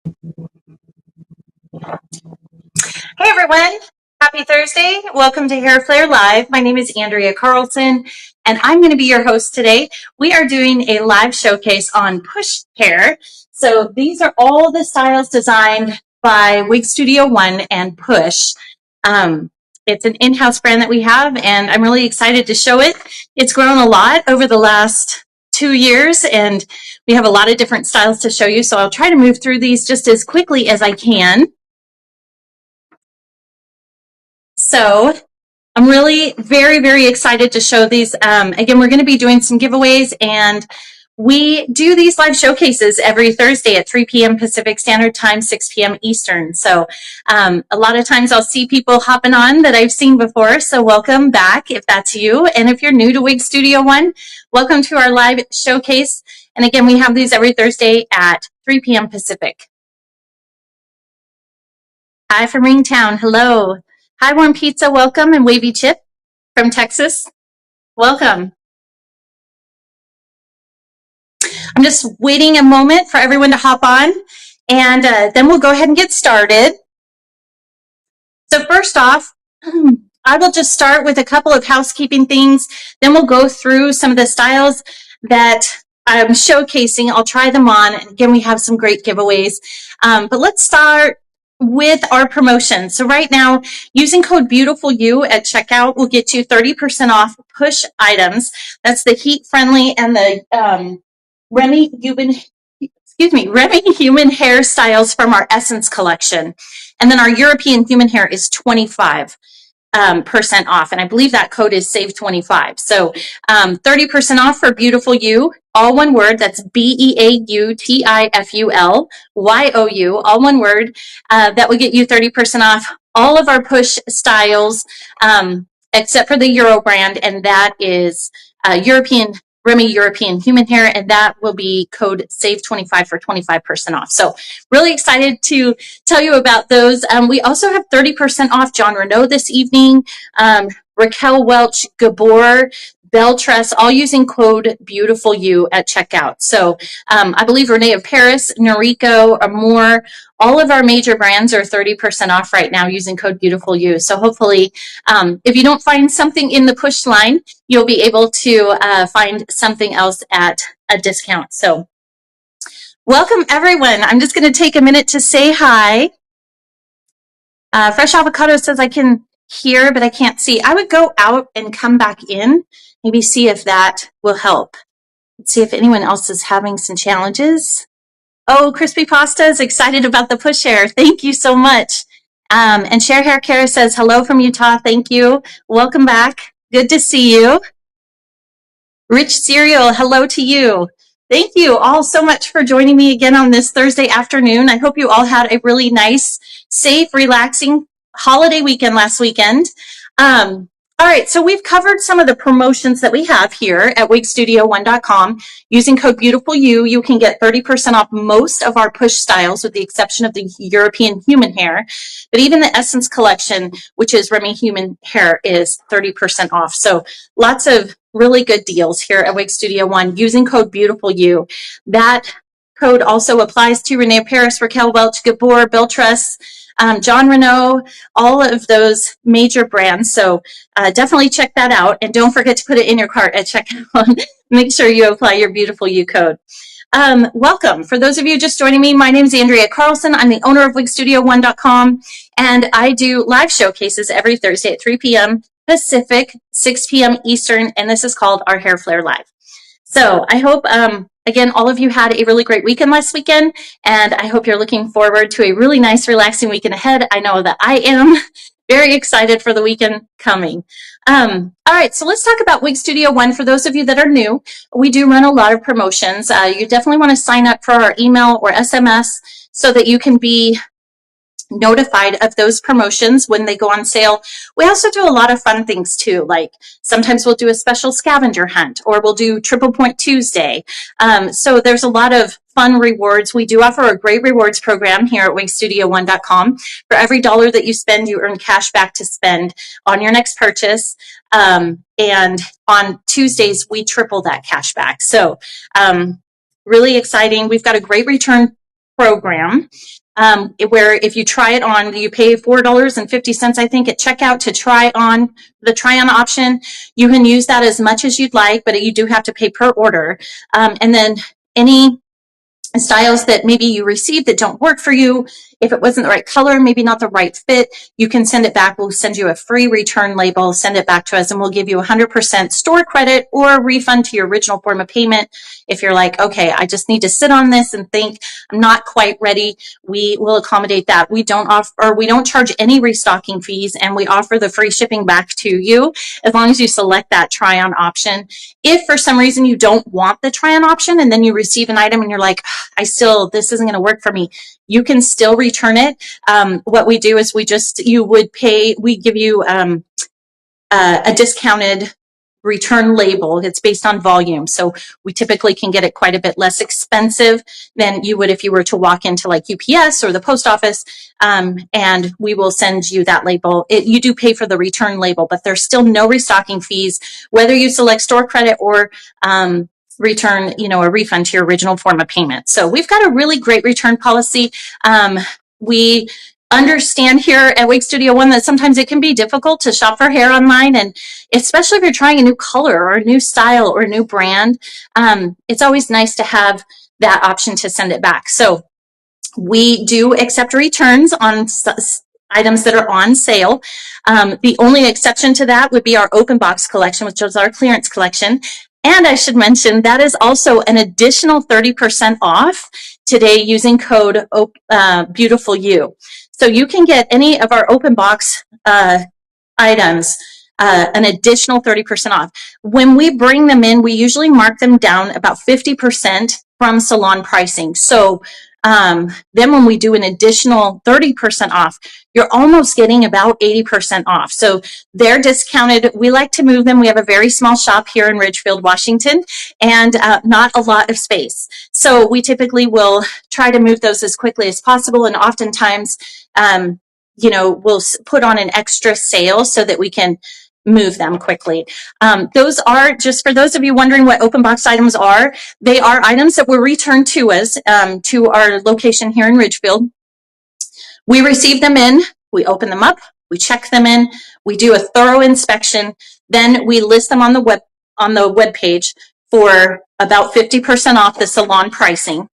Hey everyone, happy Thursday. Welcome to Hair Flair Live. My name is Andrea Carlson and I'm going to be your host today. We are doing a live showcase on push hair. So these are all the styles designed by Wig Studio One and Push. It's an in-house brand that we have and I'm really excited to show it. It's grown a lot over the last 2 years and we have a lot of different styles to show you. So I'll try to move through these just as quickly as I can. So I'm really very excited to show these. Again, we're going to be doing some giveaways, and we do these live showcases every Thursday at 3 p.m. Pacific Standard Time, 6 p.m. Eastern. So a lot of times I'll see people hopping on that I've seen before. So welcome back if that's you. And if you're new to Wig Studio One, welcome to our live showcase. And again, we have these every Thursday at 3 p.m. Pacific. Hi from Ringtown. Hello. Hi, Warm Pizza. Welcome. And Wavy Chip from Texas. Welcome. I'm just waiting a moment for everyone to hop on, and then we'll go ahead and get started. So first off, I will just start with a couple of housekeeping things. Then we'll go through some of the styles that I'm showcasing. I'll try them on. And again, we have some great giveaways. But let's start with our promotion. So right now, using code BEAUTIFULYOU at checkout will get you 30% off push items. That's the heat friendly and the Remy Human hairstyles from our Essence collection. And then our European Human Hair is 25% off. And I believe that code is SAVE25. So 30% off for Beautiful You, all one word. That's BEAUTIFULYOU, all one word. That will get you 30% off all of our push styles, except for the Euro brand. And that is Remy European Human Hair, and that will be code SAVE25 for 25% off. So really excited to tell you about those. We also have 30% off John Renault this evening, Raquel Welch, Gabor, Beltress, all using code BEAUTIFULYOU at checkout. So I believe Renee of Paris, Noriko, Amore, all of our major brands are 30% off right now using code BEAUTIFULYOU. So hopefully, if you don't find something in the push line, you'll be able to find something else at a discount. So welcome, everyone. I'm just going to take a minute to say hi. Fresh Avocado says I can hear, but I can't see. I would go out and come back in, maybe see if that will help. Let's see if anyone else is having some challenges. Oh, Crispy Pasta is excited about the push hair. Thank you so much. And Share Hair Care says, hello from Utah. Thank you. Welcome back. Good to see you. Rich Cereal, hello to you. Thank you all so much for joining me again on this Thursday afternoon. I hope you all had a really nice, safe, relaxing holiday weekend last weekend. All right, so we've covered some of the promotions that we have here at wigstudio1.com. Using code BEAUTIFULYOU, you can get 30% off most of our push styles with the exception of the European Human Hair. But even the Essence collection, which is Remy Human Hair, is 30% off. So lots of really good deals here at Wig Studio One using code BEAUTIFULYOU. That code also applies to Renee Paris, Raquel Welch, Gabor, Beltress, John Renault, all of those major brands. So definitely check that out. And don't forget to put it in your cart at checkout. Make sure you apply your Beautiful You code. Welcome. For those of you just joining me, my name is Andrea Carlson. I'm the owner of wigstudio1.com, and I do live showcases every Thursday at 3 p.m. Pacific, 6 p.m. Eastern, and this is called our Hair Flair Live. So I hope, again, all of you had a really great weekend last weekend, and I hope you're looking forward to a really nice, relaxing weekend ahead. I know that I am very excited for the weekend coming. All right, so let's talk about Wig Studio One. For those of you that are new, we do run a lot of promotions. You definitely want to sign up for our email or SMS so that you can be notified of those promotions when they go on sale. We also do a lot of fun things too, like sometimes we'll do a special scavenger hunt or we'll do Triple Point Tuesday. So there's a lot of fun rewards. We do offer a great rewards program here at wigstudio1.com. For every $1 that you spend, you earn cash back to spend on your next purchase. And on Tuesdays, we triple that cash back. So really exciting. We've got a great return program. Where if you try it on, you pay $4.50, I think, at checkout to try on the try-on option. You can use that as much as you'd like, but you do have to pay per order. And then any styles that maybe you received that don't work for you, if it wasn't the right color, maybe not the right fit, you can send it back. We'll send you a free return label, send it back to us, and we'll give you 100% store credit or a refund to your original form of payment. If you're like, okay, I just need to sit on this and think, I'm not quite ready, we will accommodate that. We don't charge any restocking fees, and we offer the free shipping back to you as long as you select that try-on option. If for some reason you don't want the try-on option and then you receive an item and you're like, this isn't going to work for me, you can still return it. What we do is we give you a discounted return label. It's based on volume. So we typically can get it quite a bit less expensive than you would if you were to walk into like UPS or the post office, and we will send you that label. You do pay for the return label, but there's still no restocking fees, whether you select store credit or return, a refund to your original form of payment. So we've got a really great return policy. We understand here at Wake Studio One that sometimes it can be difficult to shop for hair online, and especially if you're trying a new color or a new style or a new brand, it's always nice to have that option to send it back. So we do accept returns on items that are on sale. The only exception to that would be our open box collection, which is our clearance collection. And I should mention that is also an additional 30% off today using code Beautiful You. So you can get any of our open box items an additional 30% off. When we bring them in, we usually mark them down about 50% from salon pricing. So then when we do an additional 30% off, you're almost getting about 80% off. So they're discounted. We like to move them. We have a very small shop here in Ridgefield, Washington, and not a lot of space. So we typically will try to move those as quickly as possible. And oftentimes, we'll put on an extra sale so that we can move them quickly. Those are, just for those of you wondering what open box items are, they are items that were returned to us, to our location here in Ridgefield. We receive them in, we open them up, we check them in, we do a thorough inspection, then we list them on the web page for about 50% off the salon pricing.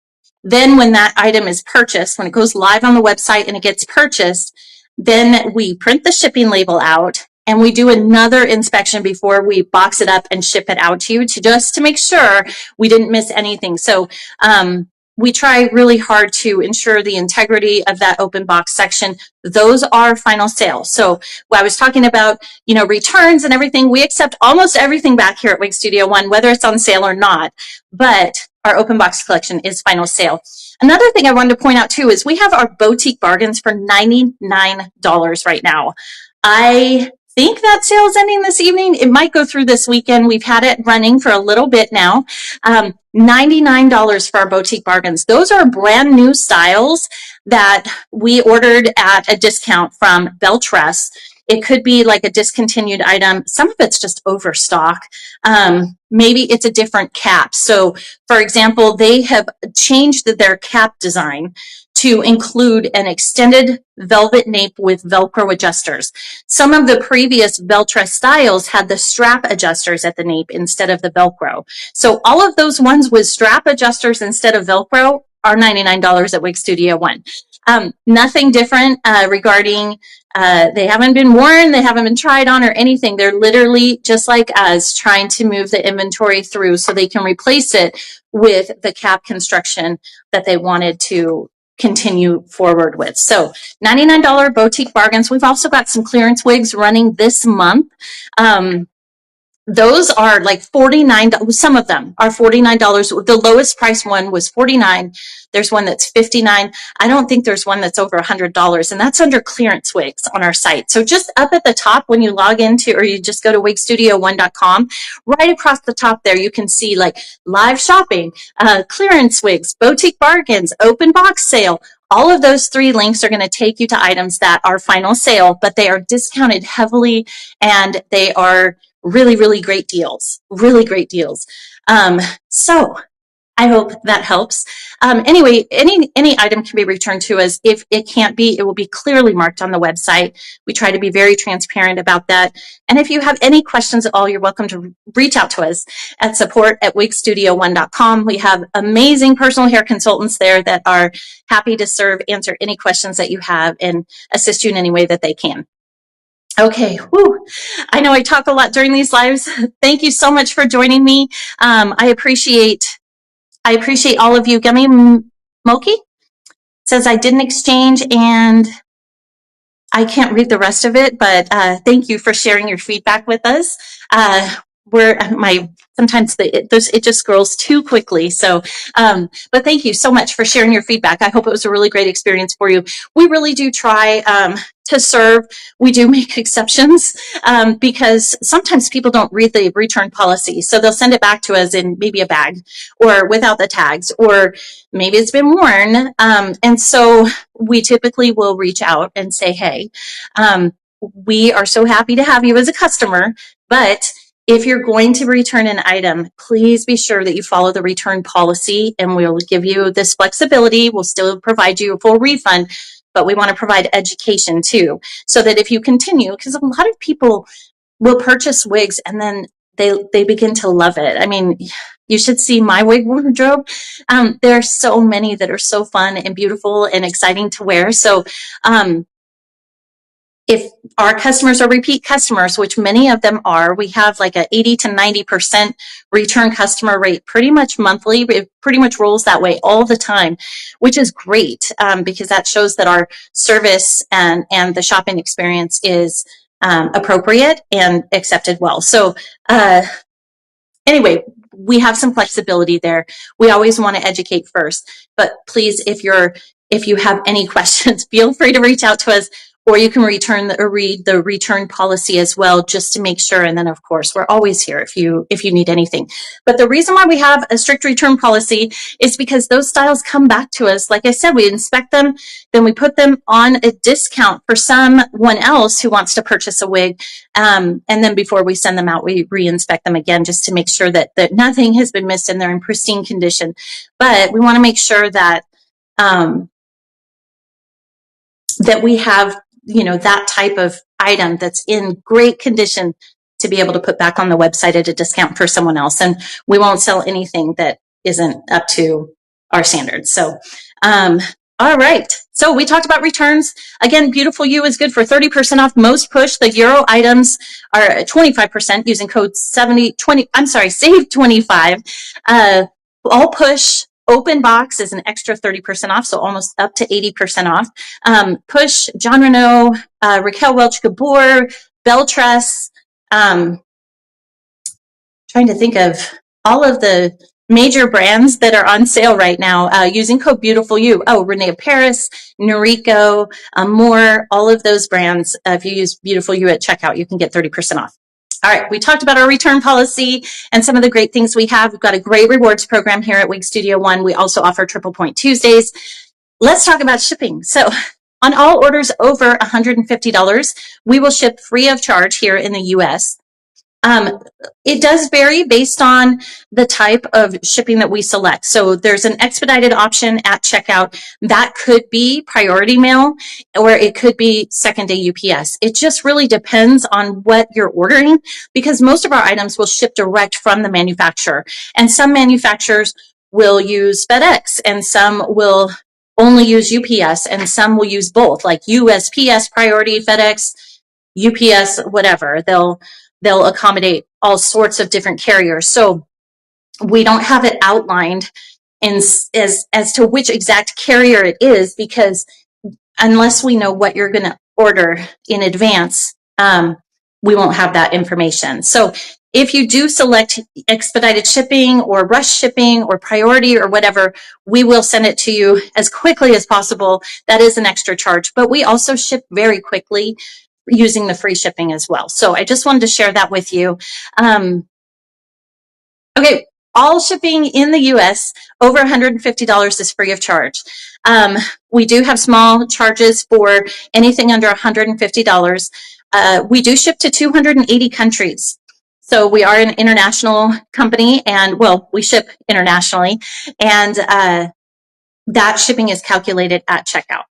Then when that item is purchased, when it goes live on the website and it gets purchased, then we print the shipping label out, and we do another inspection before we box it up and ship it out to you, just to make sure we didn't miss anything. So we try really hard to ensure the integrity of that open box section. Those are final sales. So when I was talking about, returns and everything, we accept almost everything back here at Wake Studio One, whether it's on sale or not. But our open box collection is final sale. Another thing I wanted to point out too is we have our boutique bargains for $99 right now. I think that sale is ending this evening. It might go through this weekend. We've had it running for a little bit now. $99 for our boutique bargains. Those are brand new styles that we ordered at a discount from Beltress. It could be like a discontinued item. Some of it's just overstock. Maybe it's a different cap. So, for example, they have changed their cap design to include an extended velvet nape with Velcro adjusters. Some of the previous Beltress styles had the strap adjusters at the nape instead of the Velcro. So all of those ones with strap adjusters instead of Velcro are $99 at Wig Studio One. Nothing different regarding, they haven't been worn, they haven't been tried on or anything. They're literally just like us, trying to move the inventory through so they can replace it with the cap construction that they wanted to continue forward with. So $99 boutique bargains. We've also got some clearance wigs running this month. Those are like $49. Some of them are $49. The lowest price one was $49. There's one that's $59. I don't think there's one that's over $100, and that's under clearance wigs on our site. So just up at the top when you log into, or you just go to wigstudio1.com, right across the top there, you can see like live shopping, clearance wigs, boutique bargains, open box sale. All of those three links are going to take you to items that are final sale, but they are discounted heavily, and they are really, really great deals. Really great deals. So I hope that helps. Anyway, any item can be returned to us. If it can't be, it will be clearly marked on the website. We try to be very transparent about that. And if you have any questions at all, you're welcome to reach out to us at support@wigstudio1.com. We have amazing personal hair consultants there that are happy to serve, answer any questions that you have, and assist you in any way that they can. Okay, whew. I know I talk a lot during these lives. Thank you so much for joining me. I appreciate all of you. Gummy Moki says I didn't exchange and I can't read the rest of it, but thank you for sharing your feedback with us. Sometimes it just scrolls too quickly. So, but thank you so much for sharing your feedback. I hope it was a really great experience for you. We really do try to serve. We do make exceptions because sometimes people don't read the return policy. So they'll send it back to us in maybe a bag or without the tags, or maybe it's been worn. And so we typically will reach out and say, hey, we are so happy to have you as a customer, but if you're going to return an item, please be sure that you follow the return policy, and we'll give you this flexibility. We'll still provide you a full refund, but we want to provide education too, so that if you continue, because a lot of people will purchase wigs and then they begin to love it. I mean, you should see my wig wardrobe. There are so many that are so fun and beautiful and exciting to wear. So if our customers are repeat customers, which many of them are, we have like a 80 to 90% return customer rate pretty much monthly. It pretty much rolls that way all the time, which is great because that shows that our service and the shopping experience is appropriate and accepted well. So anyway, we have some flexibility there. We always want to educate first, but please, if you have any questions, feel free to reach out to us, or you can read the return policy as well, just to make sure. And then, of course, we're always here if you need anything. But the reason why we have a strict return policy is because those styles come back to us. Like I said, we inspect them, then we put them on a discount for someone else who wants to purchase a wig. And then before we send them out, we re-inspect them again just to make sure that nothing has been missed and they're in pristine condition. But we want to make sure that that we have, that type of item that's in great condition to be able to put back on the website at a discount for someone else. And we won't sell anything that isn't up to our standards. So, all right. So we talked about returns. Again, Beautiful You is good for 30% off most push. The Euro items are 25% using code save 25. All push. Open box is an extra 30% off, so almost up to 80% off. Push, John Renault, Raquel Welch Gabor, Beltress. Trying to think of all of the major brands that are on sale right now using code Beautiful You. Oh, Renee Paris, Noriko, Amore, all of those brands. If you use Beautiful You at checkout, you can get 30% off. All right, we talked about our return policy and some of the great things we have. We've got a great rewards program here at Wig Studio One. We also offer Triple Point Tuesdays. Let's talk about shipping. So on all orders over $150, we will ship free of charge here in the U.S. It does vary based on the type of shipping that we select. So there's an expedited option at checkout. That could be priority mail, or it could be second day UPS. It just really depends on what you're ordering, because most of our items will ship direct from the manufacturer. And some manufacturers will use FedEx, and some will only use UPS, and some will use both, like USPS priority, FedEx, UPS, whatever. They'll accommodate all sorts of different carriers. So we don't have it outlined as to which exact carrier it is, because unless we know what you're going to order in advance, we won't have that information. So if you do select expedited shipping or rush shipping or priority or whatever, we will send it to you as quickly as possible. That is an extra charge, but we also ship very quickly using the free shipping as well. So I just wanted to share that with you. Okay, all shipping in the US over $150 is free of charge. We do have small charges for anything under $150. We do ship to 280 countries. So we are an international company, and well, we ship internationally, and that shipping is calculated at checkout.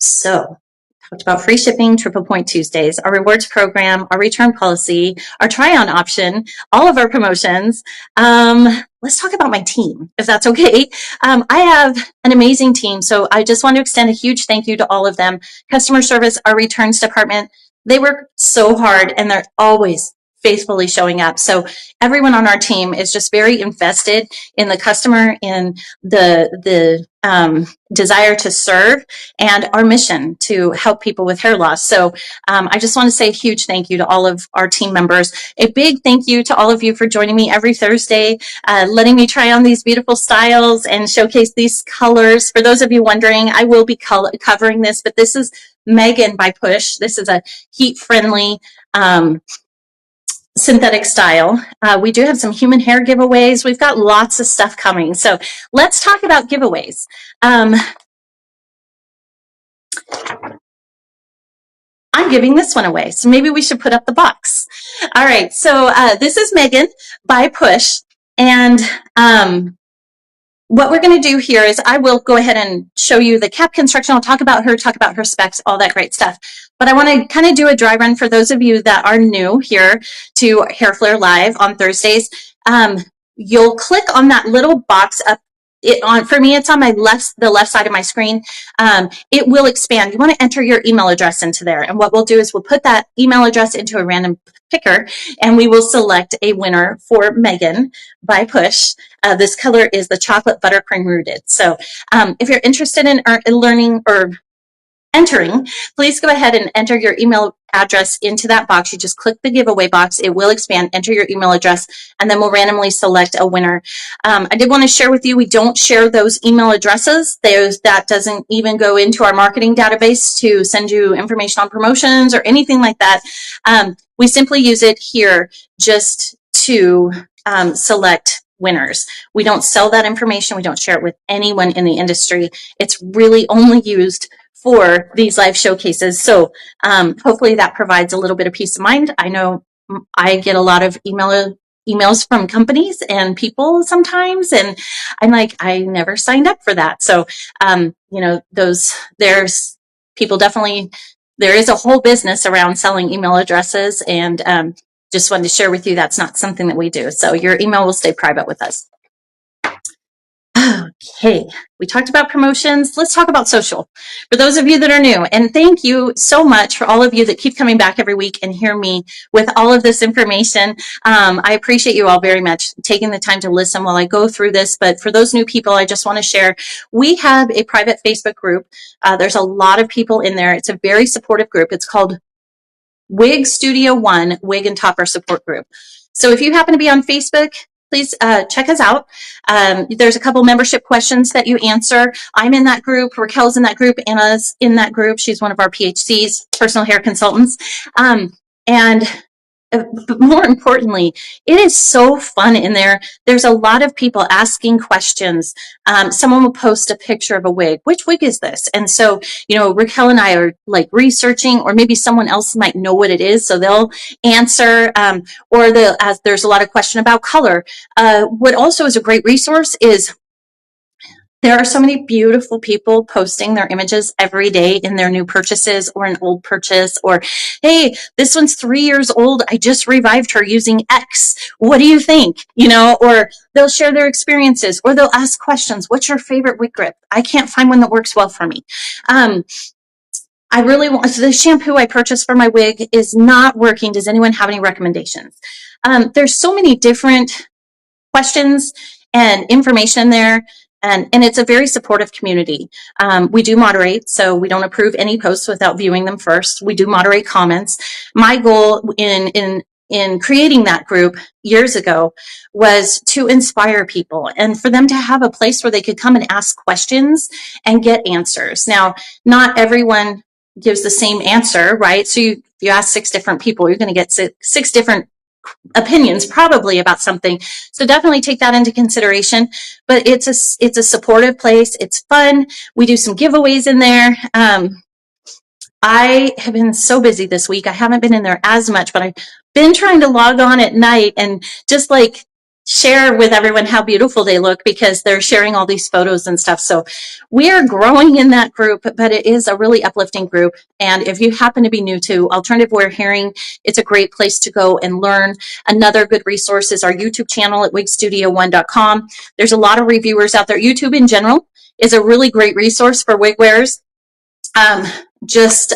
So talked about free shipping, triple point Tuesdays, our rewards program, our return policy, our try-on option, all of our promotions. Let's talk about my team, if that's okay. I have an amazing team, so I just want to extend a huge thank you to all of them. Customer service, our returns department, they work so hard, and they're always faithfully showing up. So everyone on our team is just very invested in the customer, in the desire to serve, and our mission to help people with hair loss. So I just want to say a huge thank you to all of our team members. A big thank you to all of you for joining me every Thursday, letting me try on these beautiful styles and showcase these colors. For those of you wondering, I will be covering this, but this is Megan by Push. This is a heat-friendly synthetic style. We do have some human hair giveaways. We've got lots of stuff coming. So let's talk about giveaways. I'm giving this one away, so maybe we should put up the box. All right, so this is Megan by Push, and what we're going to do here is I will go ahead and show you the cap construction. I'll talk about her specs, all that great stuff. But I want to kind of do a dry run for those of you that are new here to Hair Flair Live on Thursdays. You'll click on that little box up. For me, it's on the left side of my screen. It will expand. You want to enter your email address into there. And what we'll do is we'll put that email address into a random picker, and we will select a winner for Megan by Push. This color is the chocolate buttercream rooted. So if you're interested in learning or entering, please go ahead and enter your email address into that box. You just click the giveaway box. It will expand. Enter your email address, and then we'll randomly select a winner. I did want to share with you, we don't share those email addresses. That doesn't even go into our marketing database to send you information on promotions or anything like that. We simply use it here just to select winners. We don't sell that information. We don't share it with anyone in the industry. It's really only used for these live showcases. So hopefully that provides a little bit of peace of mind. I know I get a lot of emails from companies and people sometimes, and I'm like, I never signed up for that. So, there's people definitely, there is a whole business around selling email addresses, and just wanted to share with you that's not something that we do. So your email will stay private with us. Okay, we talked about promotions. Let's talk about social. For those of you that are new, and thank you so much for all of you that keep coming back every week and hear me with all of this information. I appreciate you all very much taking the time to listen while I go through this. But for those new people, I just want to share, we have a private Facebook group. There's a lot of people in there. It's a very supportive group. It's called Wig Studio One Wig and Topper Support Group. So if you happen to be on Facebook, please check us out. There's a couple membership questions that you answer. I'm in that group. Raquel's in that group. Anna's in that group. She's one of our PHCs, personal hair consultants. But more importantly, it is so fun in there. There's a lot of people asking questions. Someone will post a picture of a wig. Which wig is this? And so, Raquel and I are like researching, or maybe someone else might know what it is. So they'll answer, or there's a lot of question about color. What also is a great resource is there are so many beautiful people posting their images every day in their new purchases or an old purchase, or, hey, this one's 3 years old. I just revived her using X. What do you think? Or they'll share their experiences, or they'll ask questions. What's your favorite wig grip? I can't find one that works well for me. I really want, so the shampoo I purchased for my wig is not working. Does anyone have any recommendations? There's so many different questions and information there. And it's a very supportive community. We do moderate, so we don't approve any posts without viewing them first. We do moderate comments. My goal in creating that group years ago was to inspire people and for them to have a place where they could come and ask questions and get answers. Now, not everyone gives the same answer, right? So if you ask 6 different people, you're going to get six different opinions probably about something. So definitely take that into consideration. But it's a supportive place. It's fun. We do some giveaways in there. I have been so busy this week. I haven't been in there as much, but been trying to log on at night and just like share with everyone how beautiful they look because they're sharing all these photos and stuff. So we are growing in that group, but it is a really uplifting group. And if you happen to be new to alternative wear hearing, it's a great place to go and learn. Another good resource is our YouTube channel at wigstudio1.com. There's a lot of reviewers out there. YouTube in general is a really great resource for wig wearers. Just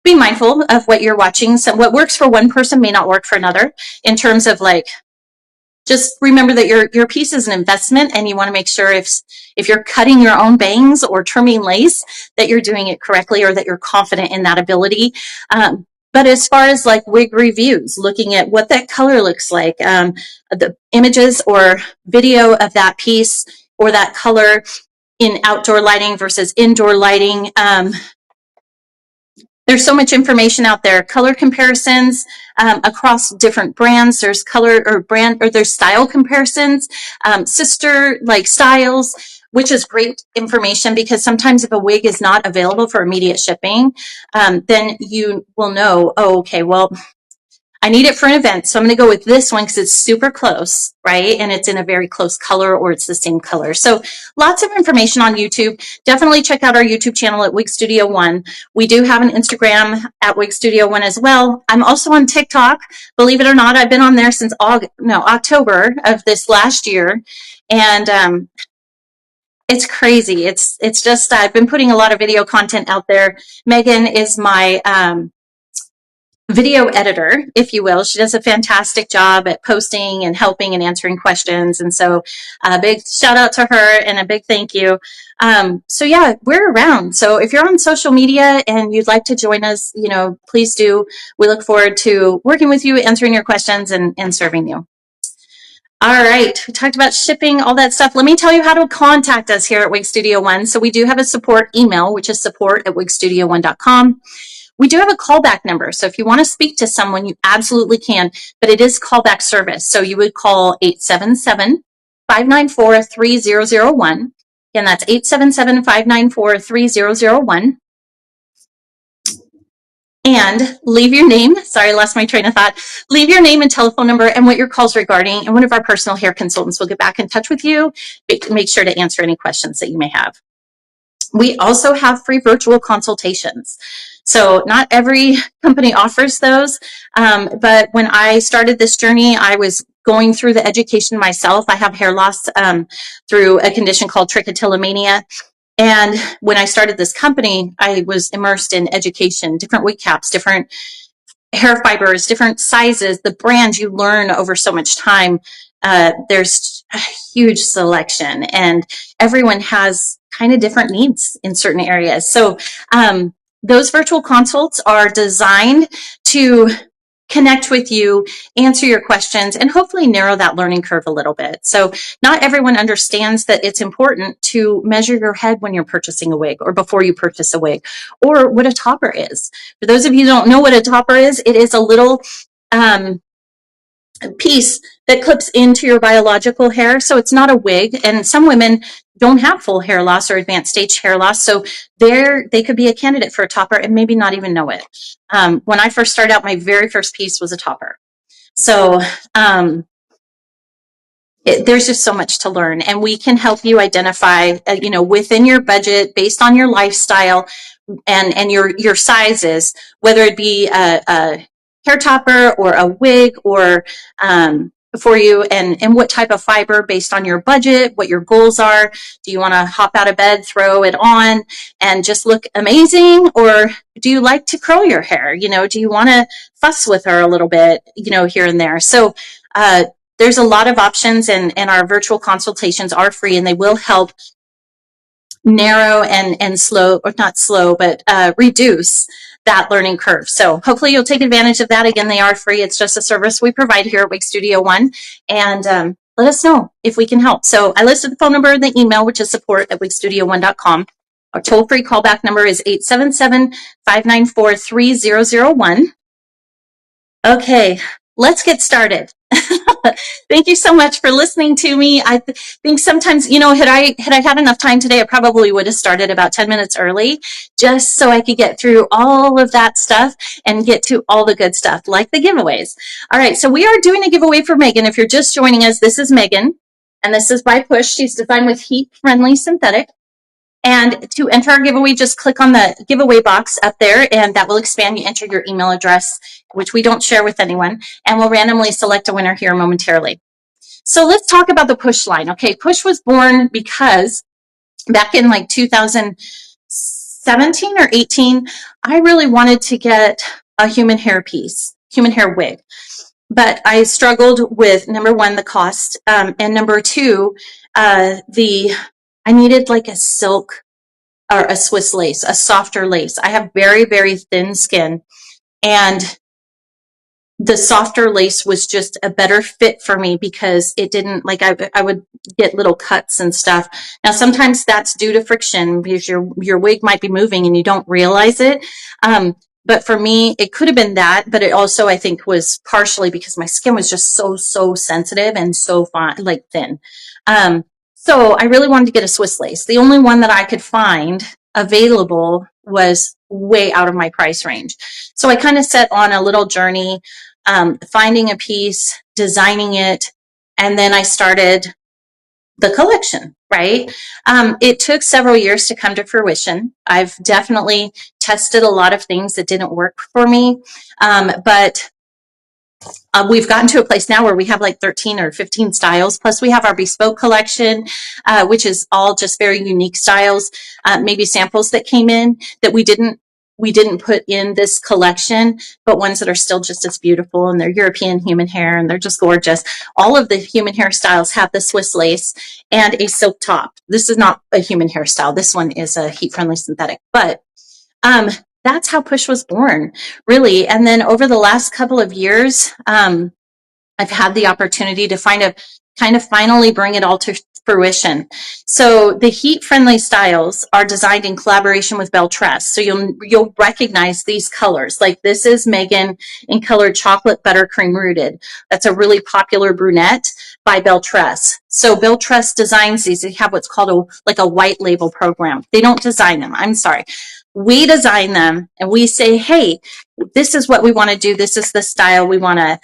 be mindful of what you're watching. So what works for one person may not work for another in terms of like, just remember that your piece is an investment, and you want to make sure if you're cutting your own bangs or trimming lace that you're doing it correctly or that you're confident in that ability. But as far as like wig reviews, looking at what that color looks like, the images or video of that piece or that color in outdoor lighting versus indoor lighting, there's so much information out there. Color comparisons across different brands. There's color or brand, or there's style comparisons, sister like styles, which is great information because sometimes if a wig is not available for immediate shipping, then you will know, oh, okay, well, I need it for an event, so I'm going to go with this one because it's super close, right? And it's in a very close color, or it's the same color. So lots of information on YouTube. Definitely check out our YouTube channel at Wig Studio One. We do have an Instagram at Wig Studio One as well. I'm also on TikTok. Believe it or not, I've been on there since October of this last year. And it's crazy. It's just, I've been putting a lot of video content out there. Megan is my video editor, if you will. She does a fantastic job at posting and helping and answering questions. And so a big shout out to her and a big thank you. So yeah, we're around. So if you're on social media and you'd like to join us, please do. We look forward to working with you, answering your questions, and serving you. All right, we talked about shipping, all that stuff. Let me tell you how to contact us here at Wig Studio One. So we do have a support email, which is support@wigstudio1.com. We do have a callback number. So if you want to speak to someone, you absolutely can, but it is callback service. So you would call 877-594-3001. Again, that's 877-594-3001. And leave your name. Sorry, I lost my train of thought. Leave your name and telephone number and what your call's regarding, and one of our personal hair consultants will get back in touch with you. Make sure to answer any questions that you may have. We also have free virtual consultations. So not every company offers those, but when I started this journey, I was going through the education myself. I have hair loss through a condition called trichotillomania. And when I started this company, I was immersed in education, different wig caps, different hair fibers, different sizes, the brands you learn over so much time. There's a huge selection, and everyone has kind of different needs in certain areas. So those virtual consults are designed to connect with you, answer your questions, and hopefully narrow that learning curve a little bit. So not everyone understands that it's important to measure your head when you're purchasing a wig or before you purchase a wig, or what a topper is. For those of you who don't know what a topper is, it is a little piece that clips into your biological hair. So it's not a wig, and some women don't have full hair loss or advanced stage hair loss. So they could be a candidate for a topper and maybe not even know it. When I first started out, my very first piece was a topper. So there's just so much to learn, and we can help you identify, within your budget, based on your lifestyle and your sizes, whether it be a hair topper or a wig or for you, and what type of fiber based on your budget, what your goals are. Do you want to hop out of bed, throw it on, and just look amazing? Or do you like to curl your hair? Do you want to fuss with her a little bit, here and there? So there's a lot of options, and our virtual consultations are free, and they will help narrow and slow, or not slow, but reduce that learning curve. So hopefully you'll take advantage of that. Again, they are free. It's just a service we provide here at Wig Studio One, and let us know if we can help. So I listed the phone number and the email, which is support@wigstudio1.com. Our toll-free callback number is 877-594-3001. Okay, let's get started. Thank you so much for listening to me. I think sometimes, had I had enough time today, I probably would have started about 10 minutes early just so I could get through all of that stuff and get to all the good stuff like the giveaways. All right, so we are doing a giveaway for Megan. If you're just joining us, this is Megan, and this is by Push. She's designed with heat-friendly synthetic. And to enter our giveaway, just click on the giveaway box up there, and that will expand. You enter your email address, which we don't share with anyone, and we'll randomly select a winner here momentarily. So let's talk about the Push line. Okay, Push was born because back in like 2017 or 18, I really wanted to get a human hair wig. But I struggled with, number one, the cost, and number two, I needed like a silk or a Swiss lace, a softer lace. I have very, very thin skin, and the softer lace was just a better fit for me because it didn't, like, I would get little cuts and stuff. Now, sometimes that's due to friction because your wig might be moving and you don't realize it. But for me, it could have been that, but it also, I think, was partially because my skin was just so sensitive and so fine, like thin. So I really wanted to get a Swiss lace. The only one that I could find available was way out of my price range. So I kind of set on a little journey, finding a piece, designing it, and then I started the collection, right? It took several years to come to fruition. I've definitely tested a lot of things that didn't work for me, but we've gotten to a place now where we have like 13 or 15 styles. Plus we have our bespoke collection, which is all just very unique styles, maybe samples that came in that we didn't put in this collection, but ones that are still just as beautiful, and they're European human hair and they're just gorgeous. All of the human hair styles have the Swiss lace and a silk top. This is not a human hair style. This one is a heat-friendly synthetic, but that's how Push was born, really. And then over the last couple of years, I've had the opportunity to finally bring it all to fruition. So the heat-friendly styles are designed in collaboration with Belle Tress. So you'll recognize these colors. Like this is Megan in color chocolate buttercream rooted. That's a really popular brunette by Belle Tress. So Belle Tress designs these. They have what's called a white label program. They don't design them. I'm sorry. We design them and we say, hey, this is what we want to do. This is the style we want to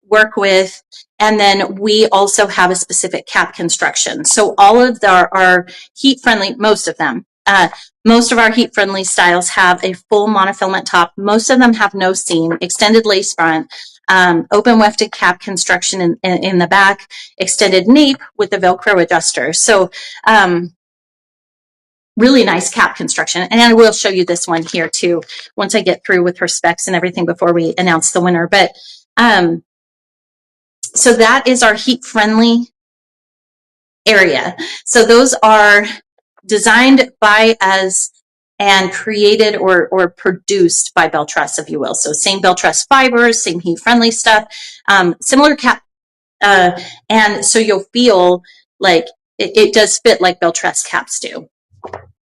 work with. And then we also have a specific cap construction. So all of our heat-friendly, most of our heat-friendly styles have a full monofilament top. Most of them have no seam, extended lace front, open wefted cap construction in the back, extended nape with the Velcro adjuster. So really nice cap construction. And I will show you this one here too, once I get through with her specs and everything before we announce the winner. But so that is our heat-friendly area. So those are designed by us and created or produced by Belle Tress, if you will. So same Belle Tress fibers, same heat-friendly stuff, similar cap. And so you'll feel like it does fit like Belle Tress caps do.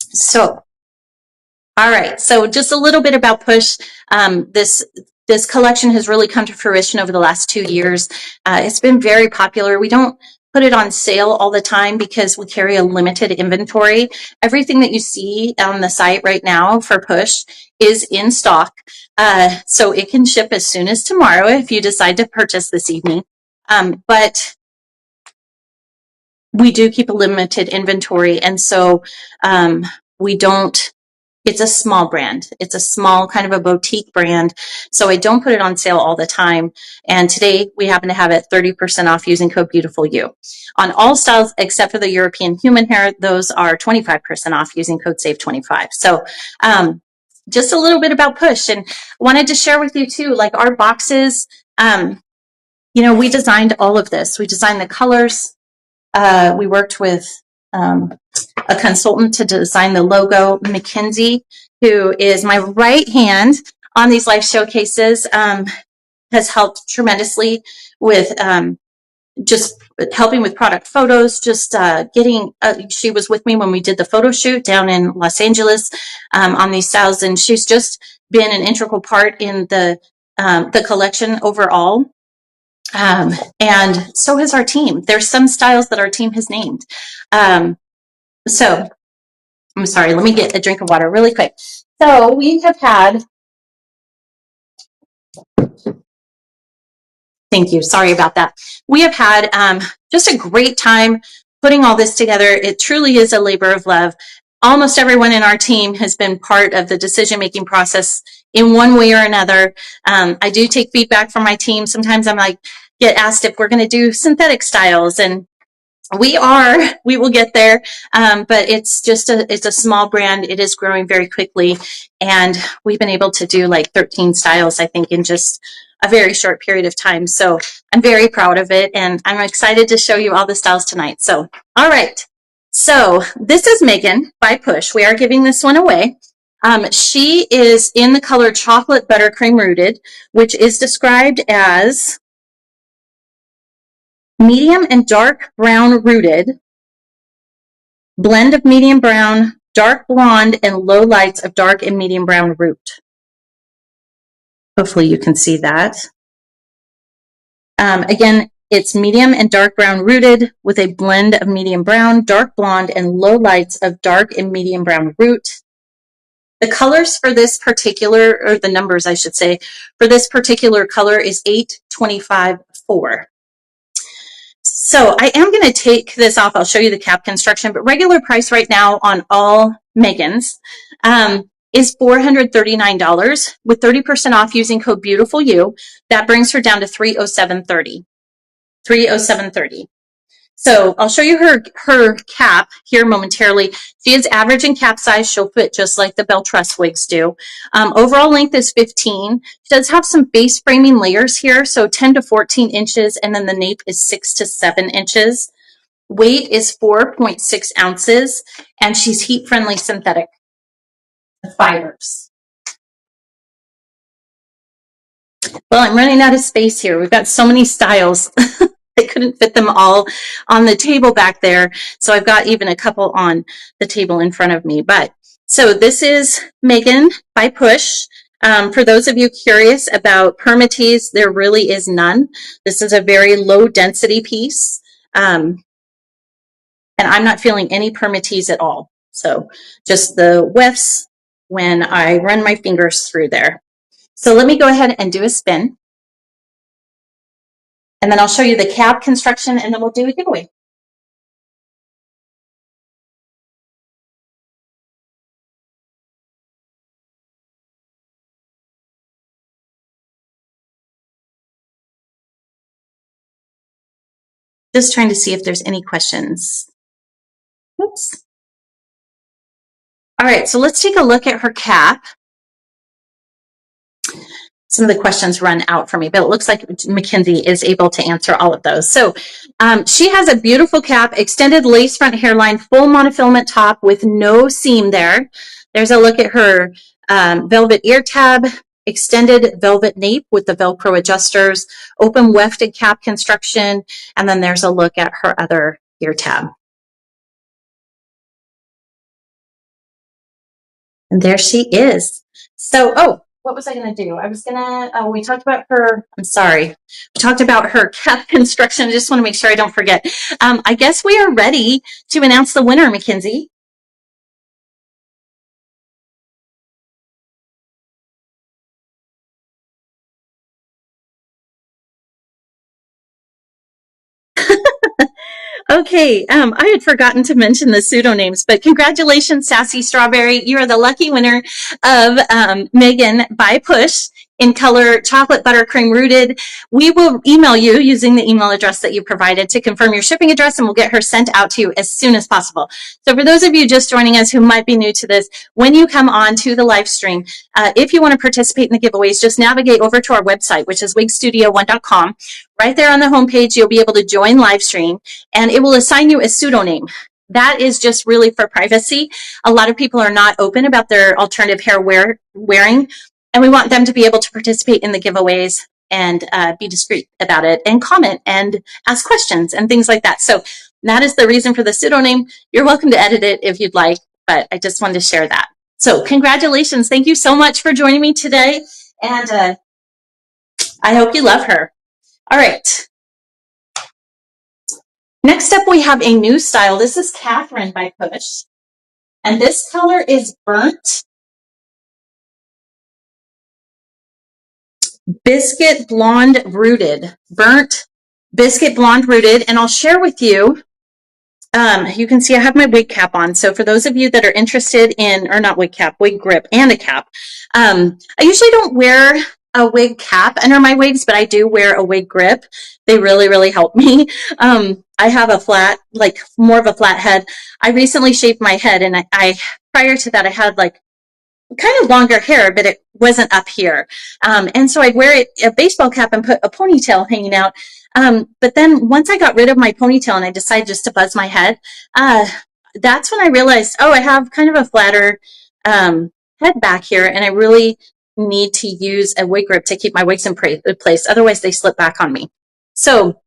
So, all right. So just a little bit about Push. This collection has really come to fruition over the last 2 years. It's been very popular. We don't put it on sale all the time because we carry a limited inventory. Everything that you see on the site right now for Push is in stock. So it can ship as soon as tomorrow if you decide to purchase this evening. But we do keep a limited inventory. And so it's a small brand. It's a small kind of a boutique brand. So I don't put it on sale all the time. And today we happen to have it 30% off using code BeautifulYou. On all styles except for the European human hair, those are 25% off using code SAVE25. So just a little bit about Push. And wanted to share with you too, like our boxes, we designed all of this. We designed the colors. We worked with a consultant to design the logo, Mackenzie, who is my right hand on these life showcases, has helped tremendously with just helping with product photos, just she was with me when we did the photo shoot down in Los Angeles on these styles, and she's just been an integral part in the collection overall. And so has our team. There's some styles that our team has named. So I'm sorry, let me get a drink of water really quick. So we have had, thank you, sorry about that. We have had just a great time putting all this together. It truly is a labor of love. Almost everyone in our team has been part of the decision-making process in one way or another. I do take feedback from my team. Sometimes I'm like, get asked if we're going to do synthetic styles, and we will get there, but it's a small brand. It is growing very quickly, and we've been able to do like 13 styles, I think, in just a very short period of time. So I'm very proud of it, and I'm excited to show you all the styles tonight. So, all right. So this is Megan by Push. We are giving this one away. She is in the color Chocolate Buttercream Rooted, which is described as medium and dark brown rooted, blend of medium brown, dark blonde, and low lights of dark and medium brown root. Hopefully you can see that. Again, it's medium and dark brown rooted with a blend of medium brown, dark blonde, and low lights of dark and medium brown root. The colors for this particular, or the numbers I should say, for this particular color is 8, 25, 4. So I am going to take this off. I'll show you the cap construction, but regular price right now on all Megans is $439 with 30% off using code BEAUTIFULYOU. That brings her down to $307.30. $307.30. So I'll show you her cap here momentarily. She is average in cap size. She'll fit just like the Belle Tress wigs do. Overall length is 15. She does have some base framing layers here, so 10 to 14 inches, and then the nape is 6 to 7 inches. Weight is 4.6 ounces, and she's heat-friendly synthetic fibers. Well, I'm running out of space here. We've got so many styles. I couldn't fit them all on the table back there. So I've got even a couple on the table in front of me. But so this is Megan by Push. For those of you curious about permatease, there really is none. This is a very low density piece. And I'm not feeling any permatease at all. So just the wefts when I run my fingers through there. So let me go ahead and do a spin. And then I'll show you the cap construction, and then we'll do a giveaway. Just trying to see if there's any questions. Oops. All right, so let's take a look at her cap. Some of the questions run out for me, but it looks like Mackenzie is able to answer all of those. So she has a beautiful cap, extended lace front hairline, full monofilament top with no seam there. There's a look at her velvet ear tab, extended velvet nape with the Velcro adjusters, open wefted cap construction, and then there's a look at her other ear tab. And there she is. So, what was I going to do? I was going to, we talked about her, I'm sorry. We talked about her cap construction. I just want to make sure I don't forget. I guess we are ready to announce the winner, Mackenzie. Okay, I had forgotten to mention the pseudonames, but congratulations, Sassy Strawberry. You are the lucky winner of Megan by Push in color Chocolate Buttercream Rooted. We will email you using the email address that you provided to confirm your shipping address, and we'll get her sent out to you as soon as possible. So for those of you just joining us who might be new to this, when you come on to the live stream, if you want to participate in the giveaways, just navigate over to our website, which is wigstudio1.com. Right there on the homepage, you'll be able to join live stream, and it will assign you a pseudonym. That is just really for privacy. A lot of people are not open about their alternative hair wearing, and we want them to be able to participate in the giveaways and be discreet about it and comment and ask questions and things like that. So that is the reason for the pseudonym. You're welcome to edit it if you'd like, but I just wanted to share that. So congratulations. Thank you so much for joining me today, and I hope you love her. All right. Next up, we have a new style. This is Catherine by Push. And this color is Burnt Biscuit Blonde Rooted. Burnt Biscuit Blonde Rooted. And I'll share with you, you can see I have my wig cap on. So for those of you that are interested in, or not wig cap, wig grip and a cap. I usually don't wear a wig cap under my wigs, but I do wear a wig grip. They really, really help me. I have a flat, like more of a flat head. I recently shaved my head, and I prior to that, I had like kind of longer hair, but it wasn't up here. And so I'd wear a baseball cap and put a ponytail hanging out. But then once I got rid of my ponytail and I decided just to buzz my head, that's when I realized, oh, I have kind of a flatter head back here, and I really need to use a wig grip to keep my wigs in place. Otherwise, they slip back on me. So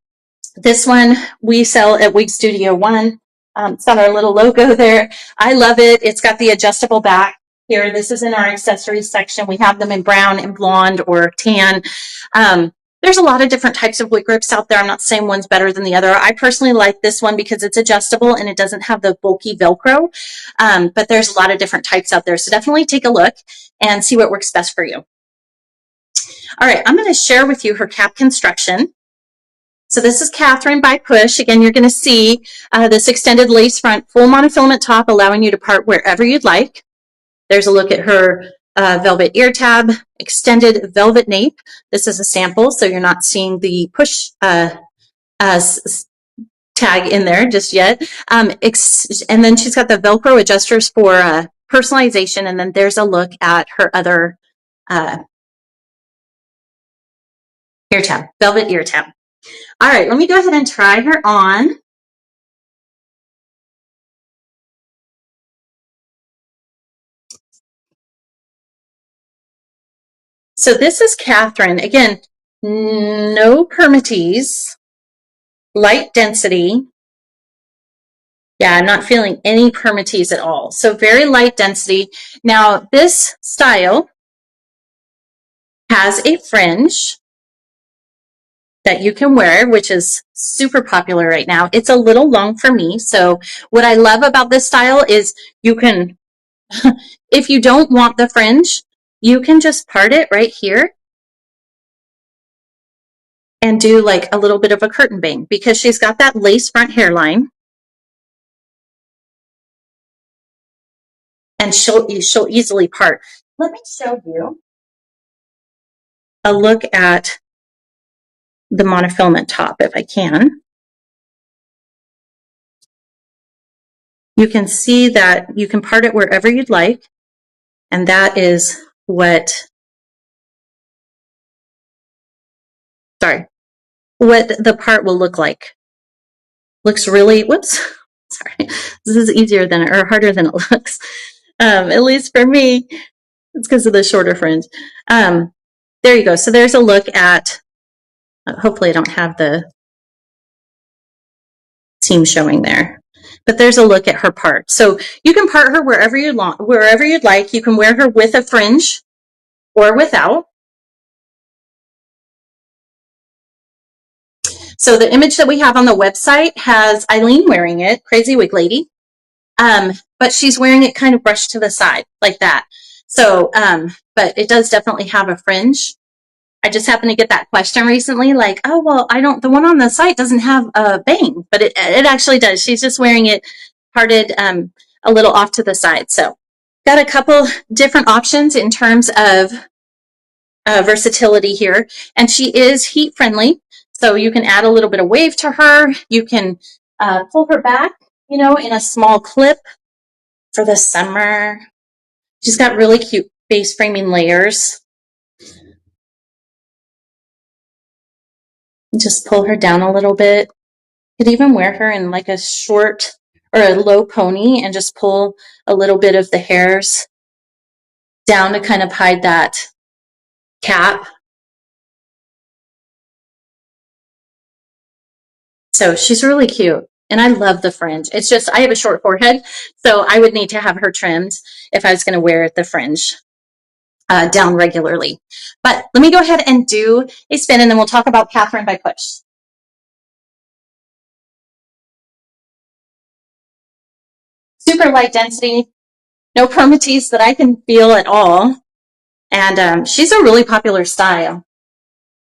this one we sell at Wig Studio One. It's got our little logo there. I love it. It's got the adjustable back here. This is in our accessories section. We have them in brown and blonde or tan. There's a lot of different types of wig grips out there. I'm not saying one's better than the other. I personally like this one because it's adjustable and it doesn't have the bulky Velcro. But there's a lot of different types out there. So definitely take a look and see what works best for you. All right, I'm going to share with you her cap construction. So this is Catherine by Push. Again, you're going to see this extended lace front, full monofilament top, allowing you to part wherever you'd like. There's a look at her velvet ear tab, extended velvet nape. This is a sample, so you're not seeing the Push tag in there just yet. And then she's got the Velcro adjusters for personalization, and then there's a look at her other ear tab, velvet ear tab. All right, let me go ahead and try her on. So this is Catherine. Again, no permatease, light density. Yeah, I'm not feeling any permatease at all. So very light density. Now this style has a fringe that you can wear, which is super popular right now. It's a little long for me. So what I love about this style is you can, if you don't want the fringe, you can just part it right here and do like a little bit of a curtain bang because she's got that lace front hairline. And she'll easily part. Let me show you a look at the monofilament top if I can. You can see that you can part it wherever you'd like. And that is what the part will look like. Looks really, whoops, sorry. This is easier than, or harder than it looks. At least for me, it's because of the shorter fringe. There you go. So there's a look at, hopefully I don't have the seam showing there, but there's a look at her part. So you can part her wherever you'd like. You can wear her with a fringe or without. So the image that we have on the website has Eileen wearing it, Crazy Wig Lady, but she's wearing it kind of brushed to the side like that. So, but it does definitely have a fringe. I just happened to get that question recently, like, oh, well, the one on the site doesn't have a bang, but it actually does. She's just wearing it parted a little off to the side. So got a couple different options in terms of versatility here. And she is heat friendly. So you can add a little bit of wave to her. You can pull her back, in a small clip for the summer. She's got really cute base framing layers. Just pull her down a little bit. You could even wear her in like a short or a low pony and just pull a little bit of the hairs down to kind of hide that cap. So she's really cute. And I love the fringe. It's just, I have a short forehead, so I would need to have her trimmed if I was going to wear the fringe. down regularly. But let me go ahead and do a spin, and then we'll talk about Catherine by push. Super light density, no permatease that I can feel at all. And she's a really popular style.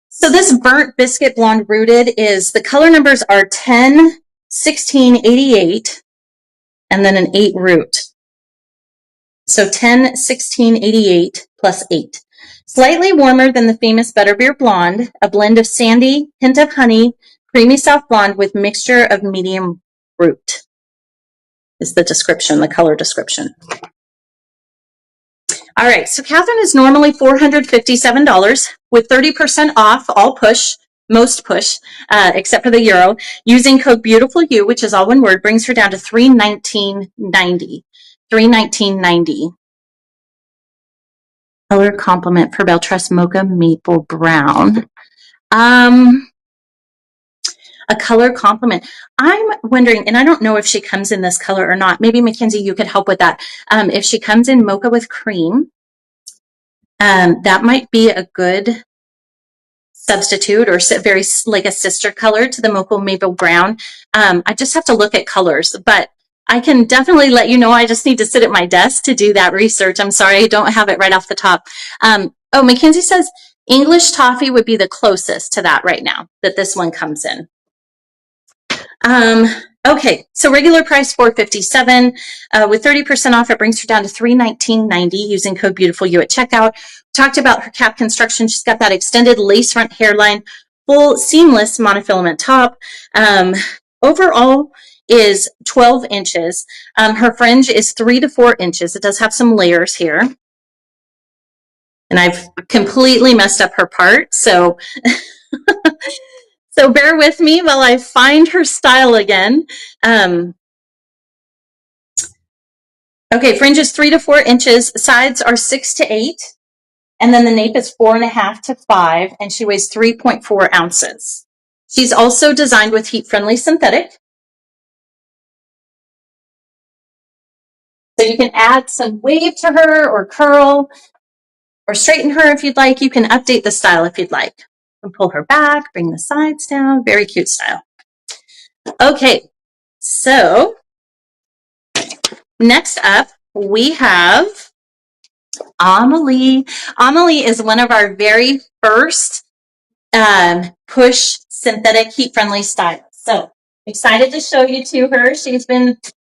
So this burnt biscuit blonde rooted is, the color numbers are 10, 16, 88, and then an 8 root. So 10, 16, 88 plus 8. Slightly warmer than the famous Butterbeer Blonde, a blend of sandy, hint of honey, creamy soft blonde with mixture of medium root is the description, the color description. All right, so Catherine is normally $457 with 30% off all push, most push, except for the euro. Using code BEAUTIFULYOU, which is all one word, brings her down to $319.90. $319.90. Color complement for Beltress Mocha Maple Brown. A color complement. I'm wondering, and I don't know if she comes in this color or not. Maybe Mackenzie, you could help with that. If she comes in mocha with cream, that might be a good substitute, or very like a sister color to the Mocha Maple Brown. I just have to look at colors, but I can definitely let you know. I just need to sit at my desk to do that research. I'm sorry, I don't have it right off the top. Oh, Mackenzie says English toffee would be the closest to that right now, that this one comes in. Okay, so regular price $457. With 30% off, it brings her down to $319.90 using code BEAUTIFULYOU at checkout. Talked about her cap construction. She's got that extended lace front hairline, full seamless monofilament top. Overall is 12 inches. Her fringe is 3 to 4 inches. It does have some layers here. And I've completely messed up her part, so so bear with me while I find her style again. Okay, fringe is 3 to 4 inches. Sides are 6 to 8. And then the nape is 4.5 to 5. And she weighs 3.4 ounces. She's also designed with heat-friendly synthetic. So you can add some wave to her, or curl, or straighten her if you'd like. You can update the style if you'd like. And pull her back, bring the sides down. Very cute style. Okay, so next up we have Amelie. Amelie is one of our very first push synthetic heat-friendly styles. So excited to show you to her.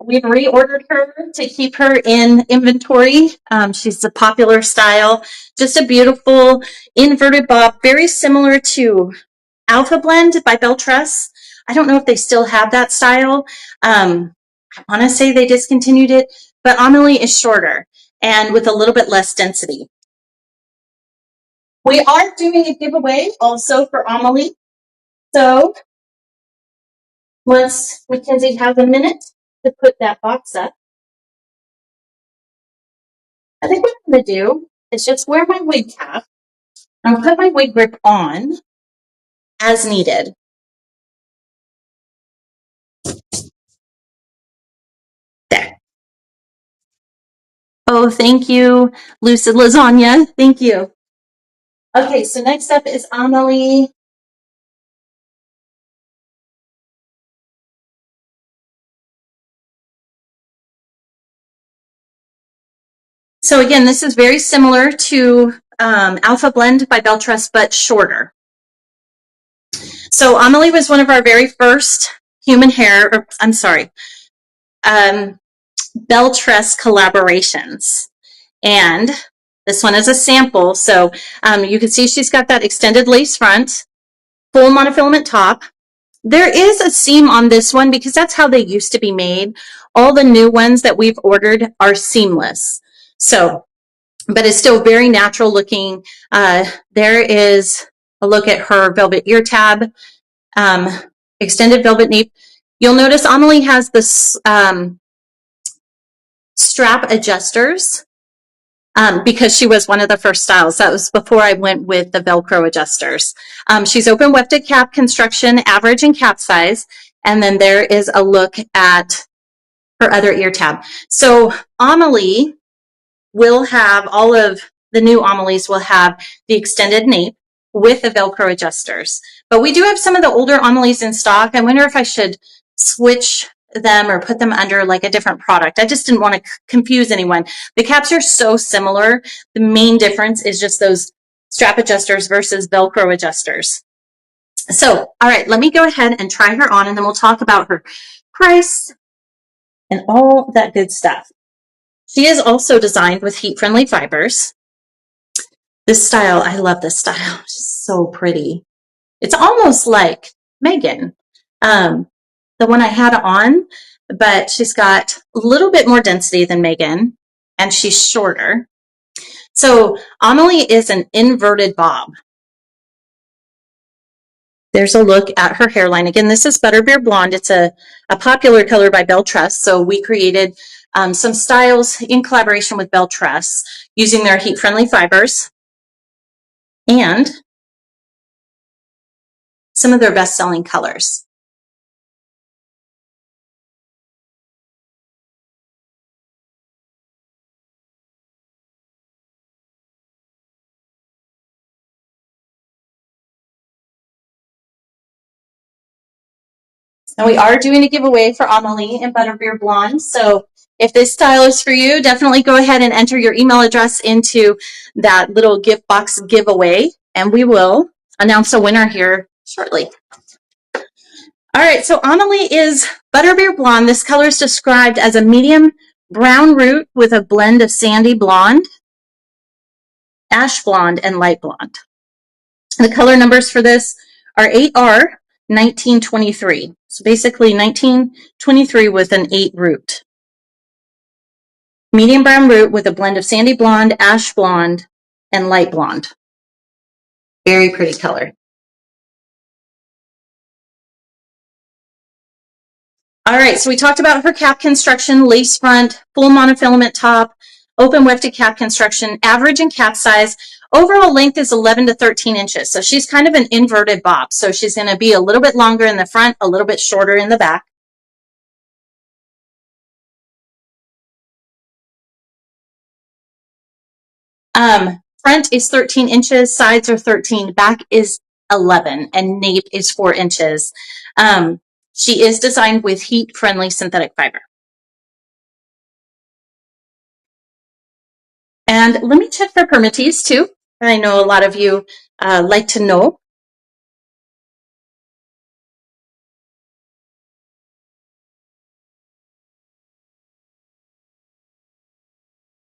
We've reordered her to keep her in inventory. She's a popular style, just a beautiful inverted bob, very similar to Alpha Blend by Beltress. I don't know if they still have that style. I want to say they discontinued it, but Amelie is shorter and with a little bit less density. We are doing a giveaway also for Amelie. So once Mackenzie has a minute to put that box up, I think what I'm going to do is just wear my wig cap. I'll put my wig grip on as needed. There. Oh, thank you, Lucid Lasagna. Thank you. Okay, so next up is Amelie. So again, this is very similar to Alpha Blend by Beltress, but shorter. So Amelie was one of our very first Beltress collaborations. And this one is a sample. So you can see she's got that extended lace front, full monofilament top. There is a seam on this one because that's how they used to be made. All the new ones that we've ordered are seamless. So, but it's still very natural looking. There is a look at her velvet ear tab, extended velvet nape. You'll notice Amelie has this strap adjusters because she was one of the first styles. That was before I went with the Velcro adjusters. She's open wefted cap construction, average and cap size. And then there is a look at her other ear tab. So Amelie will have all of the new Amelie's will have the extended nape with the Velcro adjusters. But we do have some of the older Amelie's in stock. I wonder if I should switch them or put them under like a different product. I just didn't want to confuse anyone. The caps are so similar. The main difference is just those strap adjusters versus Velcro adjusters. So, all right, let me go ahead and try her on, and then we'll talk about her price and all that good stuff. She is also designed with heat-friendly fibers. This style, I love this style. She's so pretty. It's almost like Megan, the one I had on, but she's got a little bit more density than Megan, and she's shorter. So Amelie is an inverted bob. There's a look at her hairline. Again, this is Butterbeer Blonde. It's a popular color by Belle Tress. So we created some styles in collaboration with Belle Tress using their heat-friendly fibers and some of their best-selling colors. And we are doing a giveaway for Amelie and Butterbeer Blonde. So if this style is for you, definitely go ahead and enter your email address into that little gift box giveaway, and we will announce a winner here shortly. All right, so Amelie is Butterbeer Blonde. This color is described as a medium brown root with a blend of sandy blonde, ash blonde, and light blonde. The color numbers for this are 8R 1923. So basically 1923 with an 8 root. Medium brown root with a blend of sandy blonde, ash blonde, and light blonde. Very pretty color. All right, so we talked about her cap construction, lace front, full monofilament top, open wefted cap construction, average in cap size. Overall length is 11 to 13 inches. So she's kind of an inverted bob. So she's going to be a little bit longer in the front, a little bit shorter in the back. Front is 13 inches, sides are 13, back is 11, and nape is 4 inches. She is designed with heat-friendly synthetic fiber. And let me check for permittees too. I know a lot of you like to know.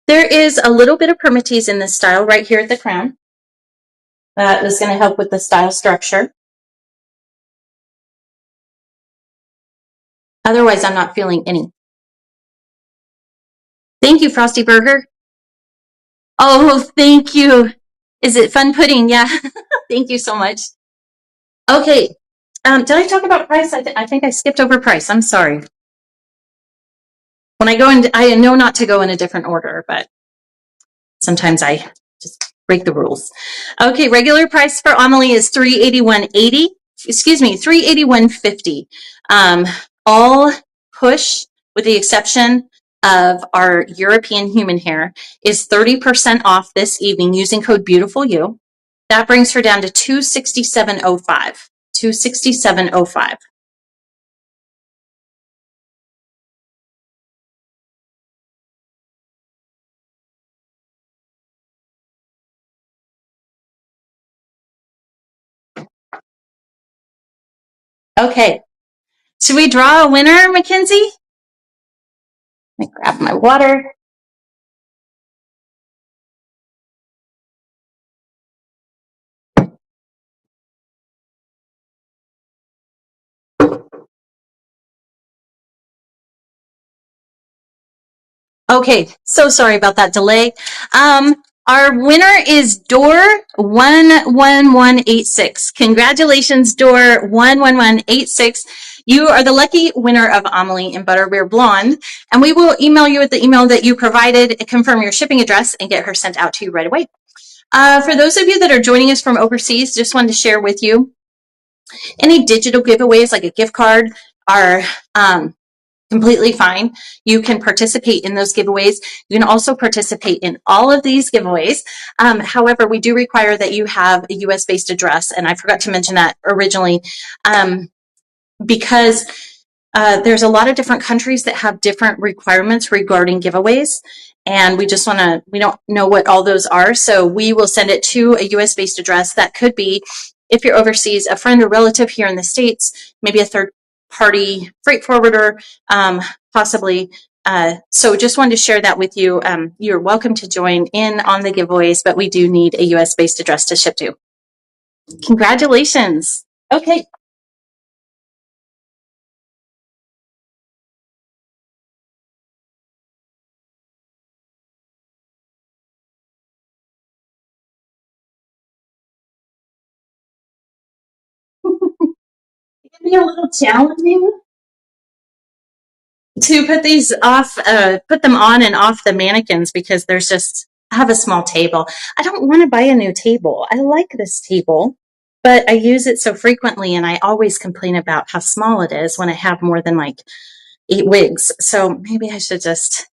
There is a little bit of permittees in this style right here at the crown. That is going to help with the style structure. Otherwise, I'm not feeling any. Thank you, Frosty Burger. Oh, thank you. Is it fun pudding? Yeah. Thank you so much. Okay. Did I talk about price? I think I skipped over price. I'm sorry. When I go in, I know not to go in a different order, but sometimes I just break the rules. Okay, regular price for Amelie is $381.80. Excuse me, $381.50. All push, with the exception of our European human hair, is 30% off this evening using code BEAUTIFULYOU. That brings her down to $267.05. $267.05. Okay, should we draw a winner, Mackenzie? Let me grab my water. Okay, so sorry about that delay. Our winner is Door 11186. Congratulations, Door 11186. You are the lucky winner of Amelie and Butterbeer Blonde, and we will email you at the email that you provided, confirm your shipping address, and get her sent out to you right away. For those of you that are joining us from overseas, just wanted to share with you any digital giveaways like a gift card are completely fine. You can participate in those giveaways. You can also participate in all of these giveaways. However, we do require that you have a US based address. And I forgot to mention that originally, because there's a lot of different countries that have different requirements regarding giveaways. And we don't know what all those are. So we will send it to a US based address. That could be, if you're overseas, a friend or relative here in the States, maybe a third party freight forwarder, possibly. So just wanted to share that with you. You're welcome to join in on the giveaways, but we do need a US based address to ship to. Congratulations. Okay. It can be a little challenging to put these off, put them on and off the mannequins because I have a small table. I don't want to buy a new table. I like this table, but I use it so frequently and I always complain about how small it is when I have more than like 8 wigs. So maybe I should just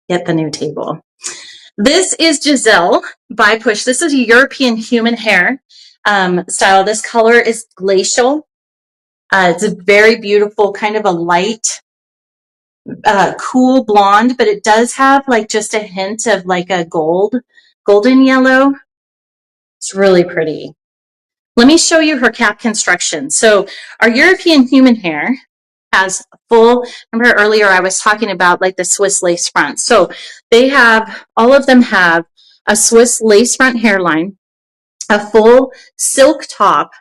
get the new table. This is Giselle by Push. This is a European human hair style. This color is glacial. It's a very beautiful, kind of a light, cool blonde, but it does have like just a hint of like a golden yellow. It's really pretty. Let me show you her cap construction. So our European human hair has full, remember earlier I was talking about like the Swiss lace front. So all of them have a Swiss lace front hairline, a full silk top,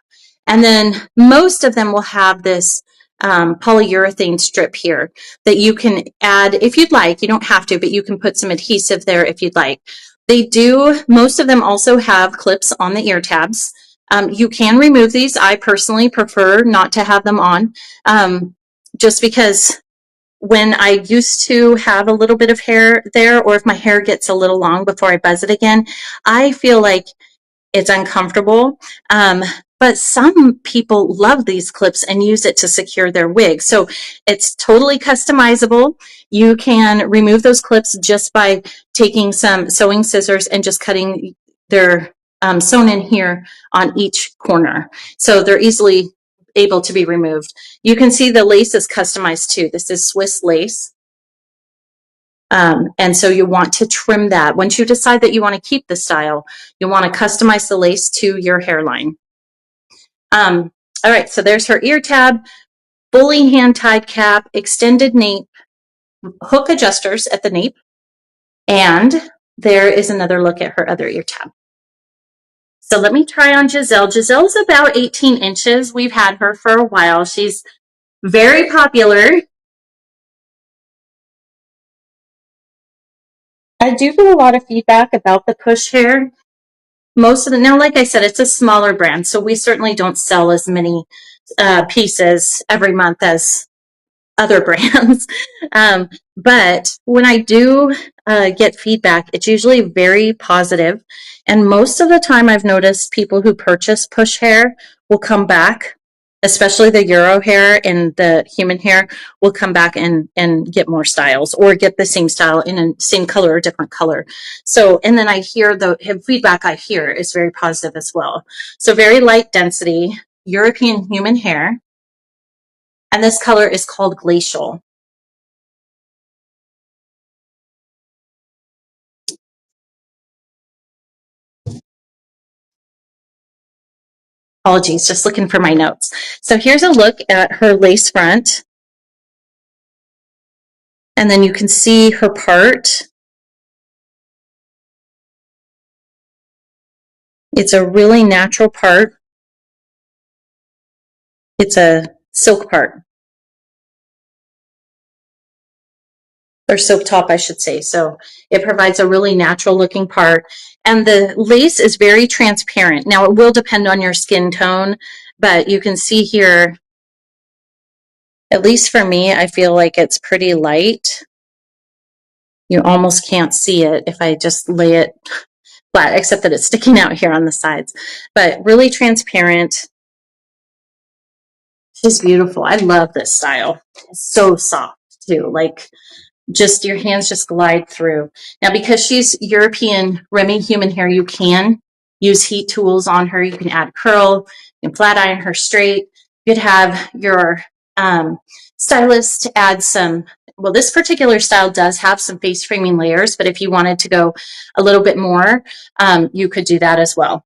and then most of them will have this polyurethane strip here that you can add if you'd like. You don't have to, but you can put some adhesive there if you'd like. Most of them also have clips on the ear tabs. You can remove these. I personally prefer not to have them on, just because when I used to have a little bit of hair there, or if my hair gets a little long before I buzz it again, I feel like it's uncomfortable. But some people love these clips and use it to secure their wig. So it's totally customizable. You can remove those clips just by taking some sewing scissors and just cutting their sewn in here on each corner. So they're easily able to be removed. You can see the lace is customized too. This is Swiss lace. And so you want to trim that. Once you decide that you want to keep the style, you want to customize the lace to your hairline. All right, so there's her ear tab, fully hand-tied cap, extended nape, hook adjusters at the nape, and there is another look at her other ear tab. So let me try on Giselle. Giselle's about 18 inches. We've had her for a while. She's very popular. I do get a lot of feedback about the Push hair. Now, like I said, it's a smaller brand, so we certainly don't sell as many pieces every month as other brands. But when I do get feedback, it's usually very positive. And most of the time I've noticed people who purchase Push hair will come back, especially the Euro hair and the human hair will come back and get more styles or get the same style in a same color or different color. So, and then I hear the feedback I hear is very positive as well. So very light density, European human hair. And this color is called Glacial. Apologies, just looking for my notes. So here's a look at her lace front. And then you can see her part. It's a really natural part. It's a silk part. Or silk top, I should say. So it provides a really natural looking part. And the lace is very transparent. Now it will depend on your skin tone, but you can see here, at least for me, I feel like it's pretty light. You almost can't see it if I just lay it flat, except that it's sticking out here on the sides, but really transparent. She's beautiful. I love this style. It's so soft too. Like, just your hands just glide through. Now, because she's European Remy human hair, you can use heat tools on her. You can add curl, you can flat iron her straight. You could have your stylist add some, well, this particular style does have some face framing layers, but if you wanted to go a little bit more, you could do that as well.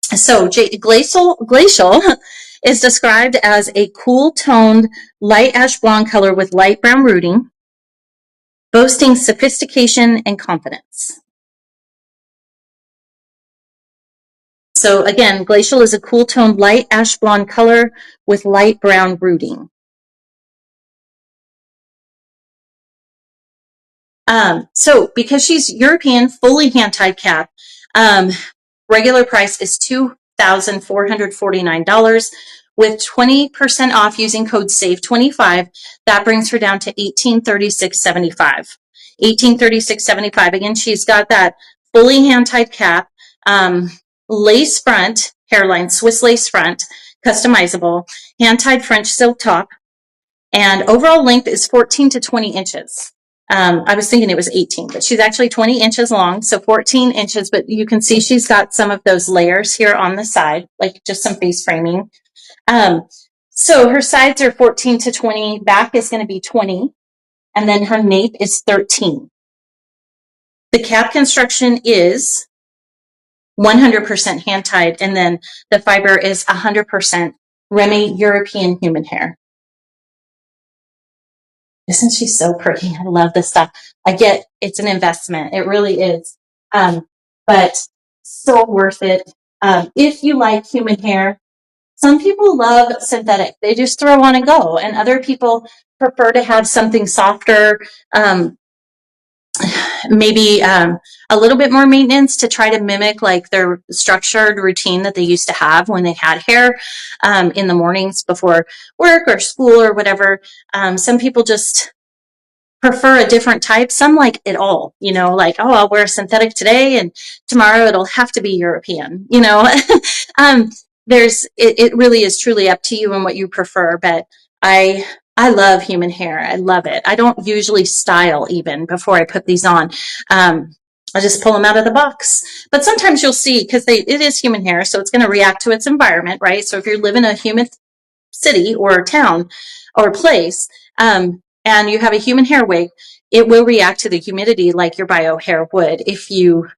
So glacial is described as a cool toned light ash blonde color with light brown rooting, boasting sophistication and confidence. So again, glacial is a cool toned light ash blonde color with light brown rooting. So because she's European, fully hand-tied cap, regular price is $2,449. With 20% off using code SAVE25, that brings her down to $1,836.75. $1,836.75. Again, she's got that fully hand-tied cap, lace front hairline, Swiss lace front, customizable, hand-tied French silk top, and overall length is 14 to 20 inches. I was thinking it was 18, but she's actually 20 inches long, so 14 inches, but you can see she's got some of those layers here on the side, like just some face framing. So her sides are 14 to 20, back is going to be 20, and then her nape is 13. The cap construction is 100% hand-tied, and then the fiber is 100% Remy European human hair. Isn't she so pretty? I love this stuff. I get it's an investment. It really is. But so worth it. If you like human hair, some people love synthetic. They just throw on and go. And other people prefer to have something softer, maybe a little bit more maintenance to try to mimic like their structured routine that they used to have when they had hair in the mornings before work or school or whatever. Some people just prefer a different type. Some like it all, you know, like, oh, I'll wear synthetic today and tomorrow it'll have to be European, you know. It really is truly up to you and what you prefer, but I love human hair. I love it. I don't usually style even before I put these on. I just pull them out of the box. But sometimes you'll see, because it is human hair, so it's going to react to its environment, right? So if you live in a humid city or town or place, and you have a human hair wig, it will react to the humidity like your bio hair would. If you're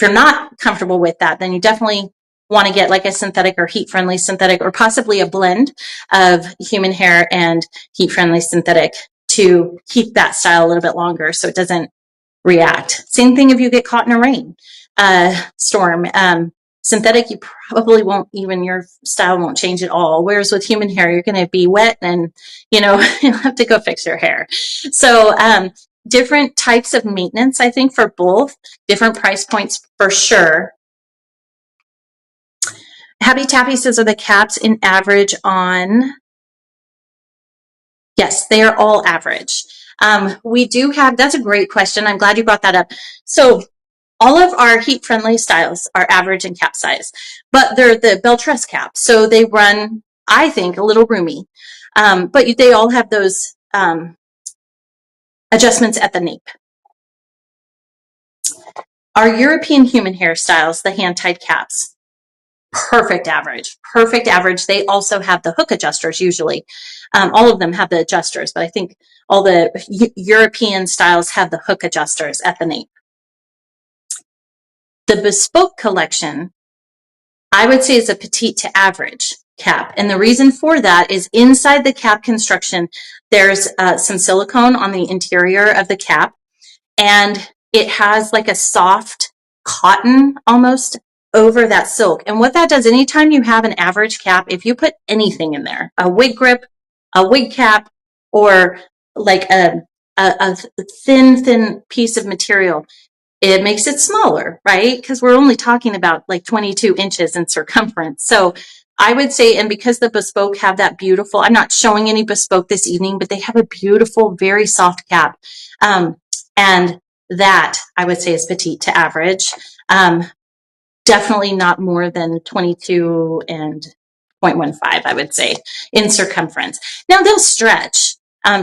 not comfortable with that, then you definitely want to get like a synthetic or heat-friendly synthetic, or possibly a blend of human hair and heat-friendly synthetic to keep that style a little bit longer so it doesn't react. Same thing if you get caught in a rain storm. Synthetic, you probably won't, even your style won't change at all. Whereas with human hair, you're going to be wet and, you know, you'll have to go fix your hair. So different types of maintenance, I think, for both. Different price points for sure. Happy Tappy says, are the caps in average on? Yes, they are all average. We do have, that's a great question. I'm glad you brought that up. So all of our heat-friendly styles are average in cap size, but they're the Beltress cap. So they run, I think, a little roomy, but they all have those adjustments at the nape. Our European human hairstyles, the hand-tied caps, perfect average, perfect average. They also have the hook adjusters usually. All of them have the adjusters, but I think all the European styles have the hook adjusters at the nape. The bespoke collection, I would say, is a petite to average cap. And the reason for that is inside the cap construction, there's some silicone on the interior of the cap, and it has like a soft cotton almost over that silk. And what that does, anytime you have an average cap, if you put anything in there, a wig grip, a wig cap, or like a thin piece of material, it makes it smaller, right? Because we're only talking about like 22 inches in circumference. So I would say, and because the bespoke have that beautiful, I'm not showing any bespoke this evening, but they have a beautiful, very soft cap. And that I would say is petite to average. Definitely not more than 22 and 0.15, I would say, in circumference. Now they'll stretch.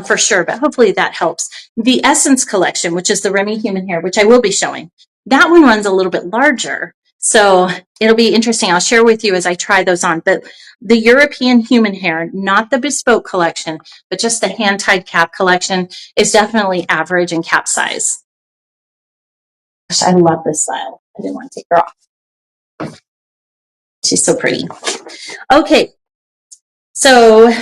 for sure, but hopefully that helps. The Essence collection, which is the Remy Human Hair, which I will be showing, that one runs a little bit larger. So it'll be interesting. I'll share with you as I try those on. But the European Human Hair, not the bespoke collection, but just the hand-tied cap collection, is definitely average in cap size. Gosh, I love this style. I didn't want to take her off. She's so pretty. Okay. So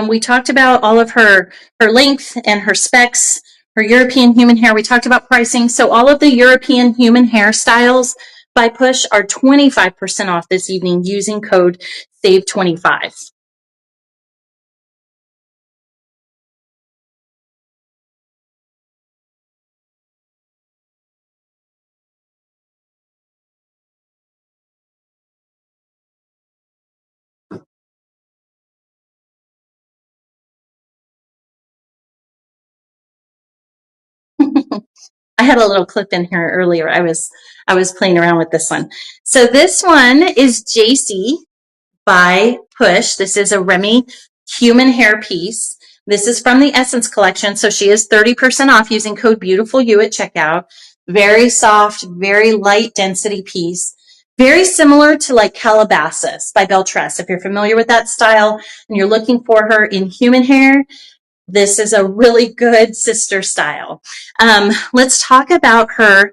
we talked about all of her length and her specs, her European Human Hair. We talked about pricing. So all of the European Human Hair styles by Push are 25% off this evening using code SAVE25. I had a little clip in here earlier. I was playing around with this one. So this one is JC by Push. This is a Remy Human Hair piece. This is from the Essence collection. So she is 30% off using code BEAUTIFULYOU at checkout. Very soft, very light density piece. Very similar to like Calabasas by Beltress. If you're familiar with that style and you're looking for her in human hair, this is a really good sister style. Let's talk about her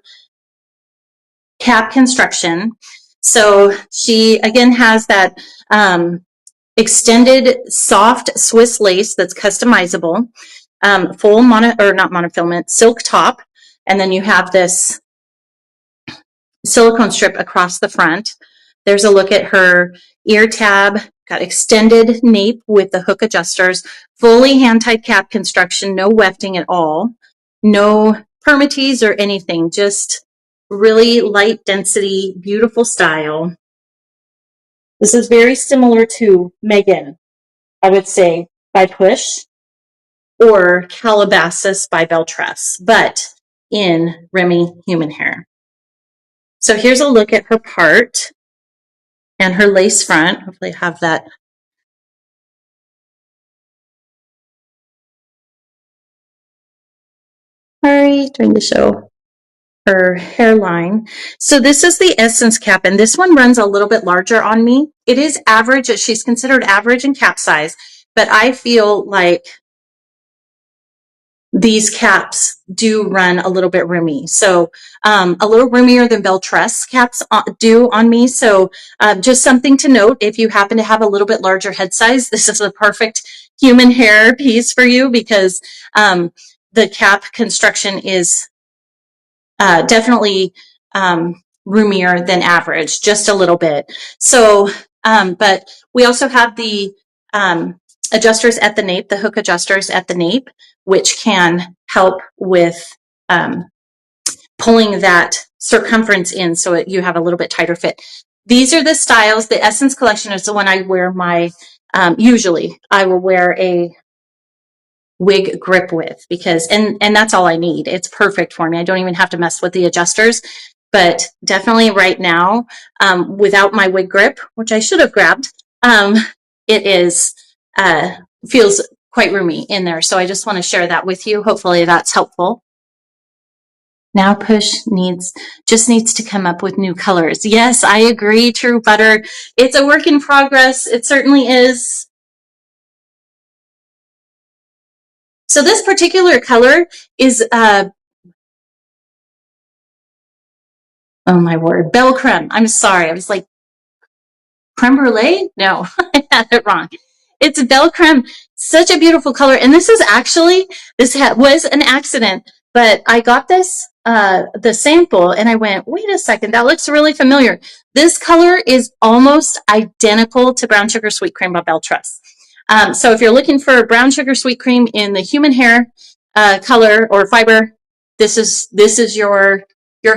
cap construction. So she again has that extended soft Swiss lace that's customizable, full monofilament silk top, and then you have this silicone strip across the front. There's a look at her ear tab, got extended nape with the hook adjusters, fully hand-tied cap construction, no wefting at all, no permatease or anything, just really light density, beautiful style. This is very similar to Megan, I would say, by Push, or Calabasas by Beltress, but in Remy Human Hair. So here's a look at her part and her lace front. Hopefully I have that. Sorry, trying to show her hairline. So this is the Essence cap, and this one runs a little bit larger on me. It is average. She's considered average in cap size, but I feel like these caps do run a little bit roomy. So a little roomier than Beltress caps do on me. So just something to note, if you happen to have a little bit larger head size, this is the perfect human hair piece for you, because the cap construction is definitely roomier than average, just a little bit. So, but we also have the adjusters at the nape, the hook adjusters at the nape, which can help with pulling that circumference in so you have a little bit tighter fit. These are the styles. The Essence collection is the one I wear my, usually I will wear a wig grip with, because, and that's all I need. It's perfect for me. I don't even have to mess with the adjusters, but definitely right now, without my wig grip, which I should have grabbed, it is, feels quite roomy in there. So I just want to share that with you. Hopefully that's helpful. Now Push just needs to come up with new colors. Yes, I agree, True Butter. It's a work in progress. It certainly is. So this particular color is, oh my word, Belle Creme. I'm sorry. I was like, creme brulee? No, I had it wrong. It's Belle Creme. Such a beautiful color. And this is actually, was an accident, but I got this, the sample, and I went, wait a second, that looks really familiar. This color is almost identical to Brown Sugar Sweet Cream by Beltress. So if you're looking for brown sugar sweet cream in the human hair color or fiber, this is your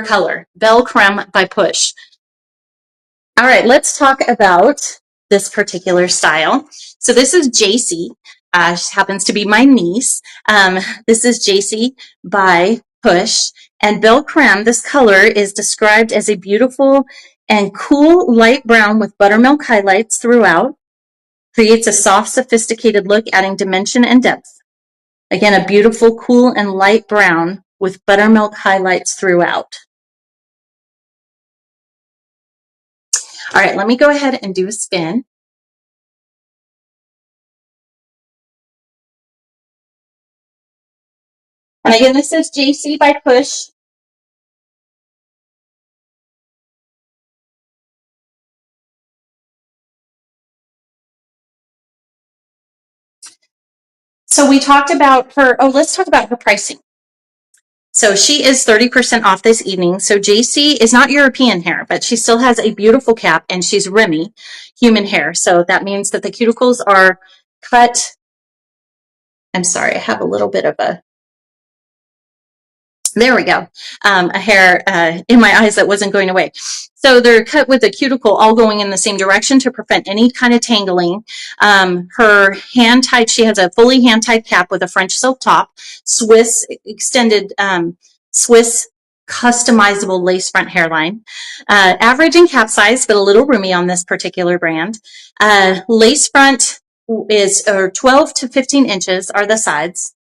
color. Belle Creme by Push. All right, let's talk about this particular style. So this is JC. She happens to be my niece. This is JC by Push. And Belle Creme, this color is described as a beautiful and cool light brown with buttermilk highlights throughout. Creates a soft, sophisticated look, adding dimension and depth. Again, a beautiful, cool, and light brown with buttermilk highlights throughout. All right, let me go ahead and do a spin. And again, this is JC by Push. So we talked about her, let's talk about her pricing. So she is 30% off this evening. So JC is not European hair, but she still has a beautiful cap and she's Remy human hair. So that means that the cuticles are cut. I'm sorry, I have a little bit of there we go. A hair in my eyes that wasn't going away. So they're cut with the cuticle all going in the same direction to prevent any kind of tangling. Her hand tied, she has a fully hand tied cap with a French silk top, Swiss extended, Swiss customizable lace front hairline. Average in cap size, but a little roomy on this particular brand. Lace front is 12 to 15 inches are the sides.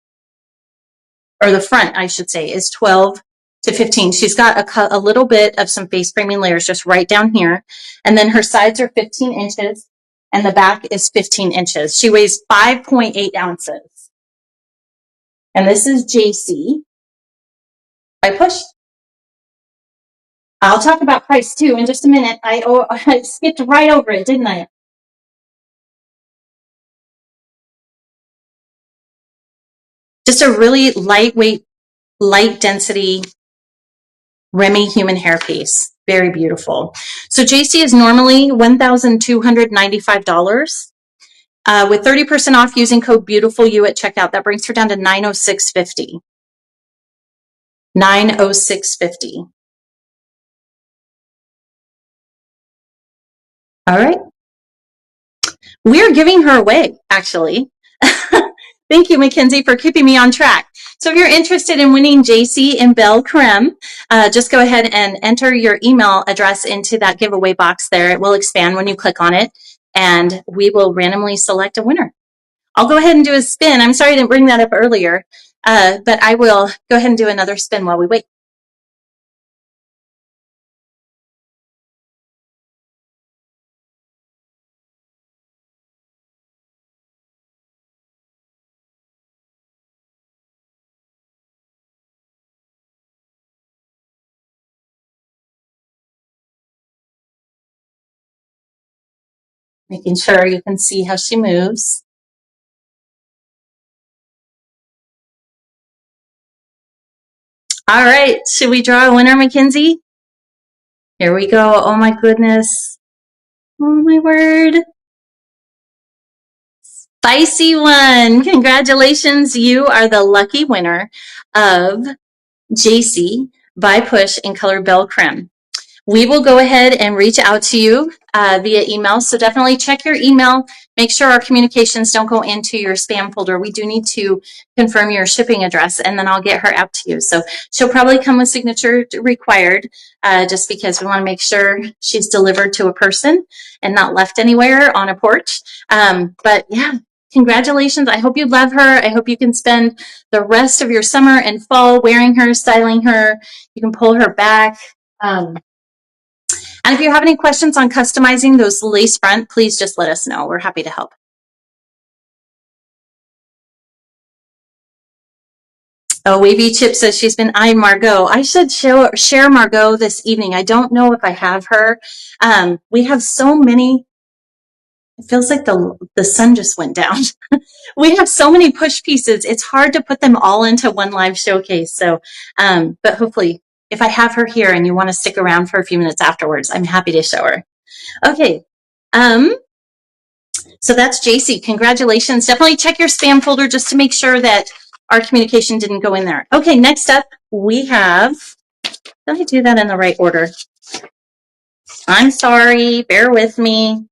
Or the front, I should say, is 12 to 15. She's got a little bit of some face framing layers just right down here. And then her sides are 15 inches and the back is 15 inches. She weighs 5.8 ounces. And this is JC by Push. I'll talk about price too in just a minute. I skipped right over it, didn't I? Just a really lightweight, light density Remy human hair piece. Very beautiful. So JC is normally $1,295. With 30% off using code BEAUTIFULYOU at checkout, that brings her down to $906.50. $906.50. All right. We're giving her away, actually. Thank you, Mackenzie, for keeping me on track. So if you're interested in winning JC and Belle Creme, just go ahead and enter your email address into that giveaway box there. It will expand when you click on it, and we will randomly select a winner. I'll go ahead and do a spin. I'm sorry I didn't bring that up earlier, but I will go ahead and do another spin while we wait. Making sure you can see how she moves. All right, should we draw a winner, Mackenzie? Here we go. Oh my goodness. Oh my word. Spicy one. Congratulations. You are the lucky winner of JC by Push in color Belle Creme. We will go ahead and reach out to you via email. So definitely check your email. Make sure our communications don't go into your spam folder. We do need to confirm your shipping address, and then I'll get her out to you. So she'll probably come with signature required, just because we want to make sure she's delivered to a person and not left anywhere on a porch. But yeah, congratulations. I hope you love her. I hope you can spend the rest of your summer and fall wearing her, styling her. You can pull her back. And if you have any questions on customizing those lace front, please just let us know. We're happy to help. Oh, Wavy Chip says she's been eyeing Margot. I should share Margot this evening. I don't know if I have her. We have so many. It feels like the sun just went down. We have so many push pieces. It's hard to put them all into one live showcase. So, but hopefully, if I have her here and you want to stick around for a few minutes afterwards, I'm happy to show her. Okay. So that's JC. Congratulations. Definitely check your spam folder just to make sure that our communication didn't go in there. Okay, next up we have, did I do that in the right order? I'm sorry, bear with me.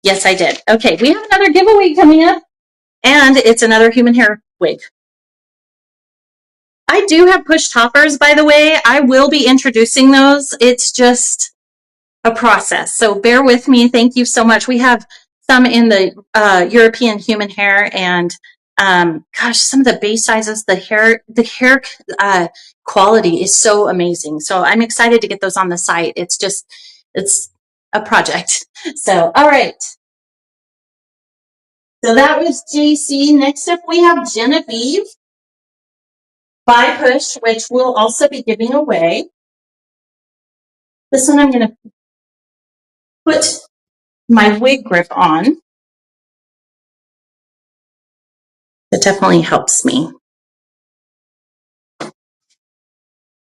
Yes, I did. Okay, we have another giveaway coming up, and it's another human hair wig. I do have push toppers, by the way. I will be introducing those. It's just a process, so bear with me. Thank you so much. We have some in the European human hair and Gosh, some of the base sizes, the hair quality is so amazing. So I'm excited to get those on the site. It's a project. So, all right. So that was JC. Next up, we have Genevieve by Push, which we'll also be giving away. This one I'm going to put my wig grip on. It definitely helps me.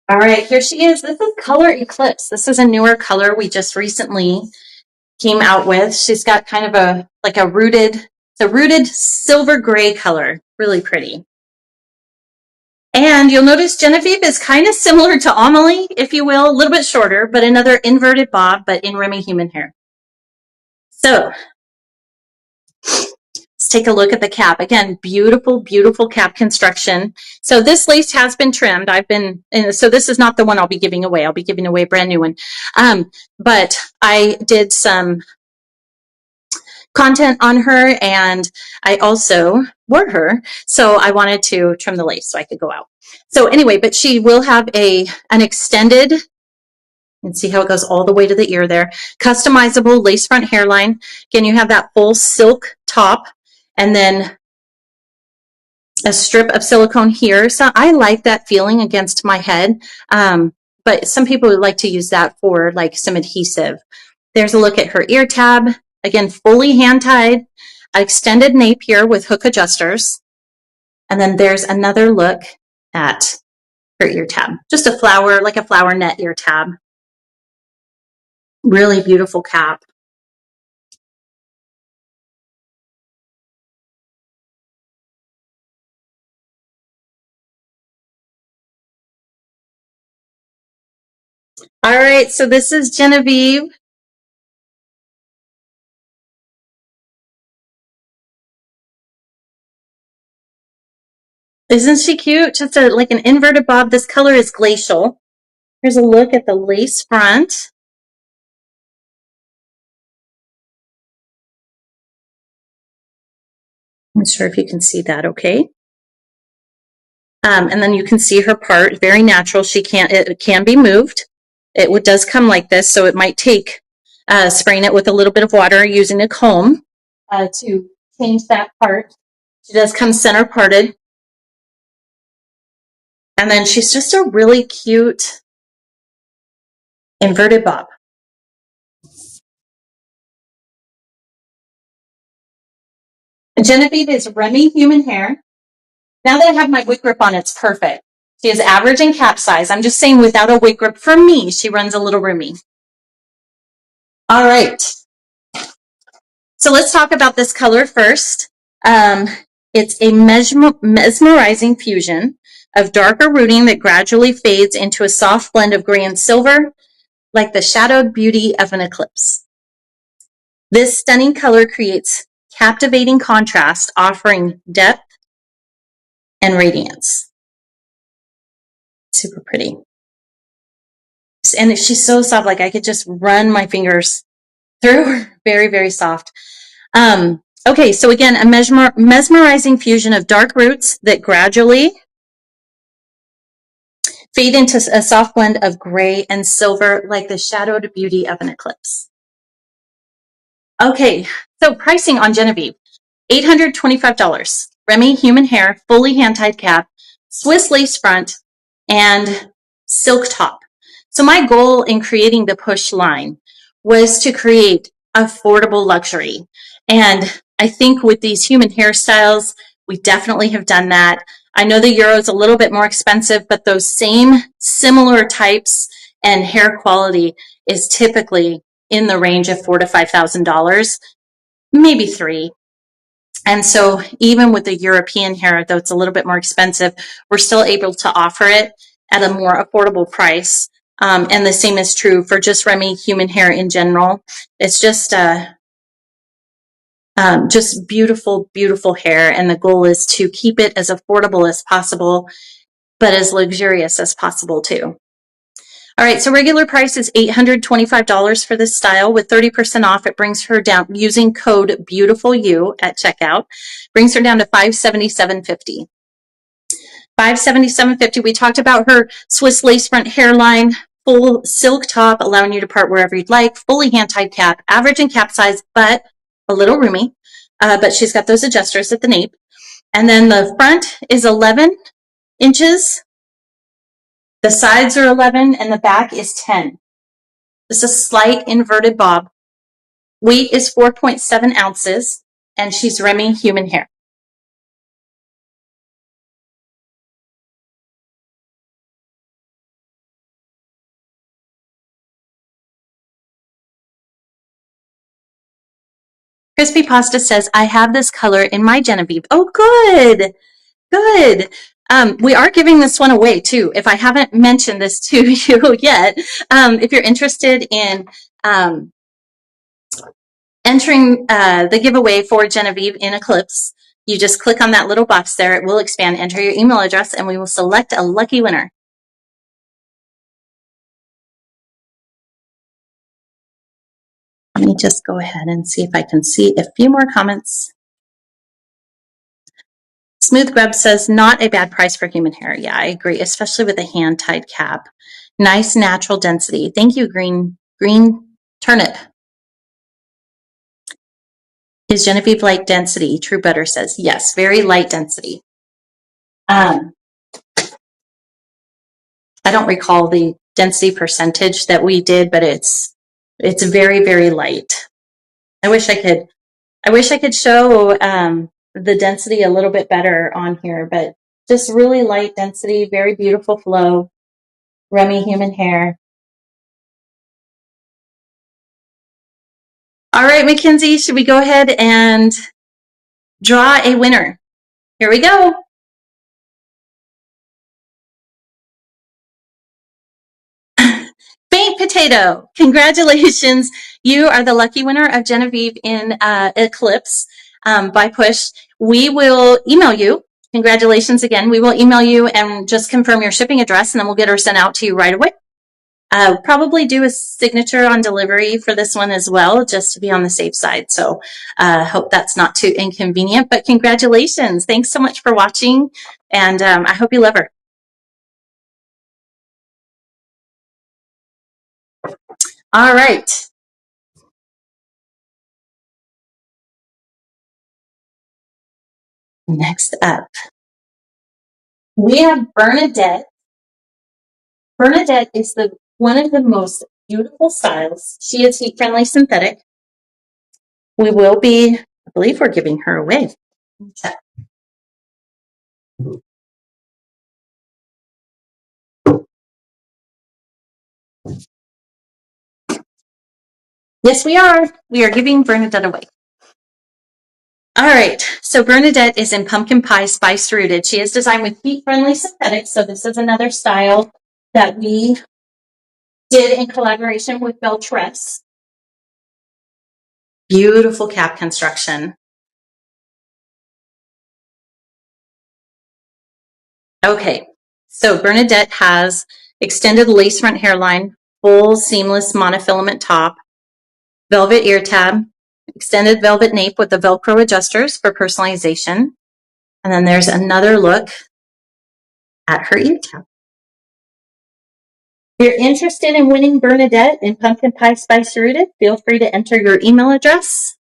All right, here she is. This is Color Eclipse. This is a newer color we just recently came out with. She's got kind of a rooted silver gray color. Really pretty. And you'll notice Genevieve is kind of similar to Amelie, if you will, a little bit shorter, but another inverted bob, but in Remy human hair. So let's take a look at the cap. Again, beautiful, beautiful cap construction. So this lace has been trimmed. So this is not the one I'll be giving away. I'll be giving away a brand new one. But I did some content on her, and I also wore her, so I wanted to trim the lace so I could go out. So anyway, but she will have an extended, and see how it goes all the way to the ear there, customizable lace front hairline. Again, you have that full silk top, and then a strip of silicone here. So I like that feeling against my head, but some people would like to use that for like some adhesive. There's a look at her ear tab. Again, fully hand-tied, extended nape here with hook adjusters. And then there's another look at her ear tab. Just a flower, like a flower net ear tab. Really beautiful cap. All right, so this is Genevieve. Isn't she cute? Just like an inverted bob. This color is glacial. Here's a look at the lace front. I'm not sure if you can see that okay. And then you can see her part, very natural. It can be moved. It does come like this, so it might take spraying it with a little bit of water using a comb to change that part. She does come center parted. And then she's just a really cute inverted bob. Genevieve is Remy human hair. Now that I have my wig grip on, it's perfect. She is average in cap size. I'm just saying without a wig grip, for me, she runs a little roomy. All right. So let's talk about this color first. It's a mesmerizing fusion of darker rooting that gradually fades into a soft blend of gray and silver, like the shadowed beauty of an eclipse. This stunning color creates captivating contrast, offering depth and radiance. Super pretty. And she's so soft, like I could just run my fingers through her. Very, very soft. Okay, so again, a mesmerizing fusion of dark roots that gradually fade into a soft blend of gray and silver, like the shadowed beauty of an eclipse. Okay, so pricing on Genevieve, $825. Remy human hair, fully hand-tied cap, Swiss lace front, and silk top. So my goal in creating the Push line was to create affordable luxury. And I think with these human hairstyles, we definitely have done that. I know the euro is a little bit more expensive, but those same similar types and hair quality is typically in the range of $4,000 to $5,000, maybe $3,000. And so even with the European hair, though it's a little bit more expensive, we're still able to offer it at a more affordable price. And the same is true for just Remy human hair in general. It's just beautiful, beautiful hair. And the goal is to keep it as affordable as possible, but as luxurious as possible too. All right, so regular price is $825 for this style. With 30% off, it brings her down, using code BEAUTIFULYOU at checkout, brings her down to $577.50. $577.50. We talked about her Swiss lace front hairline, full silk top, allowing you to part wherever you'd like, fully hand-tied cap, average in cap size, but a little roomy. But she's got those adjusters at the nape. And then the front is 11 inches. The sides are 11 and the back is 10. It's a slight inverted bob. Weight is 4.7 ounces, and she's rimming human hair. Crispy Pasta says, I have this color in my Genevieve. Oh, good. Good. We are giving this one away too. If I haven't mentioned this to you yet, if you're interested in entering the giveaway for Genevieve in Eclipse, you just click on that little box there. It will expand, enter your email address, and we will select a lucky winner. Let me just go ahead and see if I can see a few more comments. Smooth Grub says, not a bad price for human hair. Yeah, I agree, especially with a hand-tied cap. Nice natural density. Thank you, Green Turnip. Is Genevieve light density? True Butter says, yes, very light density. I don't recall the density percentage that we did, but it's very, very light. I wish I could show the density a little bit better on here, but just really light density, very beautiful flow, rummy human hair. All right, Mackenzie, should we go ahead and draw a winner? Here we go. Baked Potato, congratulations. You are the lucky winner of Genevieve in Eclipse by push. We will email you. Congratulations again. We will email you and just confirm your shipping address, and then we'll get her sent out to you right away. Probably do a signature on delivery for this one as well, just to be on the safe side. So hope that's not too inconvenient, but congratulations. Thanks so much for watching, and I hope you love her. All right. Next up, we have Bernadette. Bernadette is one of the most beautiful styles. She is heat-friendly synthetic. We will be, I believe we're giving her away. Check. Yes, we are. We are giving Bernadette away. All right, so Bernadette is in Pumpkin Pie Spice Rooted. She is designed with heat-friendly synthetics, so this is another style that we did in collaboration with Beltress. Beautiful cap construction. Okay, so Bernadette has extended lace front hairline, full seamless monofilament top, velvet ear tab, extended velvet nape with the Velcro adjusters for personalization. And then there's another look at her ear tab. If you're interested in winning Bernadette in Pumpkin Pie Spice Rooted, feel free to enter your email address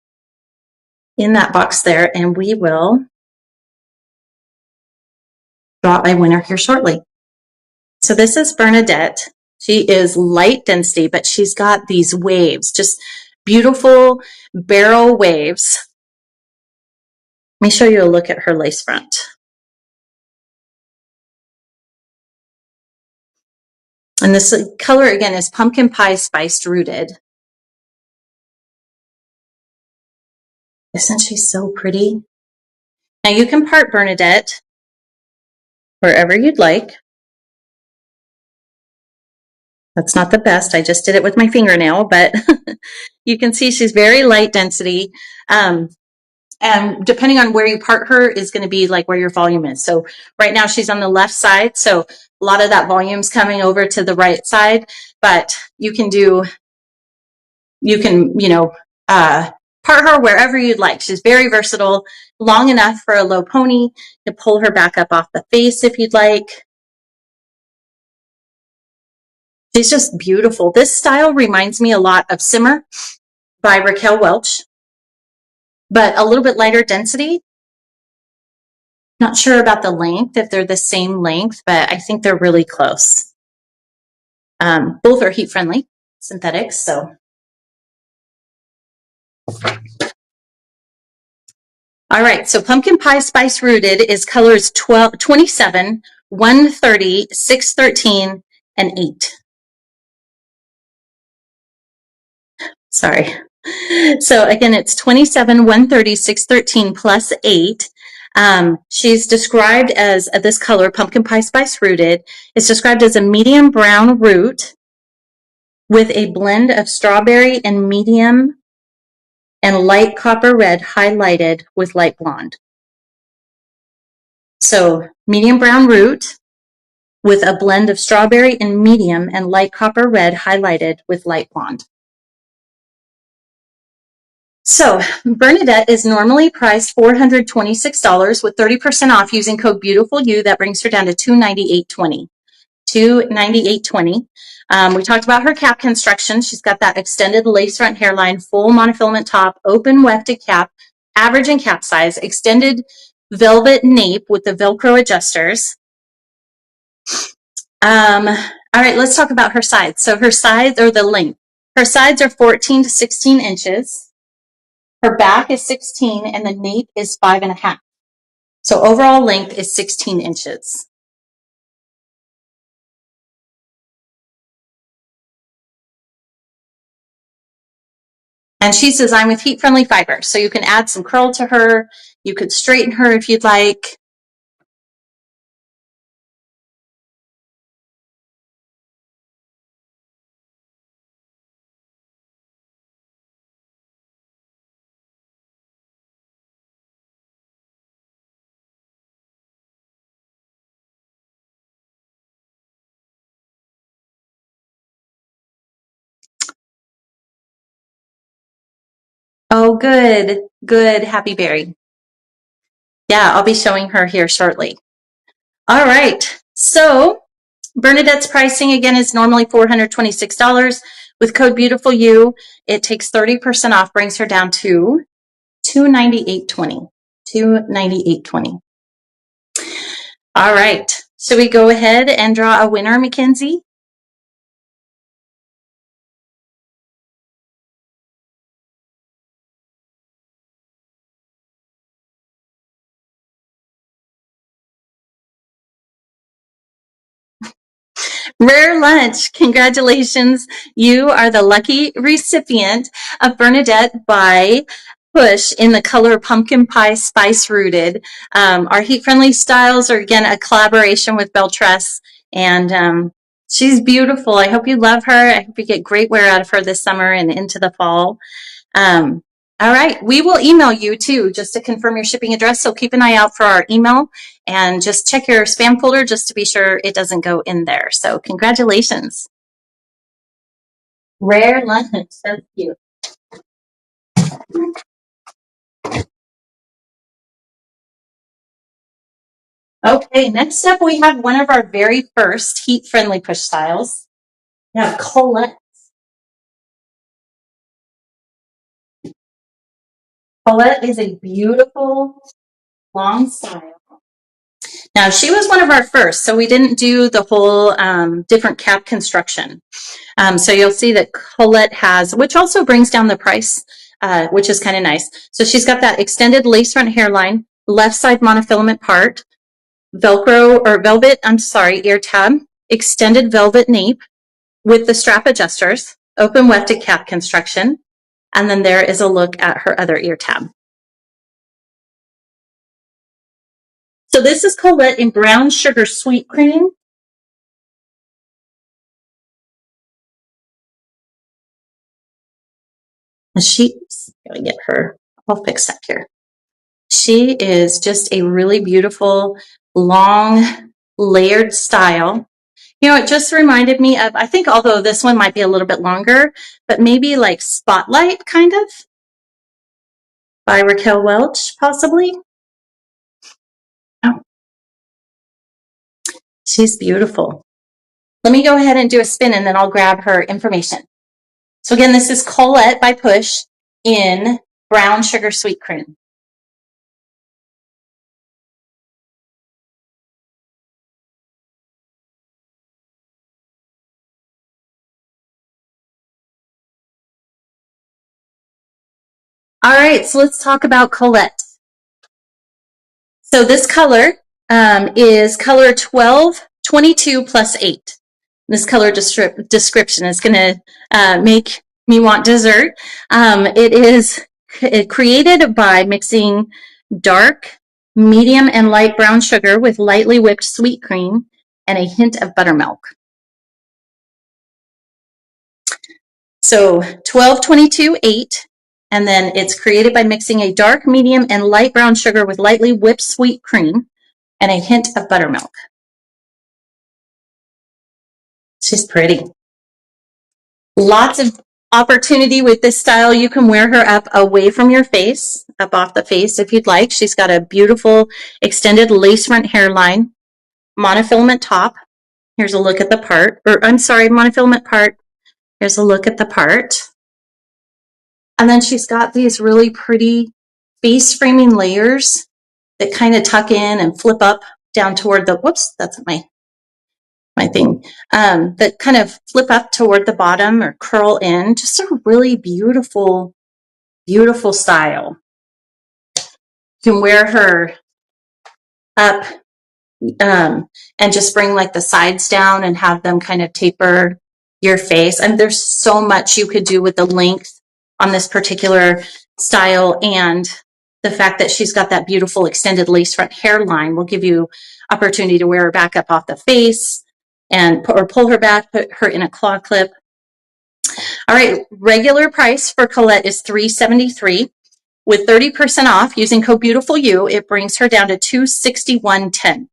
in that box there, and we will draw a winner here shortly. So this is Bernadette. She is light density, but she's got these waves, just beautiful barrel waves. Let me show you a look at her lace front. And this color, again, is Pumpkin Pie Spiced Rooted. Isn't she so pretty? Now you can part Bernadette wherever you'd like. That's not the best. I just did it with my fingernail, but you can see she's very light density. And depending on where you part her is going to be like where your volume is. So right now she's on the left side. So A lot of that volume's coming over to the right side, but you can, part her wherever you'd like. She's very versatile, long enough for a low pony. You pull her back up off the face if you'd like. She's just beautiful. This style reminds me a lot of Simmer by Raquel Welch, but a little bit lighter density. Not sure about the length, if they're the same length, but I think they're really close. Both are heat friendly synthetics, so. All right, so Pumpkin Pie Spice Rooted is colors 27, 130, 613, and 8. Sorry. So again, it's 27, 130, 613 plus 8. She's described as this color, Pumpkin Pie Spice Rooted, is described as a medium brown root with a blend of strawberry and medium and light copper red highlighted with light blonde. So medium brown root with a blend of strawberry and medium and light copper red highlighted with light blonde. So Bernadette is normally priced $426 with 30% off using code BEAUTIFULYOU. That brings her down to $298.20. $298.20. We talked about her cap construction. She's got that extended lace front hairline, full monofilament top, open wefted cap, average and cap size, extended velvet nape with the Velcro adjusters. All right, let's talk about her sides. So her sides, or the length. Her sides are 14 to 16 inches. Her back is 16 and the nape is 5.5. So overall length is 16 inches. And she's designed with heat-friendly fiber. So you can add some curl to her. You could straighten her if you'd like. Oh, good, good, Happy Berry. Yeah, I'll be showing her here shortly. All right, so Bernadette's pricing again is normally $426. With code BEAUTIFULYOU, it takes 30% off, brings her down to $298.20. $298.20. All right, should we go ahead and draw a winner, Mackenzie? Rare Lunch, congratulations. You are the lucky recipient of Bernadette by Push in the color Pumpkin Pie Spice Rooted. Our heat-friendly styles are, again, a collaboration with Beltress, and she's beautiful. I hope you love her. I hope you get great wear out of her this summer and into the fall. All right, we will email you too, just to confirm your shipping address. So keep an eye out for our email and just check your spam folder just to be sure it doesn't go in there. So congratulations. Rare Lunch, so cute. Okay, next up we have one of our very first heat-friendly push styles. Now, Colette. Colette is a beautiful long style. Now, she was one of our first, so we didn't do the whole different cap construction. So you'll see that Colette has, which also brings down the price, which is kind of nice. So she's got that extended lace front hairline, left side monofilament part, ear tab, extended velvet nape with the strap adjusters, open wefted cap construction, and then there is a look at her other ear tab. So this is Colette in brown sugar sweet cream. And gotta get her all fixed up here. She is just a really beautiful, long layered style. You know, it just reminded me of, I think, although this one might be a little bit longer, but maybe like Spotlight, kind of, by Raquel Welch, possibly. Oh, she's beautiful. Let me go ahead and do a spin, and then I'll grab her information. So again, this is Colette by Push in Brown Sugar Sweet Cream. All right, so let's talk about Colette. So this color is color 1222 plus 8. This color description is going to make me want dessert. It is created by mixing dark, medium, and light brown sugar with lightly whipped sweet cream and a hint of buttermilk. So 1222 8. And then it's created by mixing a dark, medium, and light brown sugar with lightly whipped sweet cream and a hint of buttermilk. She's pretty. Lots of opportunity with this style. You can wear her up away from your face, up off the face if you'd like. She's got a beautiful extended lace front hairline, monofilament top. Here's a look at the part, or I'm sorry, monofilament part. Here's a look at the part. And then she's got these really pretty face framing layers that kind of tuck in and flip up down toward the, whoops, that's my thing, that kind of flip up toward the bottom or curl in. Just a really beautiful, beautiful style. You can wear her up and just bring like the sides down and have them kind of taper your face. And there's so much you could do with the length on this particular style, and the fact that she's got that beautiful extended lace front hairline will give you opportunity to wear her back up off the face and or pull her back, put her in a claw clip. All right, regular price for Colette is $373. With 30% off using code BeautifulYou, it brings her down to $261.10.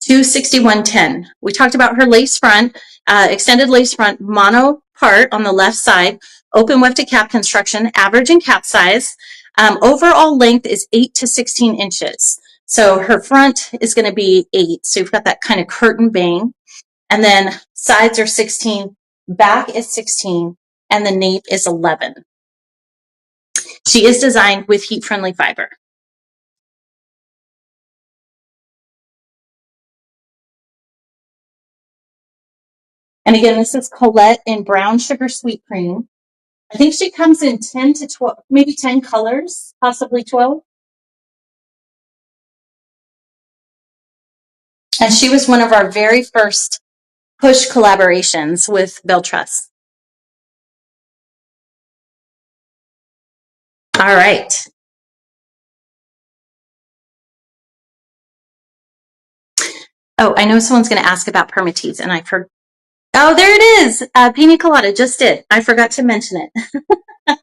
$261.10. We talked about her lace front, extended lace front mono part on the left side, open wefted cap construction, average in cap size. Overall length is 8 to 16 inches. So her front is going to be 8. So you've got that kind of curtain bang. And then sides are 16, back is 16, and the nape is 11. She is designed with heat-friendly fiber. And again, this is Colette in Brown Sugar Sweet Cream. I think she comes in 10 to 12, maybe 10 colors, possibly 12. And she was one of our very first push collaborations with Belle Tress. All right. Oh, I know someone's going to ask about permatease, and I forgot. Oh, there it is. Pina Colada just did. I forgot to mention it.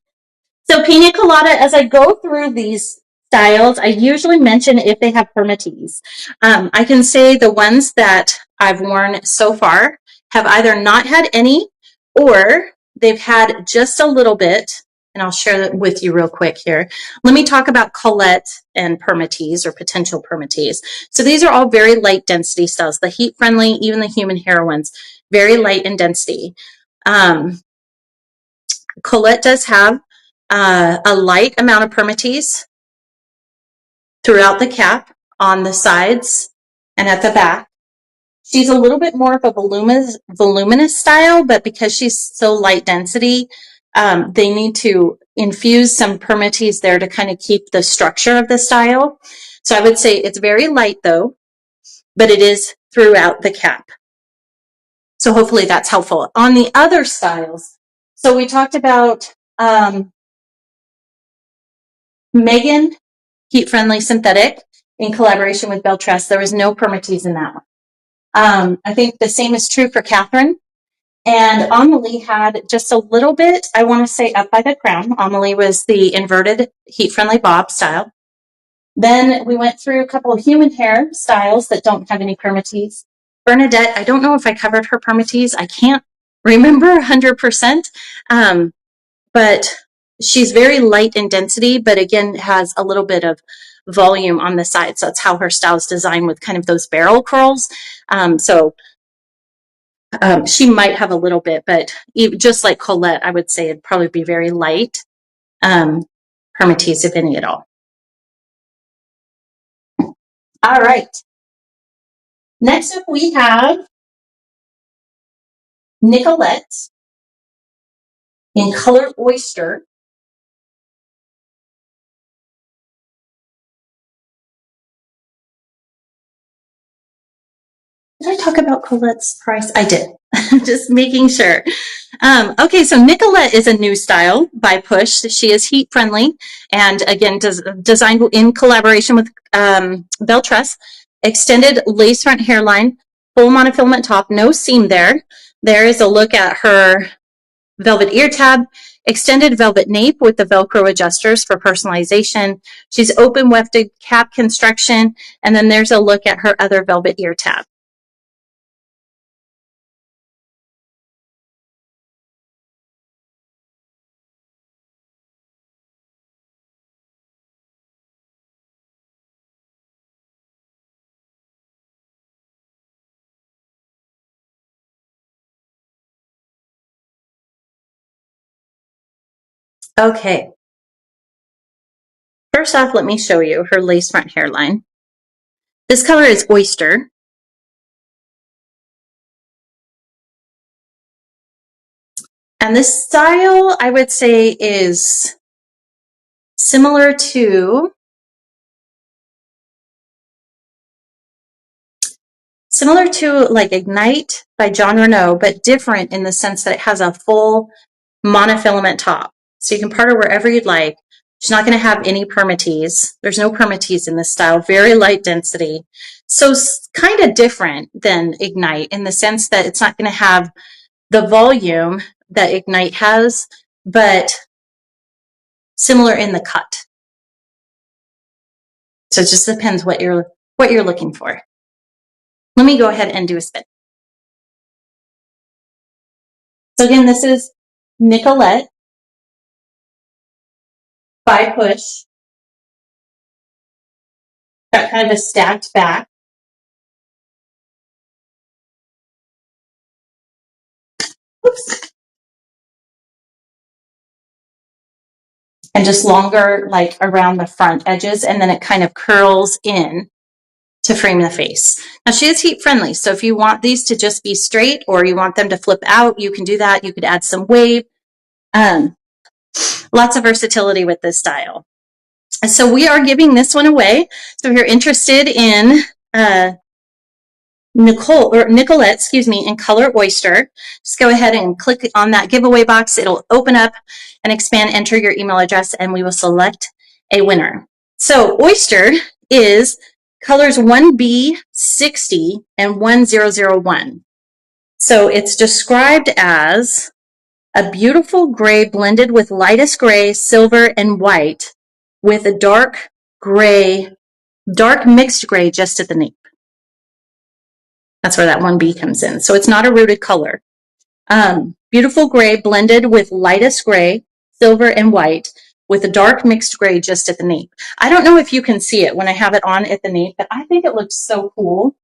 So Pina Colada, as I go through these styles, I usually mention if they have permatease. I can say the ones that I've worn so far have either not had any, or they've had just a little bit. And I'll share that with you real quick here. Let me talk about Colette and permatease, or potential permatease. So these are all very light density styles. The heat friendly, even the human hair ones, very light in density. Colette does have a light amount of permatease throughout the cap, on the sides, and at the back. She's a little bit more of a voluminous style, but because she's so light density, they need to infuse some permatease there to kind of keep the structure of the style. So I would say it's very light though, but it is throughout the cap. So hopefully that's helpful. On the other styles, so we talked about Megan Heat Friendly Synthetic in collaboration with Belle Tress. There was no permatease in that one. I think the same is true for Catherine. And Amelie had just a little bit, I want to say, up by the crown. Amelie was the inverted heat friendly bob style. Then we went through a couple of human hair styles that don't have any permatease. Bernadette, I don't know if I covered her permatease. I can't remember 100%, but she's very light in density, but again, has a little bit of volume on the sides. So that's how her style is designed, with kind of those barrel curls. She might have a little bit, but just like Colette, I would say it'd probably be very light permatease, if any at all. All right. Next up, we have Nicolette in color Oyster. Did I talk about Colette's price? I did. Just making sure. Okay, so Nicolette is a new style by Push. She is heat friendly and again designed in collaboration with Belle Tress. Extended lace front hairline, full monofilament top, no seam there. There is a look at her velvet ear tab, extended velvet nape with the Velcro adjusters for personalization. She's open wefted cap construction, and then there's a look at her other velvet ear tab. Okay. First off, let me show you her lace front hairline. This color is Oyster. And this style, I would say, is similar to like Ignite by John Renaud, but different in the sense that it has a full monofilament top. So you can part her wherever you'd like. She's not going to have any permatease. There's no permatease in this style. Very light density. So kind of different than Ignite in the sense that it's not going to have the volume that Ignite has, but similar in the cut. So it just depends what you're looking for. Let me go ahead and do a spin. So again, this is Nicolette by Push. Got kind of a stacked back. Oops. And just longer, like around the front edges, and then it kind of curls in to frame the face. Now she is heat friendly, so if you want these to just be straight or you want them to flip out, you can do that. You could add some wave. Lots of versatility with this style. So we are giving this one away. So if you're interested in Nicolette, in color Oyster, just go ahead and click on that giveaway box. It'll open up and expand, enter your email address, and we will select a winner. So Oyster is colors 1B60 and 1001. So it's described as a beautiful gray blended with lightest gray, silver, and white, with a dark mixed gray just at the nape. That's where that 1B comes in. So it's not a rooted color. Beautiful gray blended with lightest gray, silver, and white, with a dark mixed gray just at the nape. I don't know if you can see it when I have it on at the nape, but I think it looks so cool,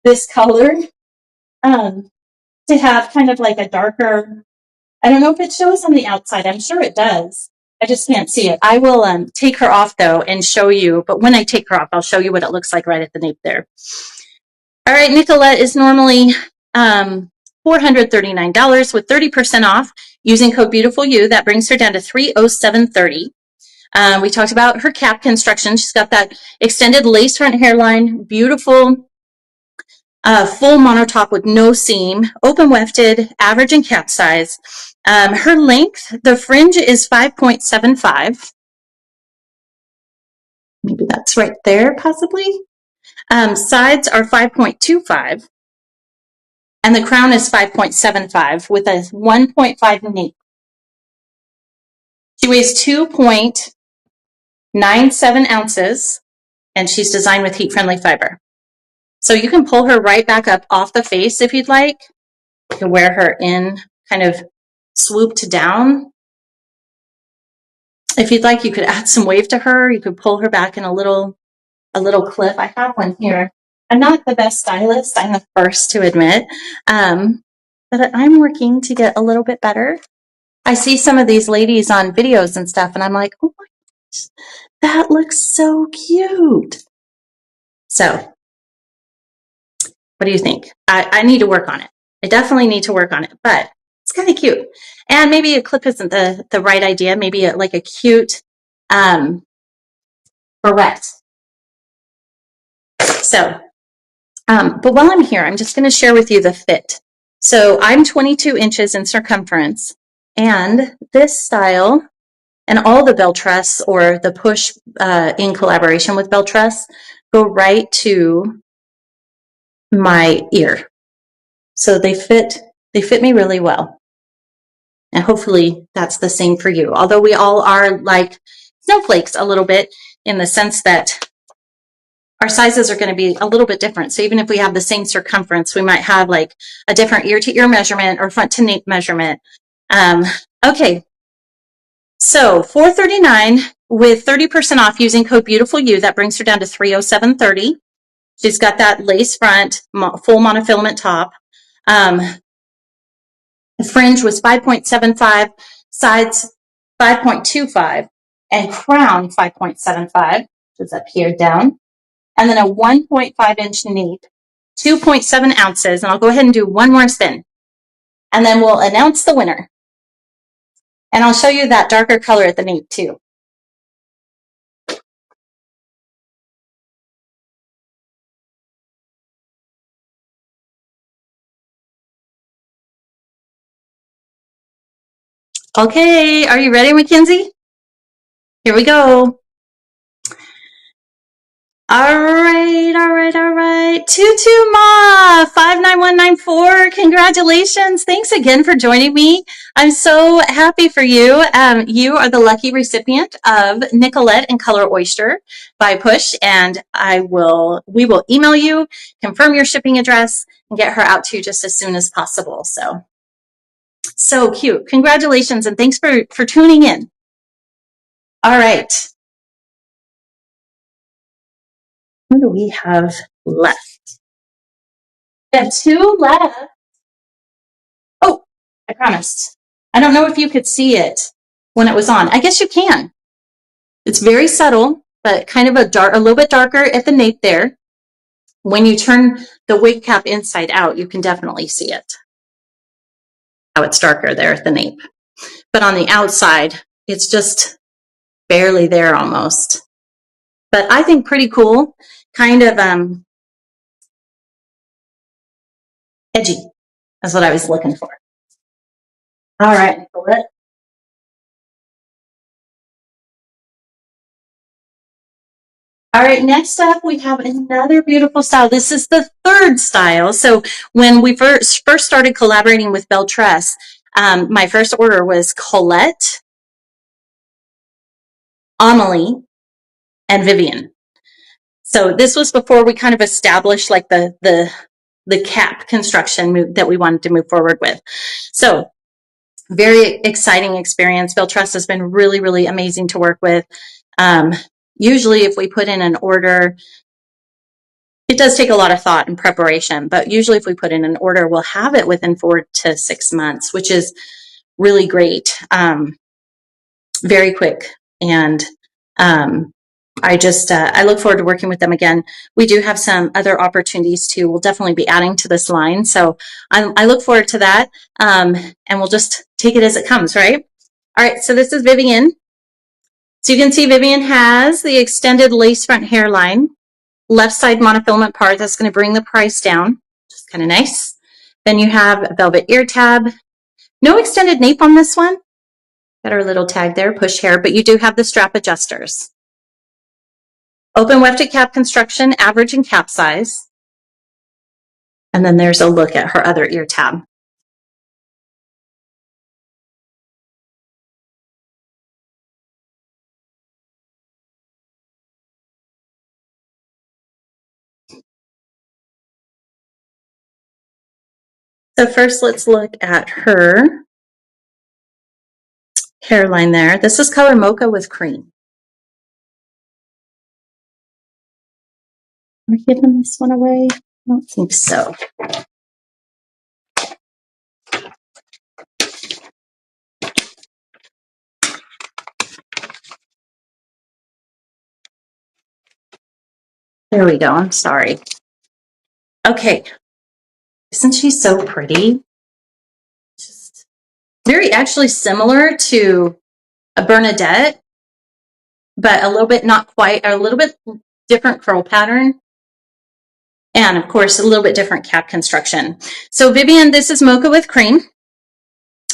this color, to have kind of like a darker, I don't know if it shows on the outside. I'm sure it does. I just can't see it. I will take her off though and show you, but when I take her off, I'll show you what it looks like right at the nape there. All right, Nicolette is normally $439 with 30% off using code BeautifulYou. That brings her down to $307.30. We talked about her cap construction. She's got that extended lace front hairline, beautiful full monotop with no seam, open wefted, average and cap size. Her length, the fringe is 5.75. Maybe that's right there, possibly. Sides are 5.25. And the crown is 5.75 with a 1.5 nape. She weighs 2.97 ounces, and she's designed with heat-friendly fiber. So you can pull her right back up off the face if you'd like. You can wear her in kind of swooped down. If you'd like, you could add some wave to her. You could pull her back in a little clip. I have one here. I'm not the best stylist, I'm the first to admit, but I'm working to get a little bit better. I see some of these ladies on videos and stuff, and I'm like, oh my gosh, that looks so cute. So, what do you think? I need to work on it. I definitely need to work on it, but it's kind of cute. And maybe a clip isn't the right idea. Maybe like a cute barrette. So, but while I'm here, I'm just going to share with you the fit. So I'm 22 inches in circumference, and this style and all the bell truss or the push in collaboration with bell truss go right to my ear. So they fit me really well. And hopefully that's the same for you. Although we all are like snowflakes a little bit in the sense that our sizes are going to be a little bit different. So even if we have the same circumference, we might have like a different ear to ear measurement or front to nape measurement. Okay. So $439 with 30% off using code BeautifulYou. That brings her down to $307.30. She's got that lace front, full monofilament top. The fringe was 5.75, sides 5.25, and crown 5.75, which is up here down. And then a 1.5-inch nape, 2.7 ounces. And I'll go ahead and do one more spin. And then we'll announce the winner. And I'll show you that darker color at the nape too. Okay, are you ready, Mackenzie? Here we go. All right. Tutu Ma 59194. Congratulations. Thanks again for joining me. I'm so happy for you. You are the lucky recipient of Nicolette and Color Oyster by Push, and we will email you, confirm your shipping address, and get her out to you just as soon as possible. So cute. Congratulations, and thanks for tuning in. All right. What do we have left? We have 2 left. Oh, I promised. I don't know if you could see it when it was on. I guess you can. It's very subtle, but kind of a little bit darker at the nape there. When you turn the wig cap inside out, you can definitely see it. How it's darker there at the nape. But on the outside, it's just barely there almost. But I think pretty cool. Kind of edgy. That's what I was looking for. All right, Nicolette. All right, next up, we have another beautiful style. This is the 3rd style. So when we first started collaborating with Belle Tress, my first order was Colette, Amelie, and Vivian. So this was before we kind of established like the cap construction that we wanted to move forward with. So very exciting experience. Belle Tress has been really, really amazing to work with. Usually if we put in an order, it does take a lot of thought and preparation, but usually if we put in an order, we'll have it within 4 to 6 months, which is really great. Very quick. And I look forward to working with them again. We do have some other opportunities too. We'll definitely be adding to this line. So I look forward to that. And we'll just take it as it comes, right? All right. So this is Vivian. So you can see Vivian has the extended lace front hairline, left side monofilament part. That's going to bring the price down, which is kind of nice. Then you have a velvet ear tab. No extended nape on this one. Got our little tag there, push hair, but you do have the strap adjusters. Open wefted cap construction, average and cap size. And then there's a look at her other ear tab. So first, let's look at her hairline there. This is color Mocha with Cream. Are we giving this one away? I don't think so. There we go. I'm sorry. Okay. Isn't she so pretty? Just very actually similar to a Bernadette, but a little bit not quite, a little bit different curl pattern. And of course, a little bit different cap construction. So Vivian, this is Mocha with Cream.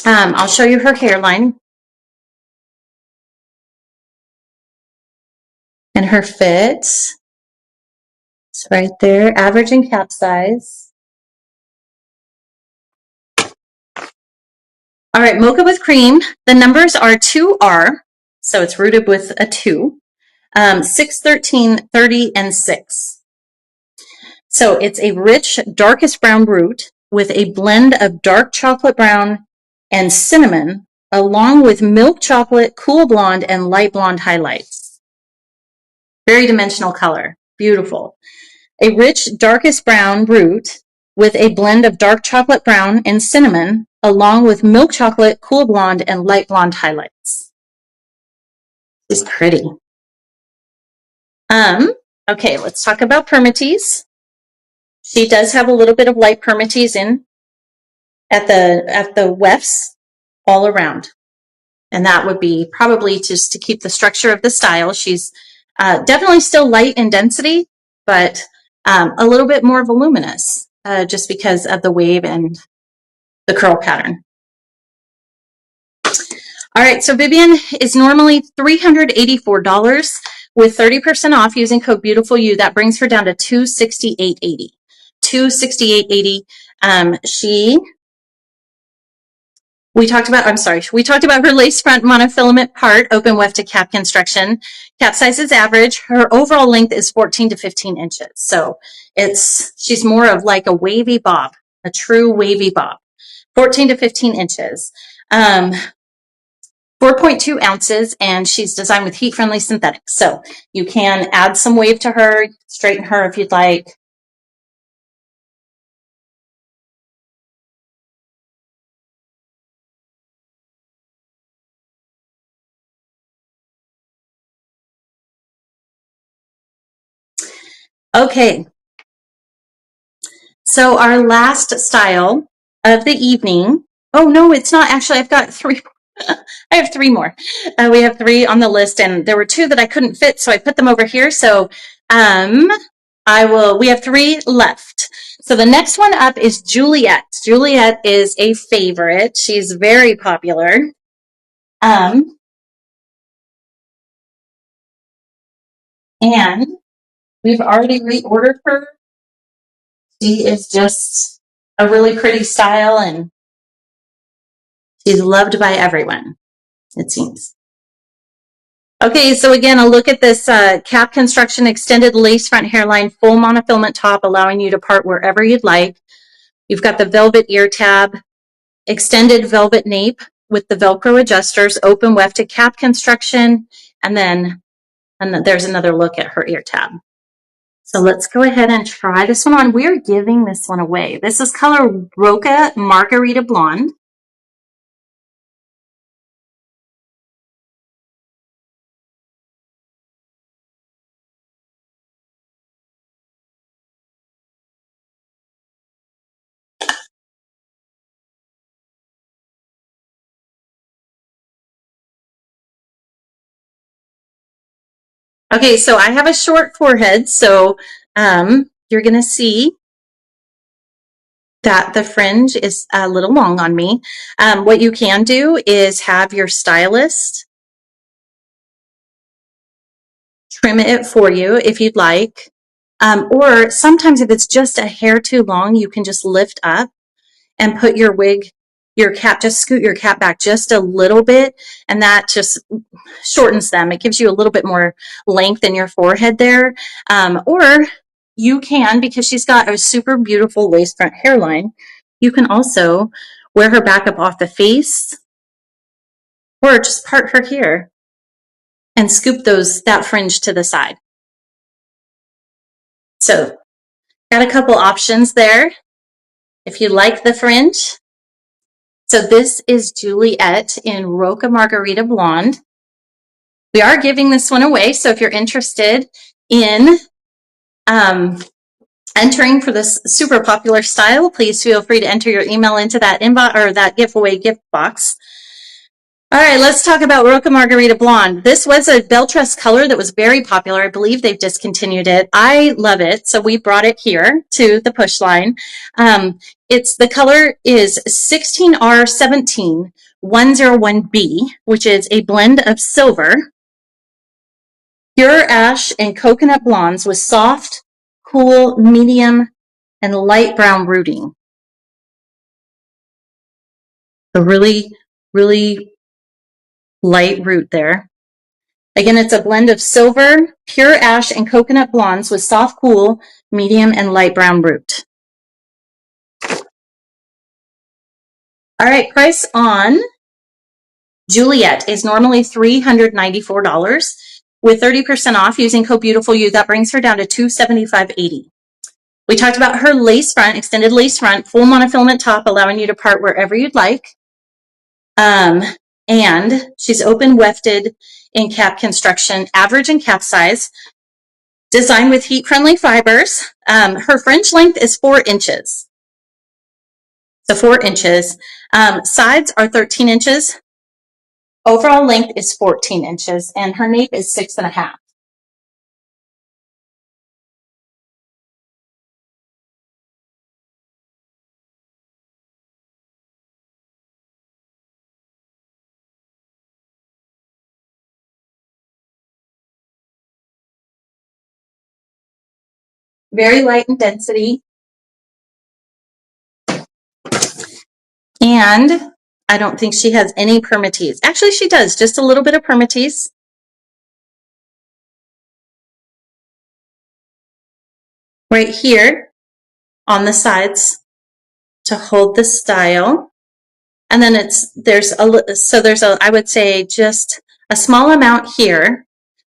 I'll show you her hairline and her fit. It's right there, average and cap size. All right, Mocha with Cream. The numbers are 2R, so it's rooted with a 2, 6, 13, 30, and 6. So it's a rich, darkest brown root with a blend of dark chocolate brown and cinnamon, along with milk chocolate, cool blonde, and light blonde highlights. Very dimensional color. Beautiful. A rich, darkest brown root with a blend of dark chocolate brown and cinnamon, along with milk chocolate, cool blonde, and light blonde highlights. It's pretty. Okay, let's talk about permatease. She does have a little bit of light permatease in at the wefts all around. And that would be probably just to keep the structure of the style. She's definitely still light in density, but a little bit more voluminous just because of the wave and the curl pattern. All right, so Vivian is normally $384 with 30% off using code BeautifulYou. That brings her down to $268.80. $268.80. We talked about her lace front monofilament part, open weft to cap construction. Cap size is average. Her overall length is 14 to 15 inches. So she's more of like a wavy bob, a true wavy bob. 14 to 15 inches. 4.2 ounces, and she's designed with heat-friendly synthetics. So you can add some wave to her, straighten her if you'd like. Okay. So our last style of the evening. Oh, no, it's not. Actually, I've got 3. I have 3 more. We have 3 on the list, and there were 2 that I couldn't fit, so I put them over here. So we have 3 left. So the next one up is Juliet. Juliet is a favorite. She's very popular. And we've already reordered her. She is just a really pretty style, and she's loved by everyone, it seems. Okay, so again, a look at this cap construction, extended lace front hairline, full monofilament top, allowing you to part wherever you'd like. You've got the velvet ear tab, extended velvet nape with the Velcro adjusters, open wefted cap construction, and then there's another look at her ear tab. So let's go ahead and try this one on. We're giving this one away. This is color Roca Margarita Blonde. Okay, so I have a short forehead, so you're going to see that the fringe is a little long on me. What you can do is have your stylist trim it for you if you'd like. Or sometimes if it's just a hair too long, you can just lift up and put your wig, your cap, just scoot your cap back just a little bit, and that just shortens them. It gives you a little bit more length in your forehead there. Or you can, because she's got a super beautiful lace front hairline, you can also wear her back up off the face or just part her here and scoop that fringe to the side. So got a couple options there if you like the fringe. So this is Juliet in Roca Margarita Blonde. We are giving this one away, so if you're interested in entering for this super popular style, please feel free to enter your email into that inbox or that giveaway gift box. All right, let's talk about Roca Margarita Blonde. This was a bell truss color that was very popular. I believe they've discontinued it. I love it, so we brought it here to the push line. The color is 16R17101B, which is a blend of silver, pure ash, and coconut blondes with soft, cool, medium, and light brown rooting. A really, really light root there. Again, it's a blend of silver, pure ash, and coconut blondes with soft, cool, medium, and light brown root. All right, price on Juliet is normally $394. With 30% off using code BEAUTIFULYOU, that brings her down to $275.80. We talked about her lace front, extended lace front, full monofilament top, allowing you to part wherever you'd like. And she's open wefted in cap construction, average in cap size, designed with heat-friendly fibers. Her fringe length is 4 inches. So 4 inches. Sides are 13 inches. Overall length is 14 inches, and her nape is 6.5. Very light in density. And I don't think she has any permatease. Actually, she does, just a little bit of permatease. Right here on the sides to hold the style. And then I would say just a small amount here,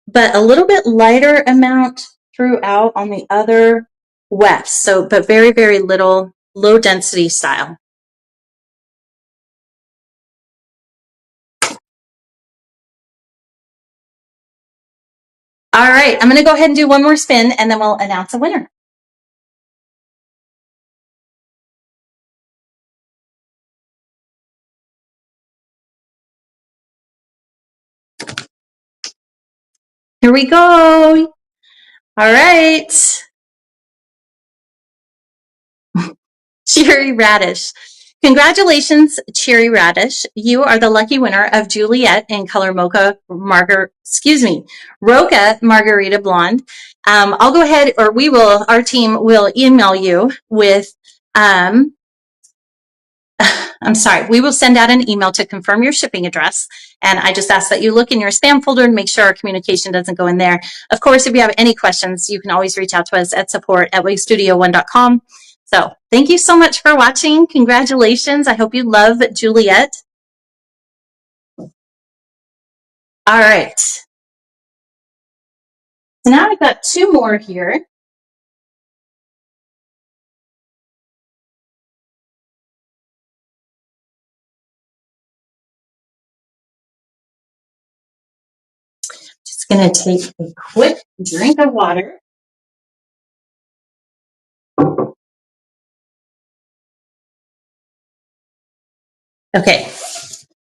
but a little bit lighter amount throughout on the other wefts. So, but very, very little, low density style. All right, I'm going to go ahead and do one more spin and then we'll announce a winner. Here we go. All right. Cherry Radish. Congratulations, Cherry Radish. You are the lucky winner of Juliet in color Roca Margarita Blonde. I'll go ahead, or our team will email you with, we will send out an email to confirm your shipping address. And I just ask that you look in your spam folder and make sure our communication doesn't go in there. Of course, if you have any questions, you can always reach out to us at support@wigstudio1.com. So thank you so much for watching. Congratulations. I hope you love Juliet. All right. So now I've got 2 more here. Just going to take a quick drink of water. Okay.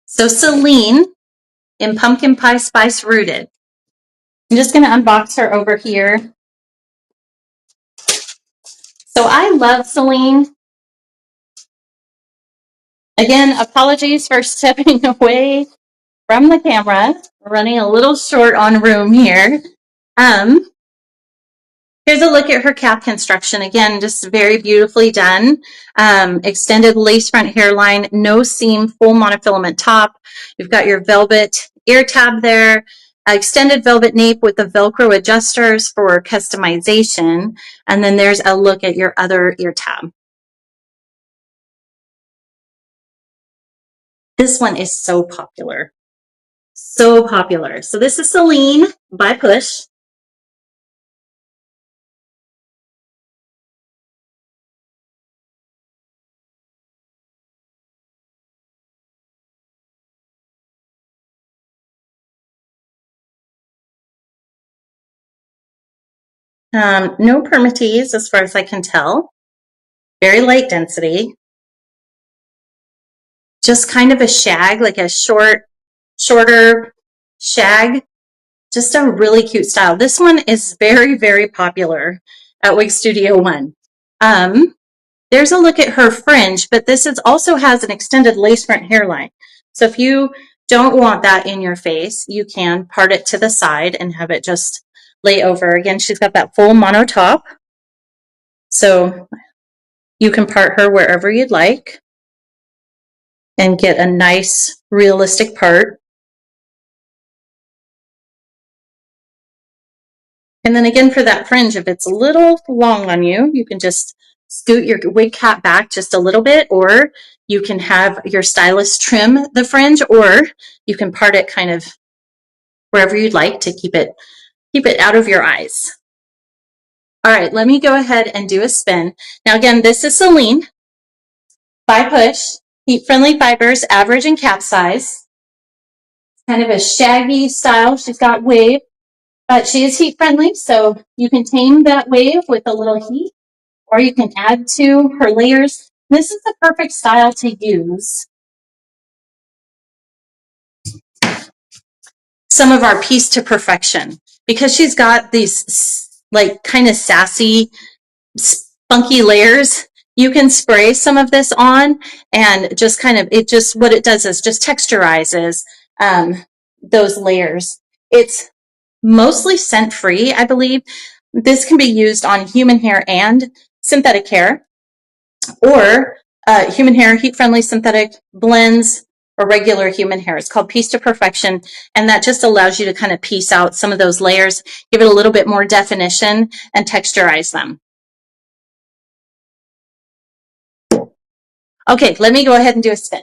So Celine in Pumpkin Pie Spice Rooted. I'm just going to unbox her over here. So I love Celine. Again, apologies for stepping away from the camera. We're running a little short on room here. Here's a look at her cap construction. Again, just very beautifully done. Extended lace front hairline, no seam, full monofilament top. You've got your velvet ear tab there. Extended velvet nape with the Velcro adjusters for customization. And then there's a look at your other ear tab. This one is so popular. So popular. So this is Celine by Push. No permatease as far as I can tell. Very light density. Just kind of a shag, like a shorter shag. Just a really cute style. This one is very, very popular at Wig Studio One. There's a look at her fringe, but this also has an extended lace front hairline. So if you don't want that in your face, you can part it to the side and have it just lay over. Again, she's got that full mono top. So you can part her wherever you'd like and get a nice, realistic part. And then again, for that fringe, if it's a little long on you, you can just scoot your wig cap back just a little bit, or you can have your stylist trim the fringe, or you can part it kind of wherever you'd like to keep it out of your eyes. All right, let me go ahead and do a spin. Now again, this is Celine by Push, heat-friendly fibers, average and cap size. Kind of a shaggy style. She's got wave, but she is heat-friendly, so you can tame that wave with a little heat, or you can add to her layers. This is the perfect style to use some of our piece to perfection, because she's got these like kind of sassy, spunky layers. You can spray some of this on and just kind of, what it does is just texturizes those layers. It's mostly scent free, I believe. This can be used on human hair and synthetic hair, or human hair, heat-friendly synthetic blends, or regular human hair. It's called Piece to Perfection, and that just allows you to kind of piece out some of those layers, give it a little bit more definition, and texturize them. Okay, let me go ahead and do a spin.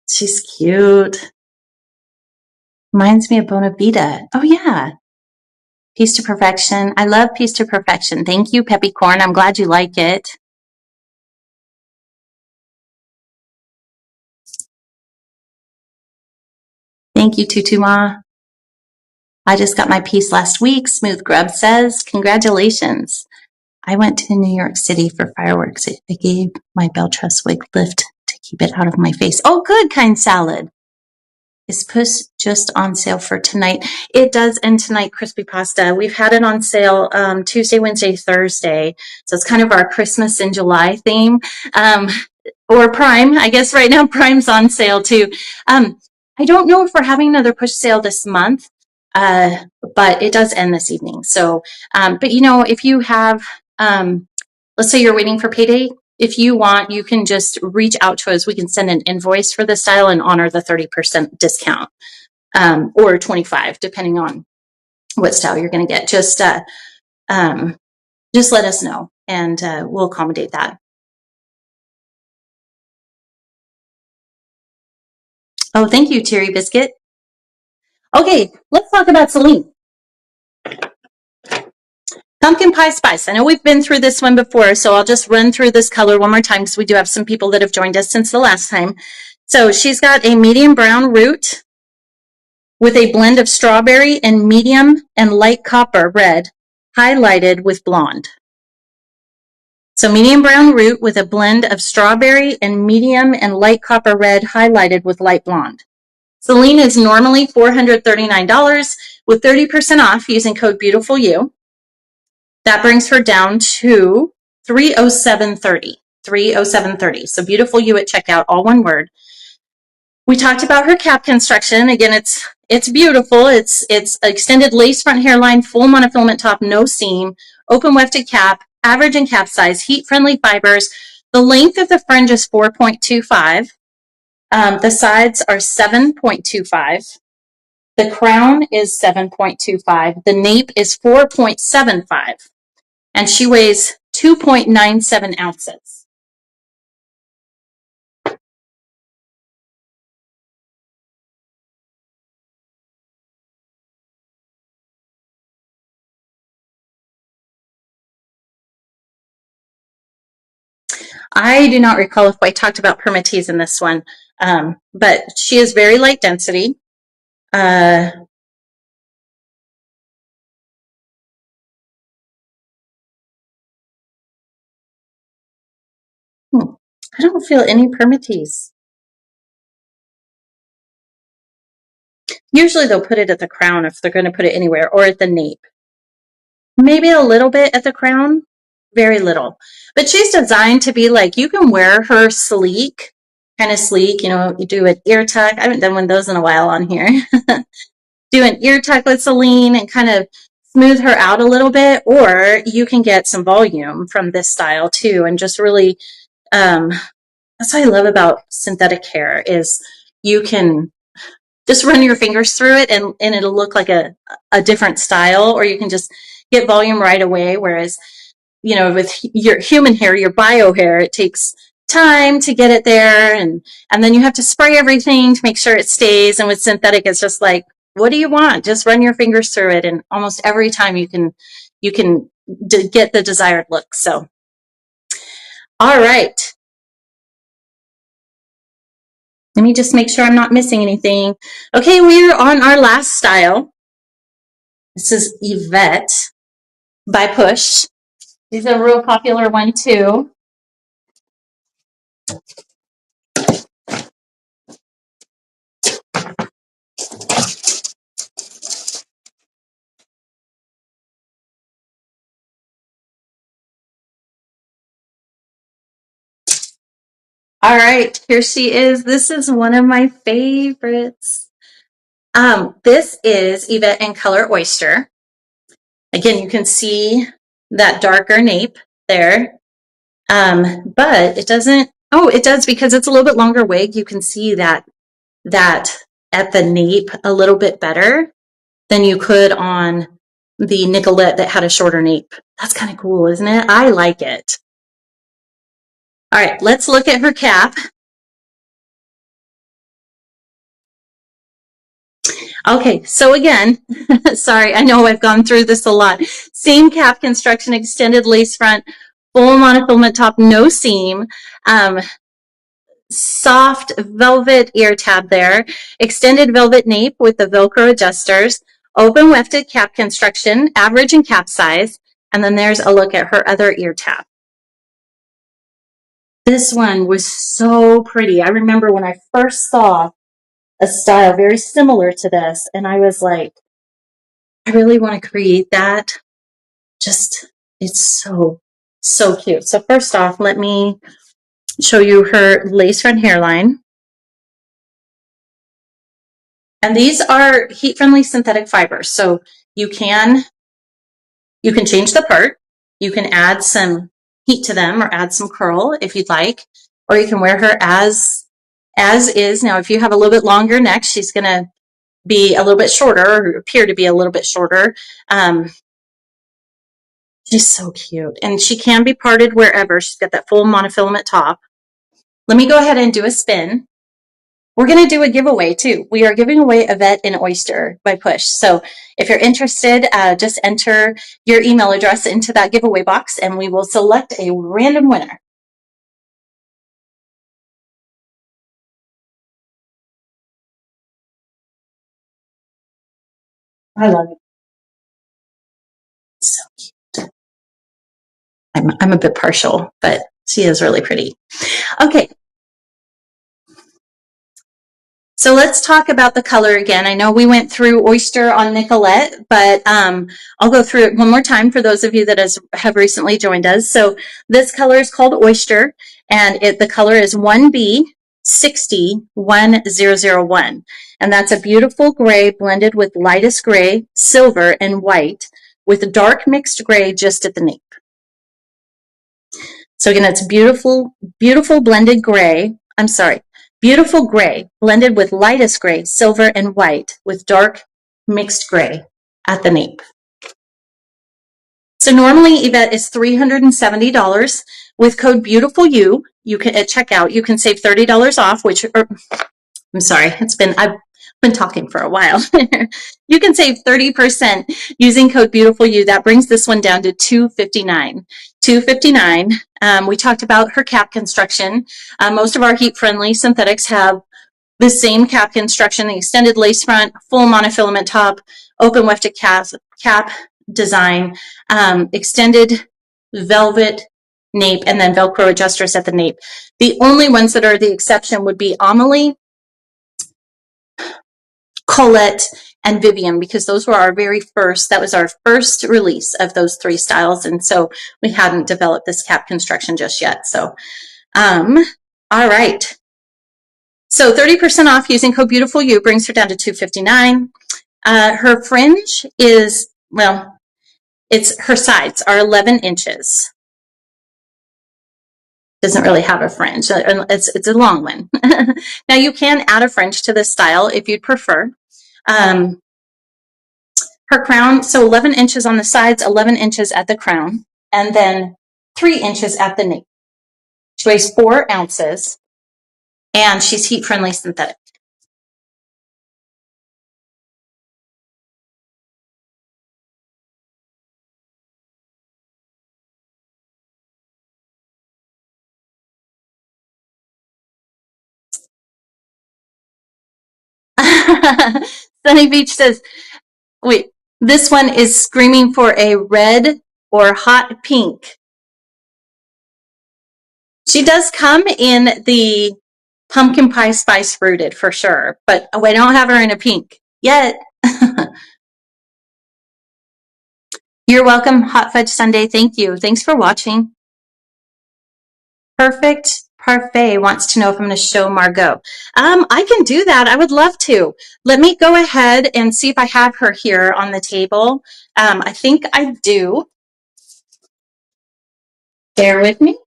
She's cute. Reminds me of Bonavita. Oh, yeah. Piece to Perfection. I love Piece to Perfection. Thank you, Peppy Corn. I'm glad you like it. Thank you, Tutu Ma. I just got my piece last week. Smooth Grub says, congratulations. I went to New York City for fireworks. I gave my Belle Tress wig lift to keep it out of my face. Oh, good, Kind Salad. Is Puss just on sale for tonight? It does end tonight, Crispy Pasta. We've had it on sale Tuesday, Wednesday, Thursday. So it's kind of our Christmas in July theme. Or Prime. I guess right now Prime's on sale too. I don't know if we're having another push sale this month, but it does end this evening. So, but you know, if you have, let's say you're waiting for payday, if you want, you can just reach out to us. We can send an invoice for the style and honor the 30% discount, or 25, depending on what style you're going to get. Just let us know, and we'll accommodate that. Oh, thank you, Terry Biscuit. Okay, let's talk about Celine. Pumpkin Pie Spice. I know we've been through this one before, so I'll just run through this color one more time because we do have some people that have joined us since the last time. So she's got a medium brown root with a blend of strawberry and medium and light copper red highlighted with blonde. So medium brown root with a blend of strawberry and medium and light copper red highlighted with light blonde. Celine is normally $439 with 30% off using code BEAUTIFULYOU. That brings her down to $307.30. $307.30. So Beautiful You at checkout, all one word. We talked about her cap construction. Again, it's beautiful. It's extended lace front hairline, full monofilament top, no seam, open wefted cap, average and cap size, heat-friendly fibers. The length of the fringe is 4.25. The sides are 7.25. The crown is 7.25. The nape is 4.75. And she weighs 2.97 ounces. I do not recall if I talked about permatease in this one, but she is very light density. I don't feel any permatease. Usually they'll put it at the crown if they're going to put it anywhere, or at the nape. Maybe a little bit at the crown, very little. But she's designed to be like, you can wear her sleek, kind of sleek, you know, you do an ear tuck. I haven't done one of those in a while on here. Do an ear tuck with Celine and kind of smooth her out a little bit, or you can get some volume from this style too, and just really, that's what I love about synthetic hair is you can just run your fingers through it and it'll look like a different style, or you can just get volume right away. Whereas, you know, with your human hair, your bio hair, it takes time to get it there. And then you have to spray everything to make sure it stays. And with synthetic, it's just like, what do you want? Just run your fingers through it. And almost every time you can get the desired look. So, all right. Let me just make sure I'm not missing anything. Okay, we're on our last style. This is Yvette by Push. These are a real popular one too. All right, here she is. This is one of my favorites. This is Yvette in Color Oyster. Again, you can see that darker nape there. But it doesn't, oh, it does because it's a little bit longer wig. You can see that at the nape a little bit better than you could on the Nicolette that had a shorter nape. That's kind of cool, isn't it? I like it. All right, let's look at her cap. Okay, so again, sorry, I know I've gone through this a lot. Seam cap construction, extended lace front, full monofilament top, no seam, soft velvet ear tab there, extended velvet nape with the Velcro adjusters, open wefted cap construction, average and cap size, and then there's a look at her other ear tab. This one was so pretty. I remember when I first saw a style very similar to this, and I was like, I really want to create that. Just, it's so, so cute. So first off, let me show you her lace front hairline. And these are heat-friendly synthetic fibers. So you can change the part. You can add some heat to them or add some curl if you'd like, or you can wear her as is. Now, if you have a little bit longer neck, she's going to be a little bit shorter, or appear to be a little bit shorter. She's so cute. And she can be parted wherever. She's got that full monofilament top. Let me go ahead and do a spin. We're going to do a giveaway too. We are giving away Yvette in Oyster by Push. So if you're interested, just enter your email address into that giveaway box and we will select a random winner. I love it. So cute. I'm a bit partial, but she is really pretty. Okay. So let's talk about the color again. I know we went through Oyster on Nicolette, but I'll go through it one more time for those of you that have recently joined us. So this color is called Oyster, and the color is 1B60101. And that's a beautiful gray blended with lightest gray, silver, and white, with dark mixed gray just at the nape. So again, it's beautiful, beautiful blended gray. I'm sorry, beautiful gray blended with lightest gray, silver, and white with dark mixed gray at the nape. So normally Yvette is $370. With code BEAUTIFULYOU, you can at checkout, you can save $30 off, which, I'm sorry, I've been talking for a while. You can save 30% using code BEAUTIFULYOU. That brings this one down to $259. $259. We talked about her cap construction. Most of our heat-friendly synthetics have the same cap construction, the extended lace front, full monofilament top, open wefted cap design, extended velvet nape, and then Velcro adjusters at the nape. The only ones that are the exception would be Amelie, Colette, and Vivian, because those were our very first, that was our first release of those three styles. And so we hadn't developed this cap construction just yet. So, all right. So 30% off using code BEAUTIFULYOU brings her down to $259. Her fringe is, well, her sides are 11 inches. Doesn't really have a fringe. It's a long one. Now you can add a fringe to this style if you'd prefer. Her crown, so 11 inches on the sides, 11 inches at the crown, and then 3 inches at the nape. She weighs 4 ounces, and she's heat-friendly synthetic. Sunny Beach says, wait, this one is screaming for a red or hot pink. She does come in the pumpkin pie spice fruited for sure, but we don't have her in a pink yet. You're welcome, Hot Fudge Sunday. Thank you. Thanks for watching. Perfect Parfait wants to know if I'm going to show Margot. I can do that. I would love to. Let me go ahead and see if I have her here on the table. I think I do. Bear with me.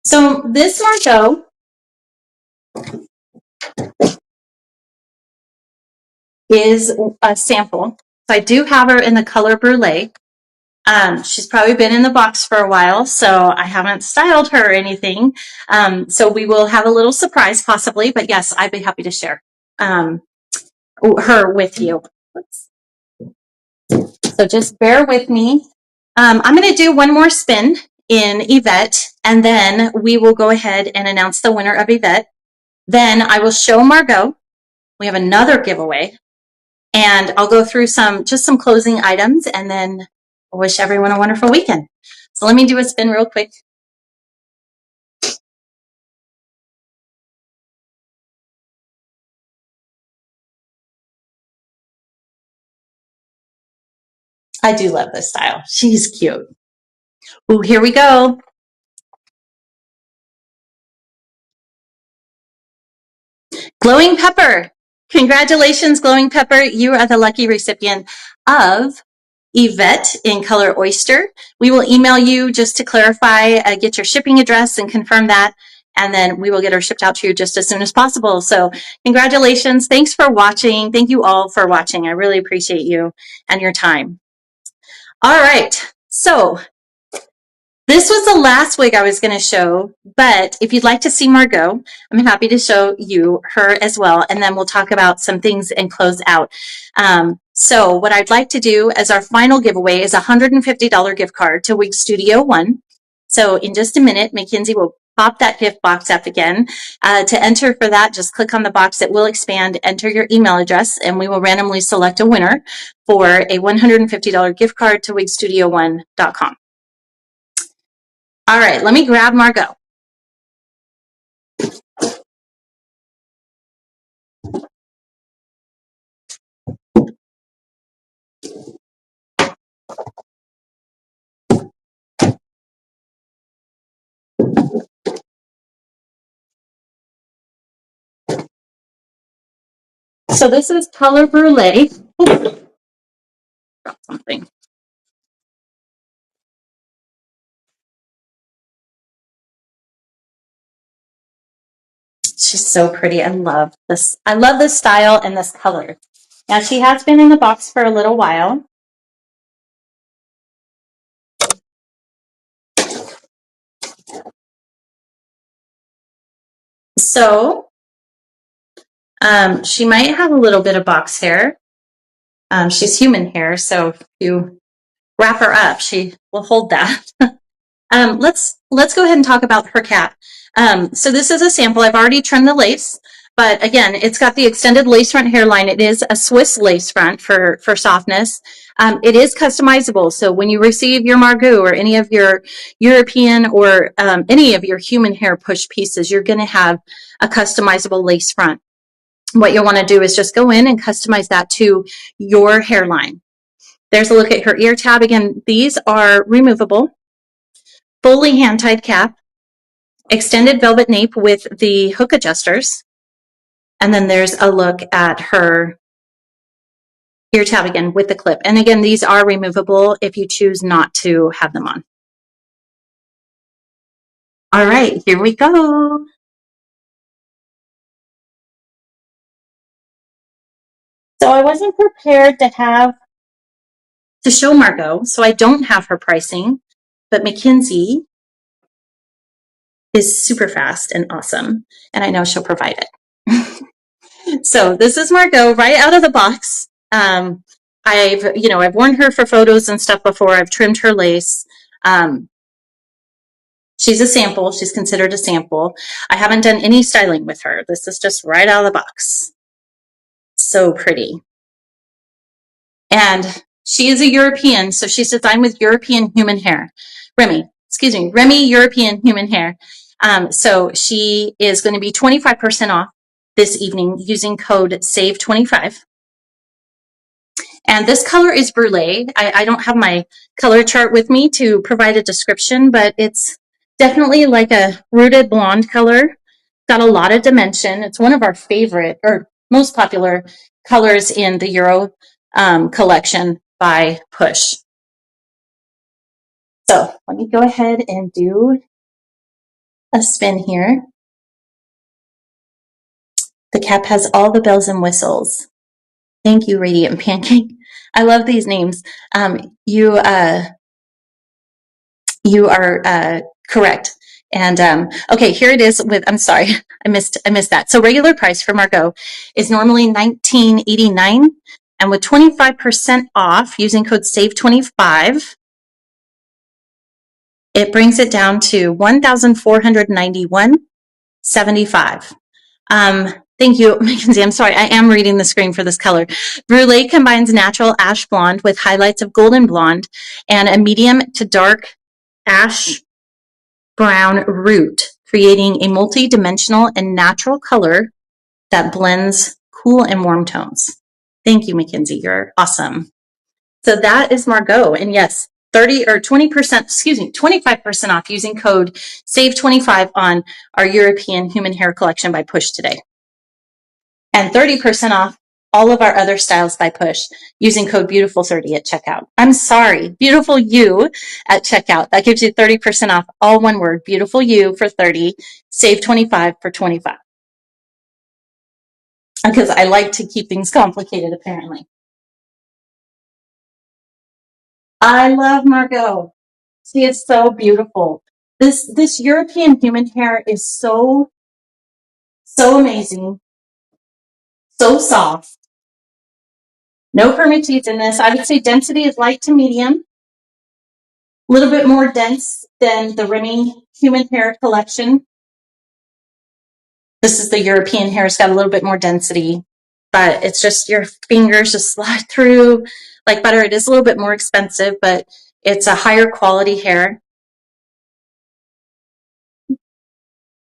So this Margot is a sample. So I do have her in the color brulee. She's probably been in the box for a while, so I haven't styled her or anything. So we will have a little surprise possibly, but yes, I'd be happy to share her with you. So just bear with me. I'm going to do one more spin in Yvette, and then we will go ahead and announce the winner of Yvette. Then I will show Margot. We have another giveaway, and I'll go through just some closing items, and then wish everyone a wonderful weekend. So let me do a spin real quick. I do love this style. She's cute. Ooh, here we go. Glowing Pepper. Congratulations, Glowing Pepper. You are the lucky recipient of Yvette in color Oyster. We will email you just to clarify, get your shipping address and confirm that, and then we will get her shipped out to you just as soon as possible. So congratulations. Thanks for watching. Thank you all for watching. I really appreciate you and your time. All right. So this was the last wig I was going to show, but if you'd like to see Margot, I'm happy to show you her as well, and then we'll talk about some things and close out. So what I'd like to do as our final giveaway is a $150 gift card to Wig Studio One. So in just a minute, Mackenzie will pop that gift box up again. To enter for that, just click on the box that will expand, enter your email address, and we will randomly select a winner for a $150 gift card to wigstudio1.com. All right, let me grab Margot. So this is color brulee. Drop something. She's so pretty. I love this. I love this style and this color. Now, she has been in the box for a little while. So, she might have a little bit of box hair. She's human hair, so if you wrap her up, she will hold that. Let's go ahead and talk about her cap. So this is a sample. I've already trimmed the lace, but again, it's got the extended lace front hairline. It is a Swiss lace front for softness. It is customizable. So when you receive your Margot or any of your European or any of your human hair push pieces, you're going to have a customizable lace front. What you'll want to do is just go in and customize that to your hairline. There's a look at her ear tab. Again, these are removable. Fully hand-tied cap, extended velvet nape with the hook adjusters. And then there's a look at her ear tab again with the clip. And again, these are removable if you choose not to have them on. All right, here we go. So I wasn't prepared to show Margot, so I don't have her pricing, but Mackenzie is super fast and awesome, and I know she'll provide it. So this is Margot right out of the box. I've worn her for photos and stuff before. I've trimmed her lace. She's a sample. She's considered a sample. I haven't done any styling with her. This is just right out of the box. So pretty. And she is a European, so she's designed with European human hair. Remy European human hair. So she is going to be 25% off this evening using code SAVE25. And this color is Brulee. I don't have my color chart with me to provide a description, but it's definitely like a rooted blonde color. Got a lot of dimension. It's one of our favorite or most popular colors in the Euro collection by Push. So let me go ahead and do a spin here. The cap has all the bells and whistles. Thank you, Radiant Pancake. I love these names. You are correct. And okay, here it is with, I'm sorry, I missed that. So regular price for Margot is normally $19.89, and with 25% off using code SAVE25, it brings it down to $1,491.75. Thank you, Mackenzie. I'm sorry, I am reading the screen for this color. Brulee combines natural ash blonde with highlights of golden blonde and a medium to dark ash brown root, creating a multi-dimensional and natural color that blends cool and warm tones. Thank you, Mackenzie. You're awesome. So that is Margot. And yes, 25% off using code SAVE25 on our European Human Hair Collection by Push today. And 30% off all of our other styles by Push using code BEAUTIFUL30 at checkout. I'm sorry, Beautiful You at checkout. That gives you 30% off, all one word, Beautiful You for 30, save 25 for 25. Because I like to keep things complicated, apparently. I love Margot. She is so beautiful. This European human hair is so amazing, so soft. No permatease in this. I would say density is light to medium. A little bit more dense than the Remy Human Hair Collection. This is the European hair. It's got a little bit more density, but it's just your fingers just slide through like butter. It is a little bit more expensive, but it's a higher quality hair.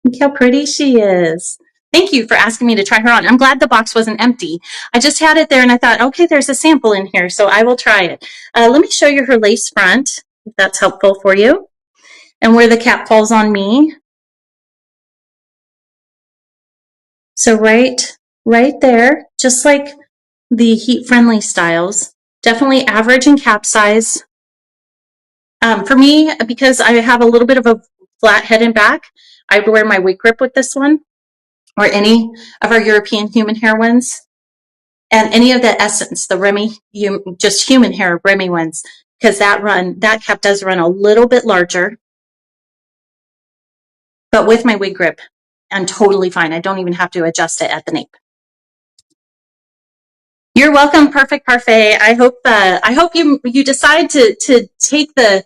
Look how pretty she is. Thank you for asking me to try her on. I'm glad the box wasn't empty. I just had it there and I thought, okay, there's a sample in here, so I will try it. Let me show you her lace front, if that's helpful for you, and where the cap falls on me. So right there, just like the heat-friendly styles, definitely average in cap size. For me, because I have a little bit of a flat head and back, I wear my wig grip with this one. or any of our European human hair ones, and any of the Essence, the Remy, just human hair Remy ones, because that cap does run a little bit larger. But with my wig grip, I'm totally fine. I don't even have to adjust it at the nape. You're welcome, Perfect Parfait. I hope you decide to take the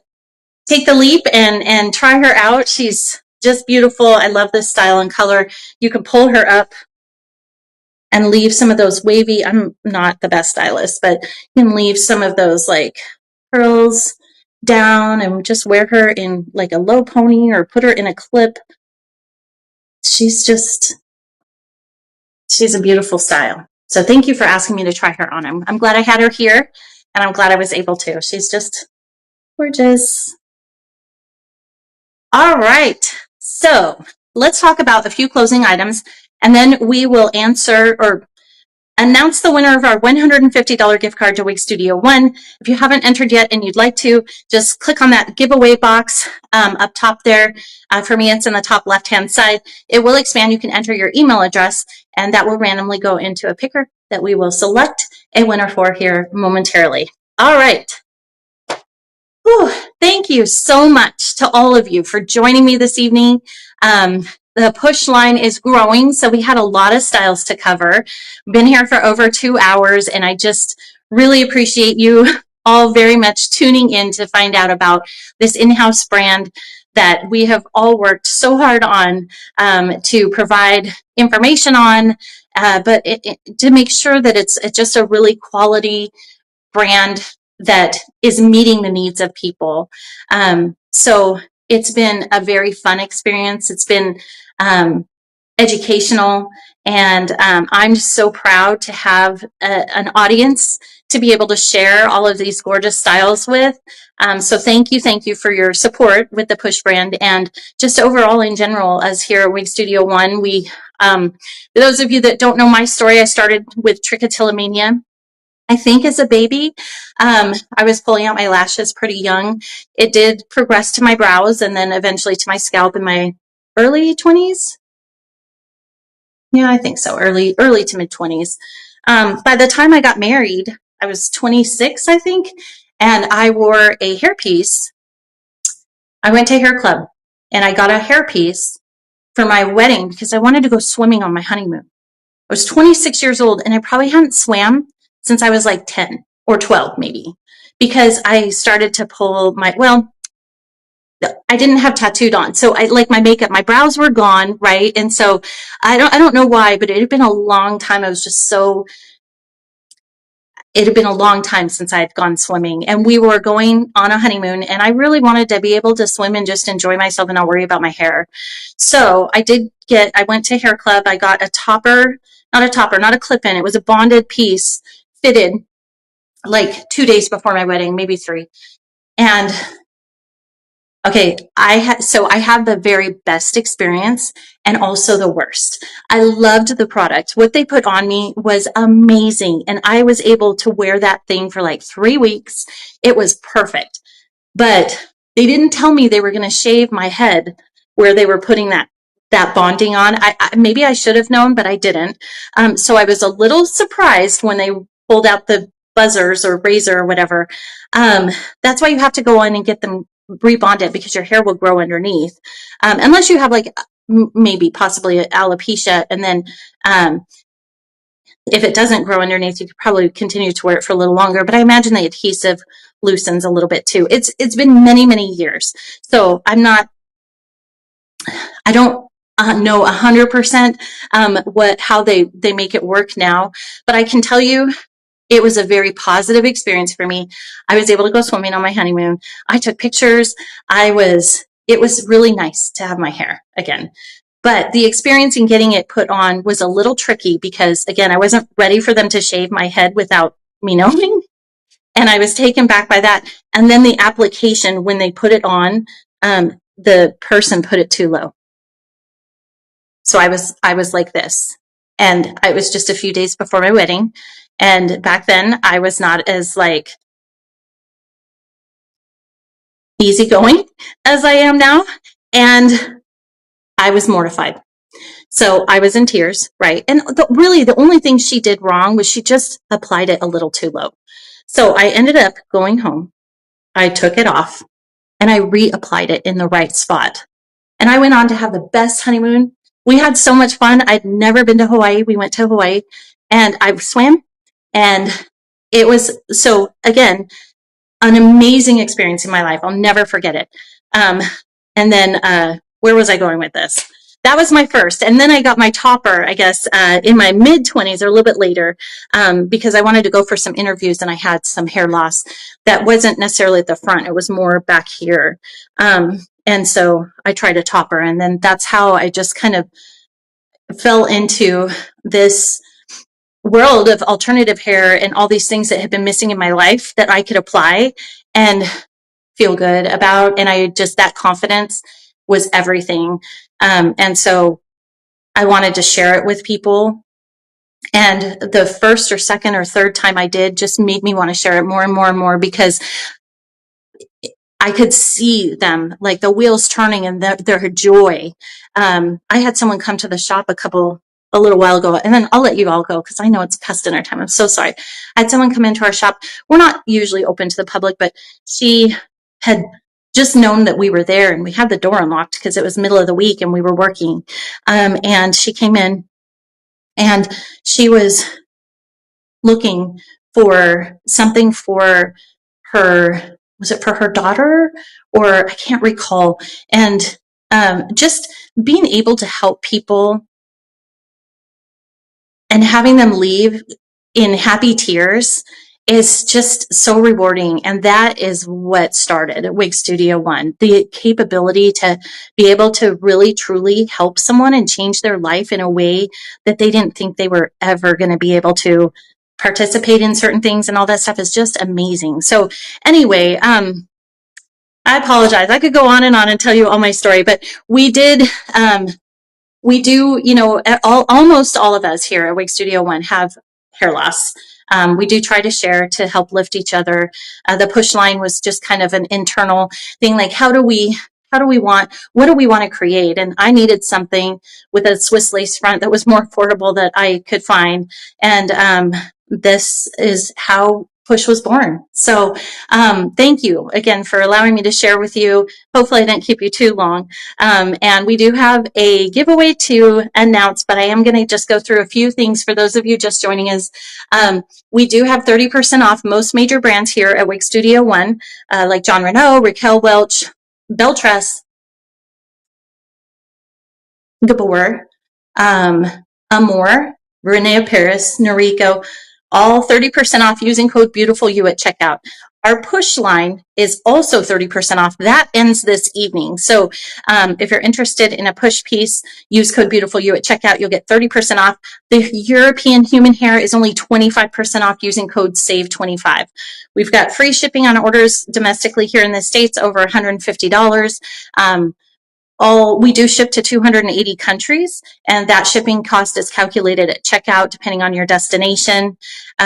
leap and try her out. She's just beautiful. I love this style and color. You can pull her up and leave some of those wavy. I'm not the best stylist, but you can leave some of those like curls down and just wear her in like a low pony or put her in a clip. She's a beautiful style. So thank you for asking me to try her on. I'm glad I had her here, and I'm glad I was able to. She's just gorgeous. All right. So let's talk about a few closing items, and then we will answer or announce the winner of our $150 gift card to Wig Studio One. If you haven't entered yet and you'd like to, just click on that giveaway box up top there. For me, it's in the top left-hand side. It will expand. You can enter your email address, and that will randomly go into a picker that we will select a winner for here momentarily. All right. Whew, thank you so much to all of you for joining me this evening. The push line is growing, so we had a lot of styles to cover. Been here for over 2 hours, and I just really appreciate you all very much tuning in to find out about this in-house brand that we have all worked so hard on to provide information on, but to make sure that it's just a really quality brand that is meeting the needs of people. So it's been a very fun experience. It's been educational, and I'm just so proud to have an audience to be able to share all of these gorgeous styles with. So thank you for your support with the Push brand, and just overall in general, as here at Wig Studio One, we, for those of you that don't know my story, I started with trichotillomania, I think, as a baby. I was pulling out my lashes pretty young. It did progress to my brows and then eventually to my scalp in my early 20s. Yeah, I think so. Early to mid 20s. By the time I got married, I was 26, I think, and I wore a hairpiece. I went to a hair club and I got a hairpiece for my wedding because I wanted to go swimming on my honeymoon. I was 26 years old, and I probably hadn't swam since I was like 10 or 12, maybe, because I started to pull I didn't have tattooed on. So I like my makeup, my brows were gone. Right. And so I don't know why, but it had been a long time. It had been a long time since I had gone swimming, and we were going on a honeymoon, and I really wanted to be able to swim and just enjoy myself and not worry about my hair. So I went to hair club. I got not a clip-in. It was a bonded piece fitted like 2 days before my wedding, maybe 3. And okay, I had the very best experience and also the worst. I loved the product. What they put on me was amazing, and I was able to wear that thing for like 3 weeks. It was perfect. But they didn't tell me they were going to shave my head where they were putting that bonding on. Maybe I should have known, but I didn't. So I was a little surprised when they pulled out the buzzers or razor or whatever. That's why you have to go in and get them rebonded, because your hair will grow underneath, unless you have like maybe possibly alopecia, and then if it doesn't grow underneath, you could probably continue to wear it for a little longer. But I imagine the adhesive loosens a little bit too. It's been many years, so I don't know 100% how they make it work now, but I can tell you it was a very positive experience for me. I was able to go swimming on my honeymoon. I took pictures. It was really nice to have my hair again. But the experience in getting it put on was a little tricky because, again, I wasn't ready for them to shave my head without me knowing. And I was taken back by that. And then the application, when they put it on, the person put it too low. So I was like this. And it was just a few days before my wedding. And back then I was not as like easygoing as I am now. And I was mortified. So I was in tears, right? And really the only thing she did wrong was she just applied it a little too low. So I ended up going home. I took it off and I reapplied it in the right spot. And I went on to have the best honeymoon. We had so much fun. I'd never been to Hawaii. We went to Hawaii and I swam, and it was, so again, an amazing experience in my life. I'll never forget it. And then where was I going with this? That was my first. And then I got my topper, I guess, in my mid 20s or a little bit later, because I wanted to go for some interviews and I had some hair loss that wasn't necessarily at the front. It was more back here. And so I tried a topper, and then that's how I just kind of fell into this world of alternative hair and all these things that had been missing in my life that I could apply and feel good about. And I just, that confidence was everything. And so I wanted to share it with people. And the first or second or third time I did just made me want to share it more and more and more, because I could see them, like the wheels turning and their joy. I had someone come to the shop a little while ago, and then I'll let you all go because I know it's past dinner time. I'm so sorry. I had someone come into our shop. We're not usually open to the public, but she had just known that we were there, and we had the door unlocked because it was middle of the week and we were working. And she came in and she was looking for something for her, was it for her daughter, or I can't recall. And just being able to help people and having them leave in happy tears is just so rewarding. And that is what started at Wig Studio One, the capability to be able to really truly help someone and change their life in a way that they didn't think they were ever going to be able to participate in certain things, and all that stuff is just amazing. So anyway, I apologize. I could go on and tell you all my story, but we do, almost all of us here at Wig Studio One have hair loss. We do try to share to help lift each other. The push line was just kind of an internal thing, like what do we want to create? And I needed something with a Swiss lace front that was more affordable that I could find. And this is how Push was born. So thank you again for allowing me to share with you. Hopefully I didn't keep you too long. And we do have a giveaway to announce, but I am going to just go through a few things for those of you just joining us. We do have 30% off most major brands here at Wig Studio One, like John Renault, Raquel Welch, Beltress, Gabor, Amore, Renee Paris, Noriko, all 30% off using code BEAUTIFULYOU at checkout. Our push line is also 30% off. That ends this evening. So if you're interested in a push piece, use code BEAUTIFULYOU at checkout. You'll get 30% off. The European human hair is only 25% off using code SAVE25. We've got free shipping on orders domestically here in the States over $150. We do ship to 280 countries, and that shipping cost is calculated at checkout depending on your destination.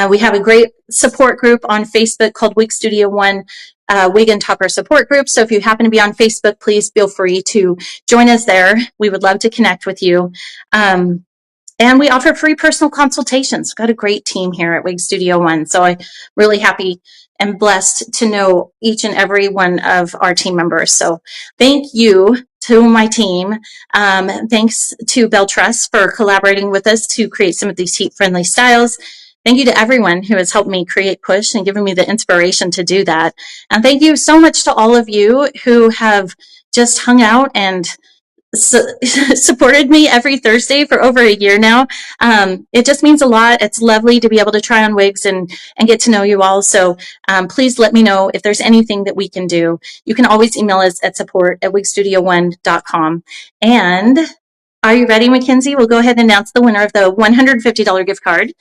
We have a great support group on Facebook called Wig Studio One Wig and Topper Support Group. So if you happen to be on Facebook, please feel free to join us there. We would love to connect with you. And we offer free personal consultations. We've got a great team here at Wig Studio One. So I'm really happy and blessed to know each and every one of our team members. So thank you to my team. Thanks to Beltress for collaborating with us to create some of these heat-friendly styles. Thank you to everyone who has helped me create Push and given me the inspiration to do that. And thank you so much to all of you who have just hung out and supported me every Thursday for over a year now. It just means a lot. It's lovely to be able to try on wigs and get to know you all. So please let me know if there's anything that we can do. You can always email us at support@wigstudio1.com. And are you ready, Mackenzie? We'll go ahead and announce the winner of the $150 gift card.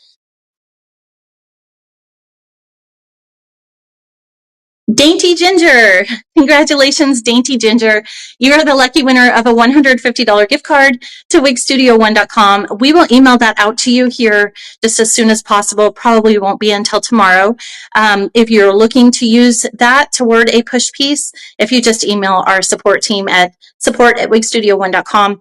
Dainty Ginger. Congratulations, Dainty Ginger. You are the lucky winner of a $150 gift card to wigstudio1.com. We will email that out to you here just as soon as possible. Probably won't be until tomorrow. If you're looking to use that toward a push piece, if you just email our support team at support@wigstudio1.com,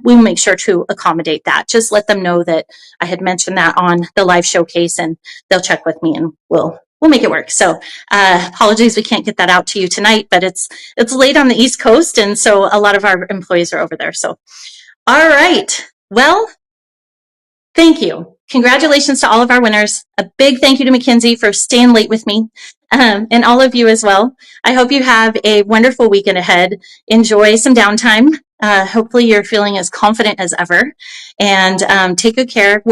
we will make sure to accommodate that. Just let them know that I had mentioned that on the live showcase, and they'll check with me, and we'll make it work. So apologies, we can't get that out to you tonight, but it's late on the East Coast, and so a lot of our employees are over there. So, all right. Well, thank you. Congratulations to all of our winners. A big thank you to Mackenzie for staying late with me, and all of you as well. I hope you have a wonderful weekend ahead. Enjoy some downtime. Hopefully you're feeling as confident as ever, and take good care. We'll